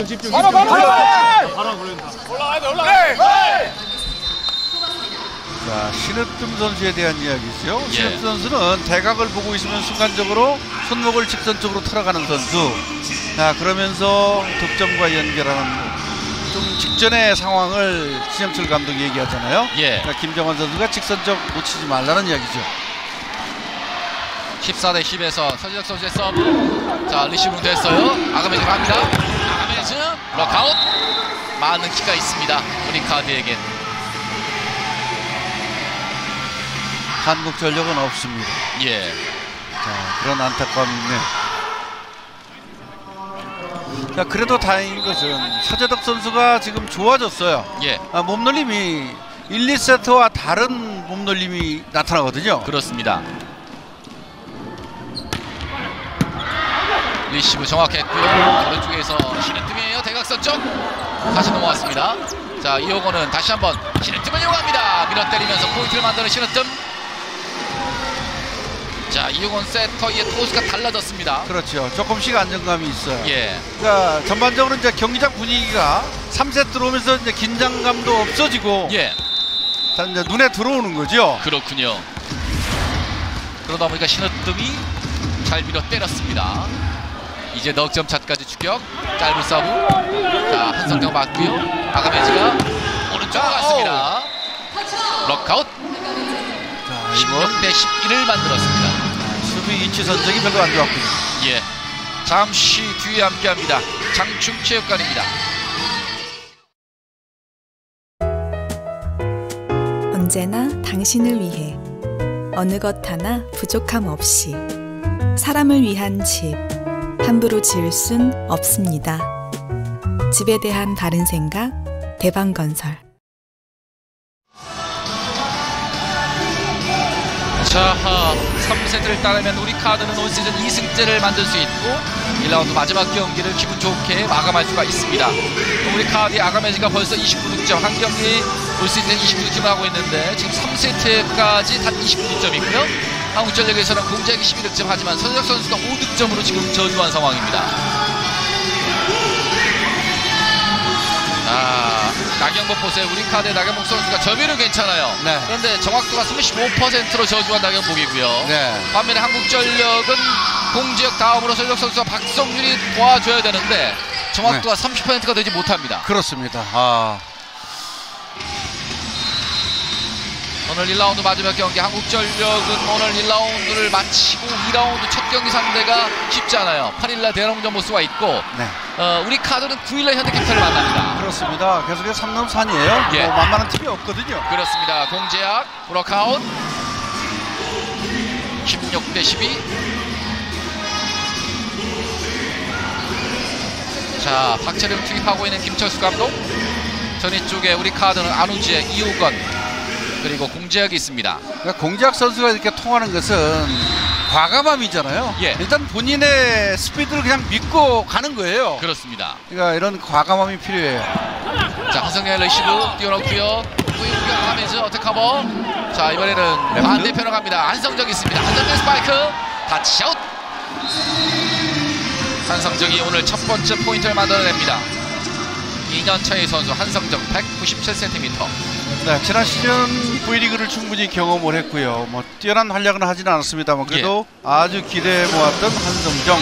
집중. 바로 걸린다. 올라가야 돼. 자, 신으뜸 선수에 대한 이야기죠. 예. 신으뜸 선수는 대각을 보고 있으면 순간적으로 손목을 직선적으로 틀어가는 선수. 자, 그러면서 득점과 연결하는 좀 직전의 상황을 신영철 감독이 얘기하잖아요. 예. 그러니까 김정환 선수가 직선적 놓치지 말라는 이야기죠. 14대 10에서 서재덕 선수의 서브. 자, 리시브 됐어요. 아가메즈 갑니다. 아가메즈 럭아웃. 많은 키가 있습니다. 우리 카드에겐. 한국전력은 없습니다. 예. 자, 그런 안타까움이 있네요. 자, 그래도 다행인 것은 서재덕 선수가 지금 좋아졌어요. 예. 몸놀림이 1, 2세트와 다른 몸놀림이 나타나거든요. 그렇습니다. 리시브 정확했고요. 오른쪽에서 신으뜸이에요. 대각선 쪽. 다시 넘어왔습니다. 자, 이호건은 다시 한번 신으뜸을 이용합니다. 밀어 때리면서 포인트를 만드는 신으뜸. 자, 이호건 세터의 토스가 달라졌습니다. 그렇죠. 조금씩 안정감이 있어요. 예. 그러니까 전반적으로 이제 경기장 분위기가 3세트 들어오면서 이제 긴장감도 없어지고. 예. 이제 눈에 들어오는 거죠. 그렇군요. 그러다 보니까 신으뜸이 잘 밀어 때렸습니다. 이제 넉점 차까지 추격. 짧은 서브. 자, 한성정 맞고요. 아가메지가 오른쪽으로 갔습니다. 럭아웃. 16대 11을 만들었습니다. 수비 위치 선정이 별로 안 좋았군요. 예. 잠시 뒤에 함께합니다. 장충체육관입니다. 언제나 당신을 위해 어느 것 하나 부족함 없이 사람을 위한 집 함부로 지을 순 없습니다. 집에 대한 바른 생각 대방건설. 자, 3세트를 따내면 우리 카드는 올 시즌 2승째를 만들 수 있고 1라운드 마지막 경기를 기분 좋게 마감할 수가 있습니다. 우리 카드의 아가메지가 벌써 29득점, 한 경기 올 시즌 29득점을 하고 있는데 지금 3세트까지 단 29득점이고요. 한국전력에서는 공작이 12득점 하지만 서재혁 선수가 5득점으로 지금 저주한 상황입니다. 나경복 보세요. 우리 카드의 나경복 선수가 점유율은 괜찮아요. 네. 그런데 정확도가 35%로 저주한 나경복이고요. 네. 반면에 한국전력은 공지혁 다음으로 서재혁 선수와 박성준이 도와줘야 되는데 정확도가 30%가 되지 못합니다. 그렇습니다. 오늘 1라운드 마지막 경기 한국전력은 오늘 1라운드를 마치고 2라운드 첫 경기 상대가 쉽지 않아요. 8일날 대롱전 모스와 있고 우리 카드는 9일날 현대캐피탈을 만납니다. 그렇습니다. 계속해서 3넘산이에요. 예. 만만한 팀이 없거든요. 그렇습니다. 공제약 브로크아웃 16대 12. 자, 박철영 투입하고 있는 김철수 감독. 전위 쪽에 우리 카드는 안우지의 이호건 그리고 공제학이 있습니다. 그러니까 공제학 선수가 이렇게 통하는 것은 과감함이잖아요. 예. 일단 본인의 스피드를 그냥 믿고 가는 거예요. 그렇습니다. 그러니까 이런 과감함이 필요해요. 자, 한성현의 레시브 띄워놓고요. 아가메즈 어택 커버. 자, 이번에는 반대편으로 갑니다. 한성정이 있습니다. 한성정 스파이크 타치아웃. 한성정이 오늘 첫 번째 포인트를 만들어냅니다. 2년 차의 선수 한성정 197cm. 네, 지난 시즌 V리그를 충분히 경험을 했고요. 뭐 뛰어난 활약은 하지는 않았습니다만 그래도 아주 기대해 모았던 한성정.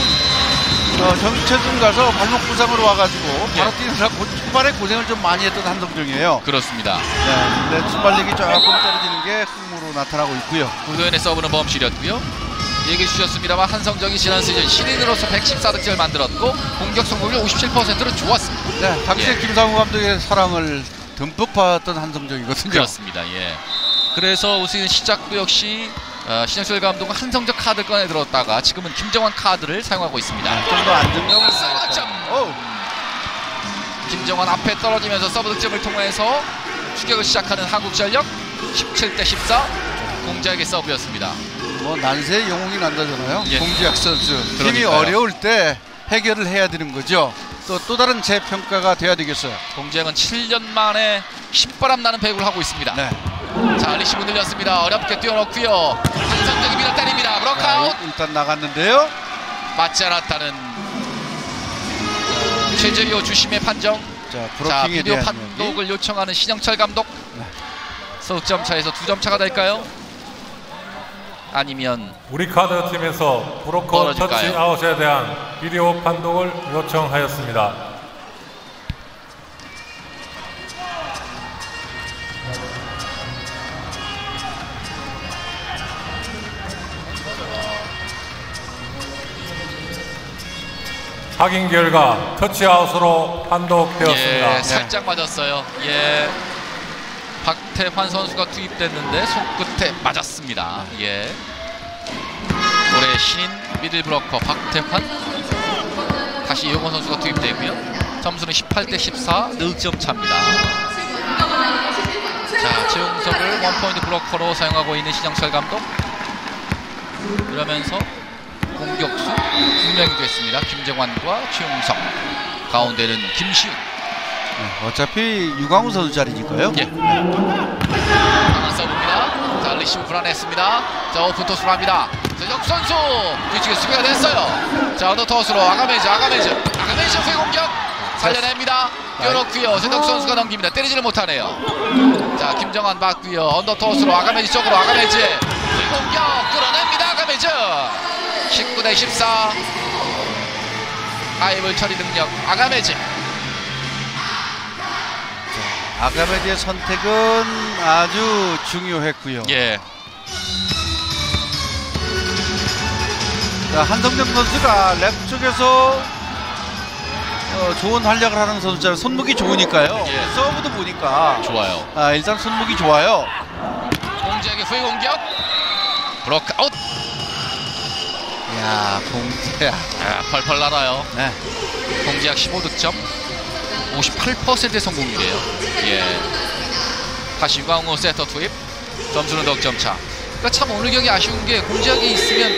정체중 가서 발목 부상으로 와가지고 바로 뛰느라 초반에 고생을 좀 많이 했던 한성정이에요. 그렇습니다. 네, 근데 출발력이 조금 떨어지는 게 흠으로 나타나고 있고요. 구도현의 서브는 범실이었고요. 얘기해 주셨습니다만 한성정이 지난 시즌 신인으로서 114득점을 만들었고 공격 성공률 57%로 좋았습니다. 네, 당시에 김상우 감독의 사랑을 듬뿍 받았던 한성정이거든요. 그렇습니다. 예. 그래서 올 시즌 시작도 역시 신영철 감독은 한성정 카드를 꺼내 들었다가 지금은 김정환 카드를 사용하고 있습니다. 좀 더 안정감을 김정환 앞에 떨어지면서 서브 득점을 통해서 추격을 시작하는 한국전력 17대 14 공작의 서브였습니다. 뭐 난세의 영웅이 난다잖아요. 예. 공지학 선수. 그러니까요. 팀이 어려울 때 해결을 해야 되는 거죠. 또 다른 재평가가 돼야 되겠어요. 공지학은 7년 만에 신바람 나는 배구를 하고 있습니다. 네. 자, 리시브 늘렸습니다. 어렵게 뛰어넣고요. 한성정이 밀어 때립니다. 브로크아웃. 일단 나갔는데요. 맞지 않았다는 최재료 주심의 판정. 자, 비디오 판독을 요청하는 신영철 감독. 석점 차에서 2점 차가 될까요? 아니면 우리 카드 팀에서 브로커 터치 아웃에 대한 비디오 판독을 요청하였습니다. 확인 결과 터치아웃으로 판독되었습니다. 예, 살짝 맞았어요. 예, 박태환 선수가 투입됐는데 손끝에 맞았습니다. 예, 올해 신인 미들브로커 박태환, 다시 이호건 선수가 투입되고요. 점수는 18대 14 득점 차입니다. 자, 최용석을 원포인트 브로커로 사용하고 있는 신영철 감독. 그러면서 공격수 2명이 됐습니다. 김정환과 최용석, 가운데는 김시훈. 네, 어차피 유광우 선수 자리니까요. 예. 강한 서브입니다. 자, 리시브 불안했습니다. 자, 오픈 토스로 합니다. 자, 역 선수 뒤쪽에 수비가 됐어요. 자, 어느 토스로 아가메즈 후위 공격. 살려냅니다. 뛰어놓고요. 세덕 선수가 넘깁니다. 때리지를 못하네요. 자, 김정환 맞고요. 언더토스로 아가메즈 쪽으로 아가메즈 공격 끌어냅니다. 아가메즈 19대 14. 하이볼 처리 능력 아가메즈. 아가메즈의 선택은 아주 중요했고요. 예. 자, 한동정 선수가 랩 쪽에서 좋은 활약을 하는 선수잖아요. 손목이 좋으니까요. 예. 서브도 보니까 좋아요. 일단 손목이 좋아요. 공지혁의 후위 공격 브로크 아웃. 야, 공지혁 펄펄 날아요. 네. 공지혁 15득점 58%의 성공률이에요. 예. 다시 유광호 세터 투입. 점수는 넉점차. 그러니까 참 오늘 경기 아쉬운 게 공지혁이 있으면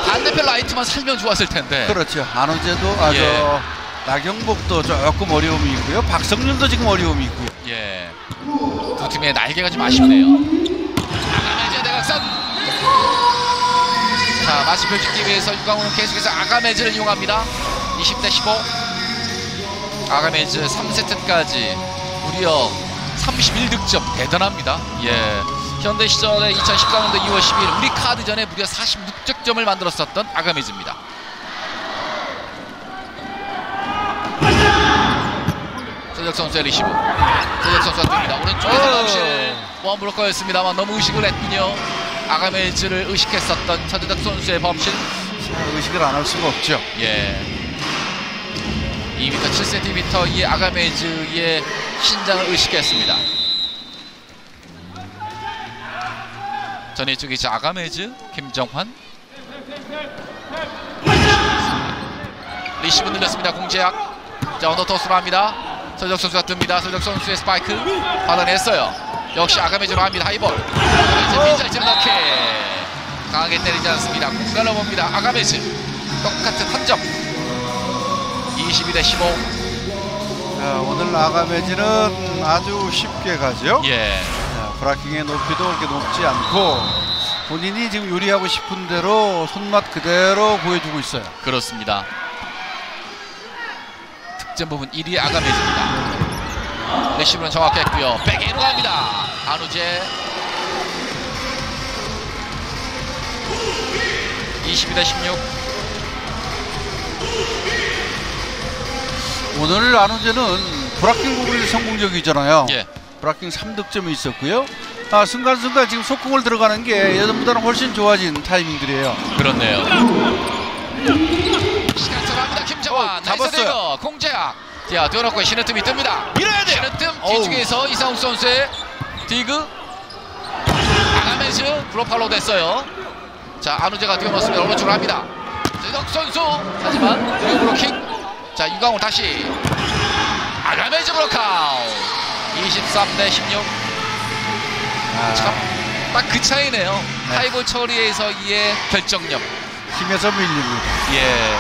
반대편 라이트만 살면 좋았을 텐데. 그렇죠. 안원재도 예. 나경복도 조금 어려움이 있고요. 박성윤도 지금 어려움이 있고요. 예. 두 팀의 날개가 좀 아쉽네요. 아가메즈 대각선. 자, 마침표 짓기 위해서 유광호는 계속해서 아가메즈를 이용합니다. 20대 15. 아가메즈 3세트까지 무려 31득점 대단합니다. 예. 현대 시절에 2014년도 2월 12일 우리 카드전에 무려 46득점을 만들었었던 아가메즈입니다. 서적 선수의 리시브. 서적 선수가 뜹니다. 오른쪽에서 넘실 원브로커였습니다만 너무 의식을 했군요. 아가메즈를 의식했었던 서재덕 선수의 범실. 의식을 안 할 수가 없죠. 예. 2m 7cm의 아가메즈의 신장을 의식했습니다. 전에 쪽에 이제 아가메즈, 김정환. 리시브 늘렸습니다. 공제학. 자, 언더토스로 합니다. 서적 선수가 뜹니다. 서적 선수의 스파이크 받아냈어요. 역시 아가메즈로 합니다. 하이볼. 빈잘 찌르 넣기. 강하게 때리지 않습니다. 공간을 봅니다. 아가메즈. 똑같은 한 점. 22대 15. 자, 오늘 아가메즈는 아주 쉽게 가죠. 예. 브라킹의 높이도 그렇게 높지 않고 본인이 지금 요리하고 싶은 대로 손맛 그대로 보여주고 있어요. 그렇습니다. 득점 부분 1위 아가메즈입니다. 레시브는 정확했고요. 백에로 갑니다. 안우재. 22대 16. 오늘 안우재는 브라킹 부분이 성공적이잖아요. 예. 브라킹 3득점이 있었고요. 순간순간 지금 속공을 들어가는 게 예전보다는 훨씬 좋아진 타이밍들이에요. 그렇네요. 시간 들어갑니다. 김정환. 잡았어요. 공제학. 자, 뛰어놓고 신으뜸이 뜹니다. 밀어야 돼. 신으뜸 뒤쪽에서 이상욱 선수의 디그. 아가메즈 브로팔로 됐어요. 자, 안우재가 뛰어놓습니다. 오른쪽으로 합니다. 서재덕 선수. 하지만 브로킹. 자, 유광호 다시. 아가메즈 브로카웃. 23대 16. 참, 딱 그 차이네요. 네. 하이볼 처리에서의 결정력. 힘에서 밀립니다. 예.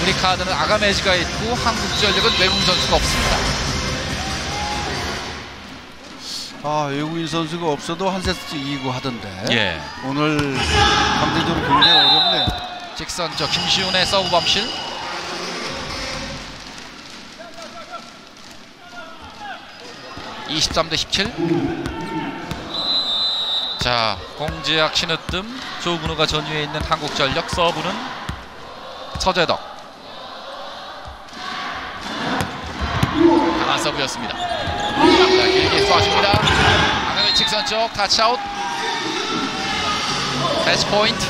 우리 카드는 아가메즈가 있고 한국전력은 외국인 선수가 없습니다. 외국인 선수가 없어도 한 세트 이기고 하던데. 예. 오늘 상대적으로 굉장히 어렵네요. 직선적 김시훈의 서브 범실. (23대 17) 자, 공지학 신으뜸 조근우가 전위에 있는 한국전력. 서브는 서재덕. 강한 서브였습니다. 자, 길게 쏘아줍니다. 아가메 직선 쪽 타치아웃. 매치 포인트.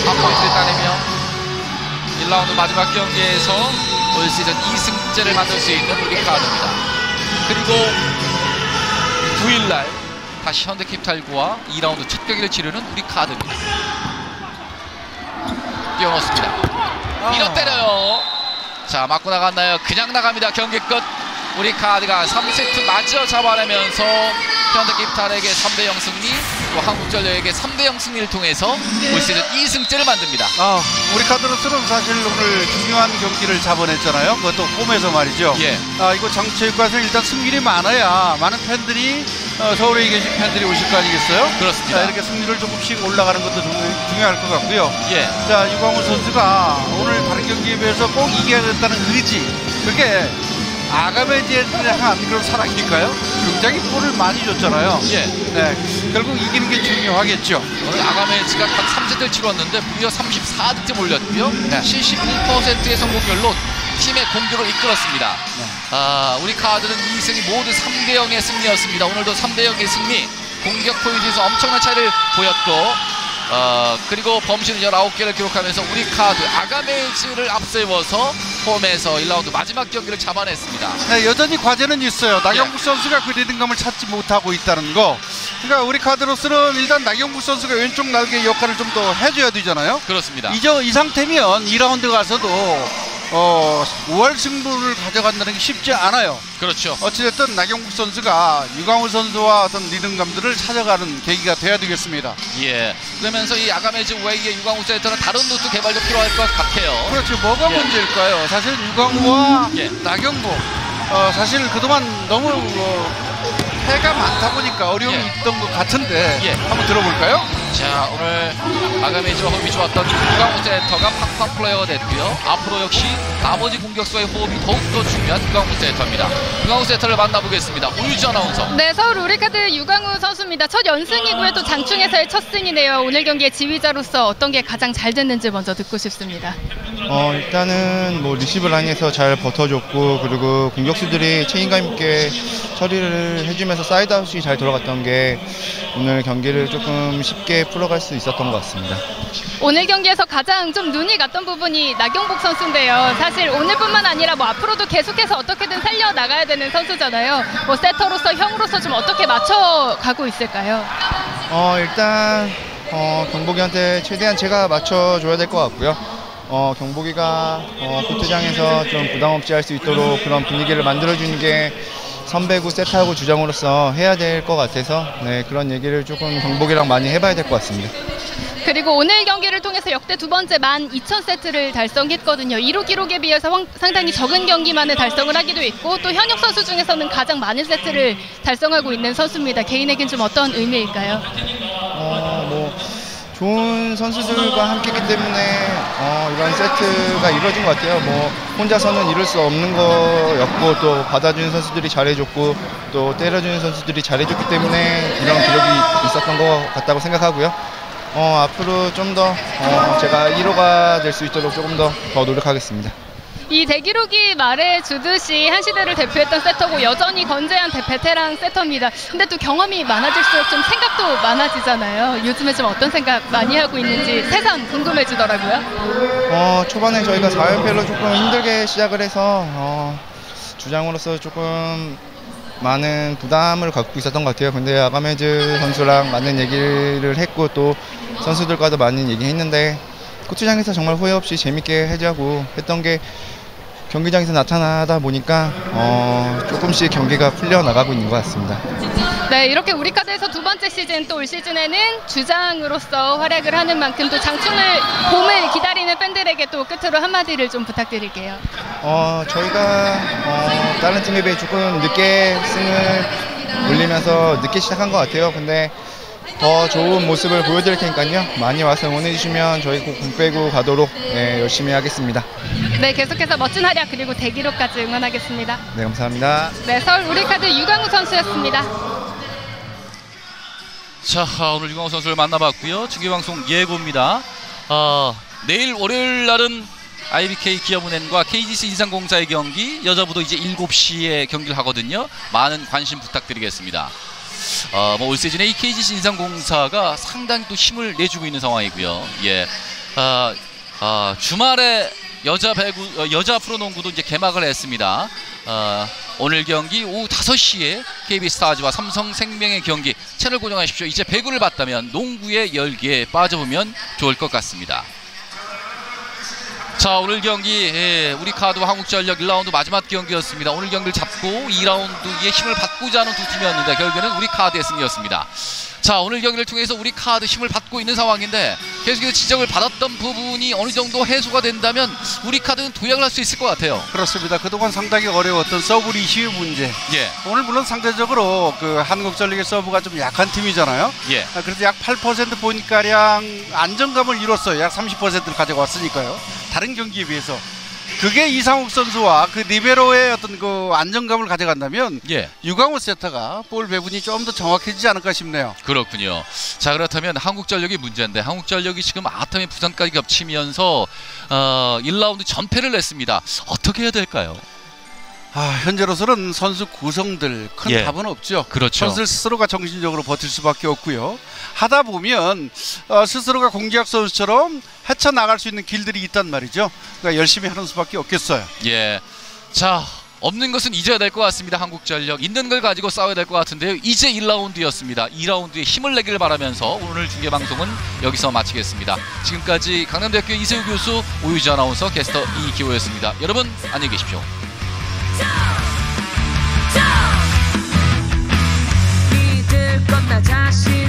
한 포인트를 따내며 1라운드 마지막 경기에서 올 시즌 2승째를 만들 수 있는 우리 카드입니다. 그리고 9일날 다시 현대캐피탈과 2라운드 첫 경기를 치르는 우리 카드입니다. 뛰어넣습니다. 밀어 때려요. 자, 맞고 나갔나요? 그냥 나갑니다. 경기 끝. 우리 카드가 3세트 마저 잡아내면서 현대캐피탈에게 3대0 승리. 또 한국전력에게 3대0 승리를 통해서 올 시즌 2승째를 만듭니다. 우리 카드로서는 사실 오늘 중요한 경기를 잡아냈잖아요. 그것도 홈에서 말이죠. 예. 이거 정체육관에서 일단 승률이 많아야 많은 팬들이 서울에 계신 팬들이 오실 거 아니겠어요? 그렇습니다. 이렇게 승률을 조금씩 올라가는 것도 중요할 것 같고요. 예. 자, 유광우 선수가 오늘 다른 경기에 비해서 꼭 이겨야겠다는 의지, 그게 아가메즈에 향한 그런 사랑일까요? 굉장히 골을 많이 줬잖아요. 예. 네, 결국 이기는 게 중요하겠죠. 오늘 아가메즈가 각 3세트를 치렀는데 무려 34득점 올렸고요. 71%의 성공률로 팀의 공격을 이끌었습니다. 우리 카드는 2승이 모두 3대0의 승리였습니다. 오늘도 3대0의 승리, 공격 포인트에서 엄청난 차이를 보였고 그리고 범실은 19개를 기록하면서 우리 카드 아가메즈를 앞세워서 홈에서 1라운드 마지막 경기를 잡아냈습니다. 네, 여전히 과제는 있어요. 나경국 선수가 그 리듬감을 찾지 못하고 있다는 거. 그러니까 우리 카드로서는 일단 나경국 선수가 왼쪽 날개 역할을 좀 더 해줘야 되잖아요. 그렇습니다. 이 상태면 2라운드 가서도 5월 승부를 가져간다는 게 쉽지 않아요. 그렇죠. 어찌됐든 나경국 선수가 유광우 선수와 어떤 리듬감들을 찾아가는 계기가 돼야 되겠습니다. 예. 그러면서 이 아가메즈 외에 유광우 세터는 다른 루트 개발도 필요할 것 같아요. 그렇죠. 뭐가 문제일까요? 사실 유광우와 나경국 사실 그동안 너무 해가 많다 보니까 어려움이 있던 것 같은데 한번 들어볼까요? 자, 오늘 아가메즈와 호흡이 좋았던 유광우 세터가 팍팍 플레이어가 됐고요. 앞으로 역시 나머지 공격수와의 호흡이 더욱더 중요한 유광우 세터입니다. 유광우 세터를 만나보겠습니다. 우유지 아나운서. 네, 서울 우리카드 유광우 선수입니다. 첫 연승이고요. 또 장충에서의 첫 승이네요. 오늘 경기의 지휘자로서 어떤 게 가장 잘 됐는지 먼저 듣고 싶습니다. 일단은 뭐 리시브 라인에서 잘 버텨줬고, 그리고 공격수들이 책임감 있게 처리를 해주면서 사이드아웃이 잘 들어갔던 게 오늘 경기를 조금 쉽게 풀어갈 수 있었던 것 같습니다. 오늘 경기에서 가장 좀 눈이 갔던 부분이 나경복 선수인데요. 사실 오늘뿐만 아니라 뭐 앞으로도 계속해서 어떻게든 살려나가야 되는 선수잖아요. 뭐 세터로서 형으로서 좀 어떻게 맞춰가고 있을까요? 일단 경복이한테 최대한 제가 맞춰줘야 될 것 같고요. 경복이가 코트장에서 좀 부담 없이 할 수 있도록 그런 분위기를 만들어주는 게 선배구 세타하고 주장으로서 해야 될 것 같아서 그런 얘기를 조금 경복이랑 많이 해봐야 될 것 같습니다. 그리고 오늘 경기를 통해서 역대 두 번째 12,000세트를 달성했거든요. 1호 기록에 비해서 상당히 적은 경기만을 달성을 하기도 했고, 또 현역 선수 중에서는 가장 많은 세트를 달성하고 있는 선수입니다. 개인에겐 좀 어떤 의미일까요? 좋은 선수들과 함께했기 때문에 이런 세트가 이루어진 것 같아요. 혼자서는 이룰 수 없는 거였고, 또 받아주는 선수들이 잘해줬고, 또 때려주는 선수들이 잘해줬기 때문에 이런 기록이 있었던 것 같다고 생각하고요. 앞으로 좀 더 제가 1호가 될 수 있도록 조금 더 노력하겠습니다. 이 대기록이 말해주듯이 한 시대를 대표했던 세터고 여전히 건재한 베테랑 세터입니다. 근데 또 경험이 많아질수록 좀 생각도 많아지잖아요. 요즘에 좀 어떤 생각 많이 하고 있는지 새삼 궁금해지더라고요. 초반에 저희가 4연패로 조금 힘들게 시작을 해서 주장으로서 조금 많은 부담을 갖고 있었던 것 같아요. 근데 아가메즈 선수랑 많은 얘기를 했고, 또 선수들과도 많은 얘기했는데 코트장에서 정말 후회 없이 재밌게 하자고 했던 게 경기장에서 나타나다 보니까 조금씩 경기가 풀려나가고 있는 것 같습니다. 네, 이렇게 우리카드에서 두 번째 시즌, 또 올 시즌에는 주장으로서 활약을 하는 만큼 또 장충을 봄을 기다리는 팬들에게 또 끝으로 한마디를 좀 부탁드릴게요. 저희가 다른 팀에 비해 조금 늦게 승을 올리면서 늦게 시작한 것 같아요. 근데 더 좋은 모습을 보여드릴 테니까요. 많이 와서 응원해주시면 저희 공 빼고 가도록 열심히 하겠습니다. 네, 계속해서 멋진 활약 그리고 대기록까지 응원하겠습니다. 네, 감사합니다. 네, 서울 우리카드 유광우 선수였습니다. 자, 오늘 유광우 선수를 만나봤고요. 중계방송 예고입니다. 내일 월요일 날은 IBK 기업은행과 KGC 인삼공사의 경기, 여자부도 이제 7시에 경기를 하거든요. 많은 관심 부탁드리겠습니다. 올 시즌에 이 KGC 인삼공사가 상당히 또 힘을 내주고 있는 상황이고요. 예. 주말에 여자 프로농구도 이제 개막을 했습니다. 오늘 경기 오후 5시에 KB스타즈와 삼성생명의 경기 채널 고정하십시오. 이제 배구를 봤다면 농구의 열기에 빠져보면 좋을 것 같습니다. 자, 오늘 경기 우리 카드와 한국전력 1라운드 마지막 경기였습니다. 오늘 경기를 잡고 2라운드에 힘을 받고자 하는 두 팀이었는데 결국에는 우리 카드의 승리였습니다. 자, 오늘 경기를 통해서 우리 카드 힘을 받고 있는 상황인데 계속해서 지적을 받았던 부분이 어느 정도 해소가 된다면 우리 카드는 도약을 할 수 있을 것 같아요. 그렇습니다. 그동안 상당히 어려웠던 서브 리시브 문제. 예. 오늘 물론 상대적으로 그 한국전력의 서브가 좀 약한 팀이잖아요. 예. 그래서 약 8% 가량 안정감을 이뤘어요. 약 30%를 가져왔으니까요. 다른 경기에 비해서. 그게 이상욱 선수와 그 리베로의 어떤 그 안정감을 가져간다면 예. 유강호 세터가 볼 배분이 좀 더 정확해지지 않을까 싶네요. 그렇군요. 자, 그렇다면 한국전력이 문제인데 한국전력이 지금 아텀의 부상까지 겹치면서 1라운드 전패를 냈습니다. 어떻게 해야 될까요? 현재로서는 선수 구성들 큰 예. 답은 없죠. 그렇죠. 선수 스스로가 정신적으로 버틸 수밖에 없고요. 하다 보면 스스로가 공지학 선수처럼 헤쳐나갈 수 있는 길들이 있단 말이죠. 그러니까 열심히 하는 수밖에 없겠어요. 예. 자, 없는 것은 잊어야 될 것 같습니다. 한국전력 있는 걸 가지고 싸워야 될 것 같은데요. 이제 1라운드였습니다. 2라운드에 힘을 내기를 바라면서 오늘 중계방송은 여기서 마치겠습니다. 지금까지 강남대학교 이세우 교수, 오유지 아나운서, 게스트 이기호였습니다. 여러분 안녕히 계십시오. 믿을 건 나 자신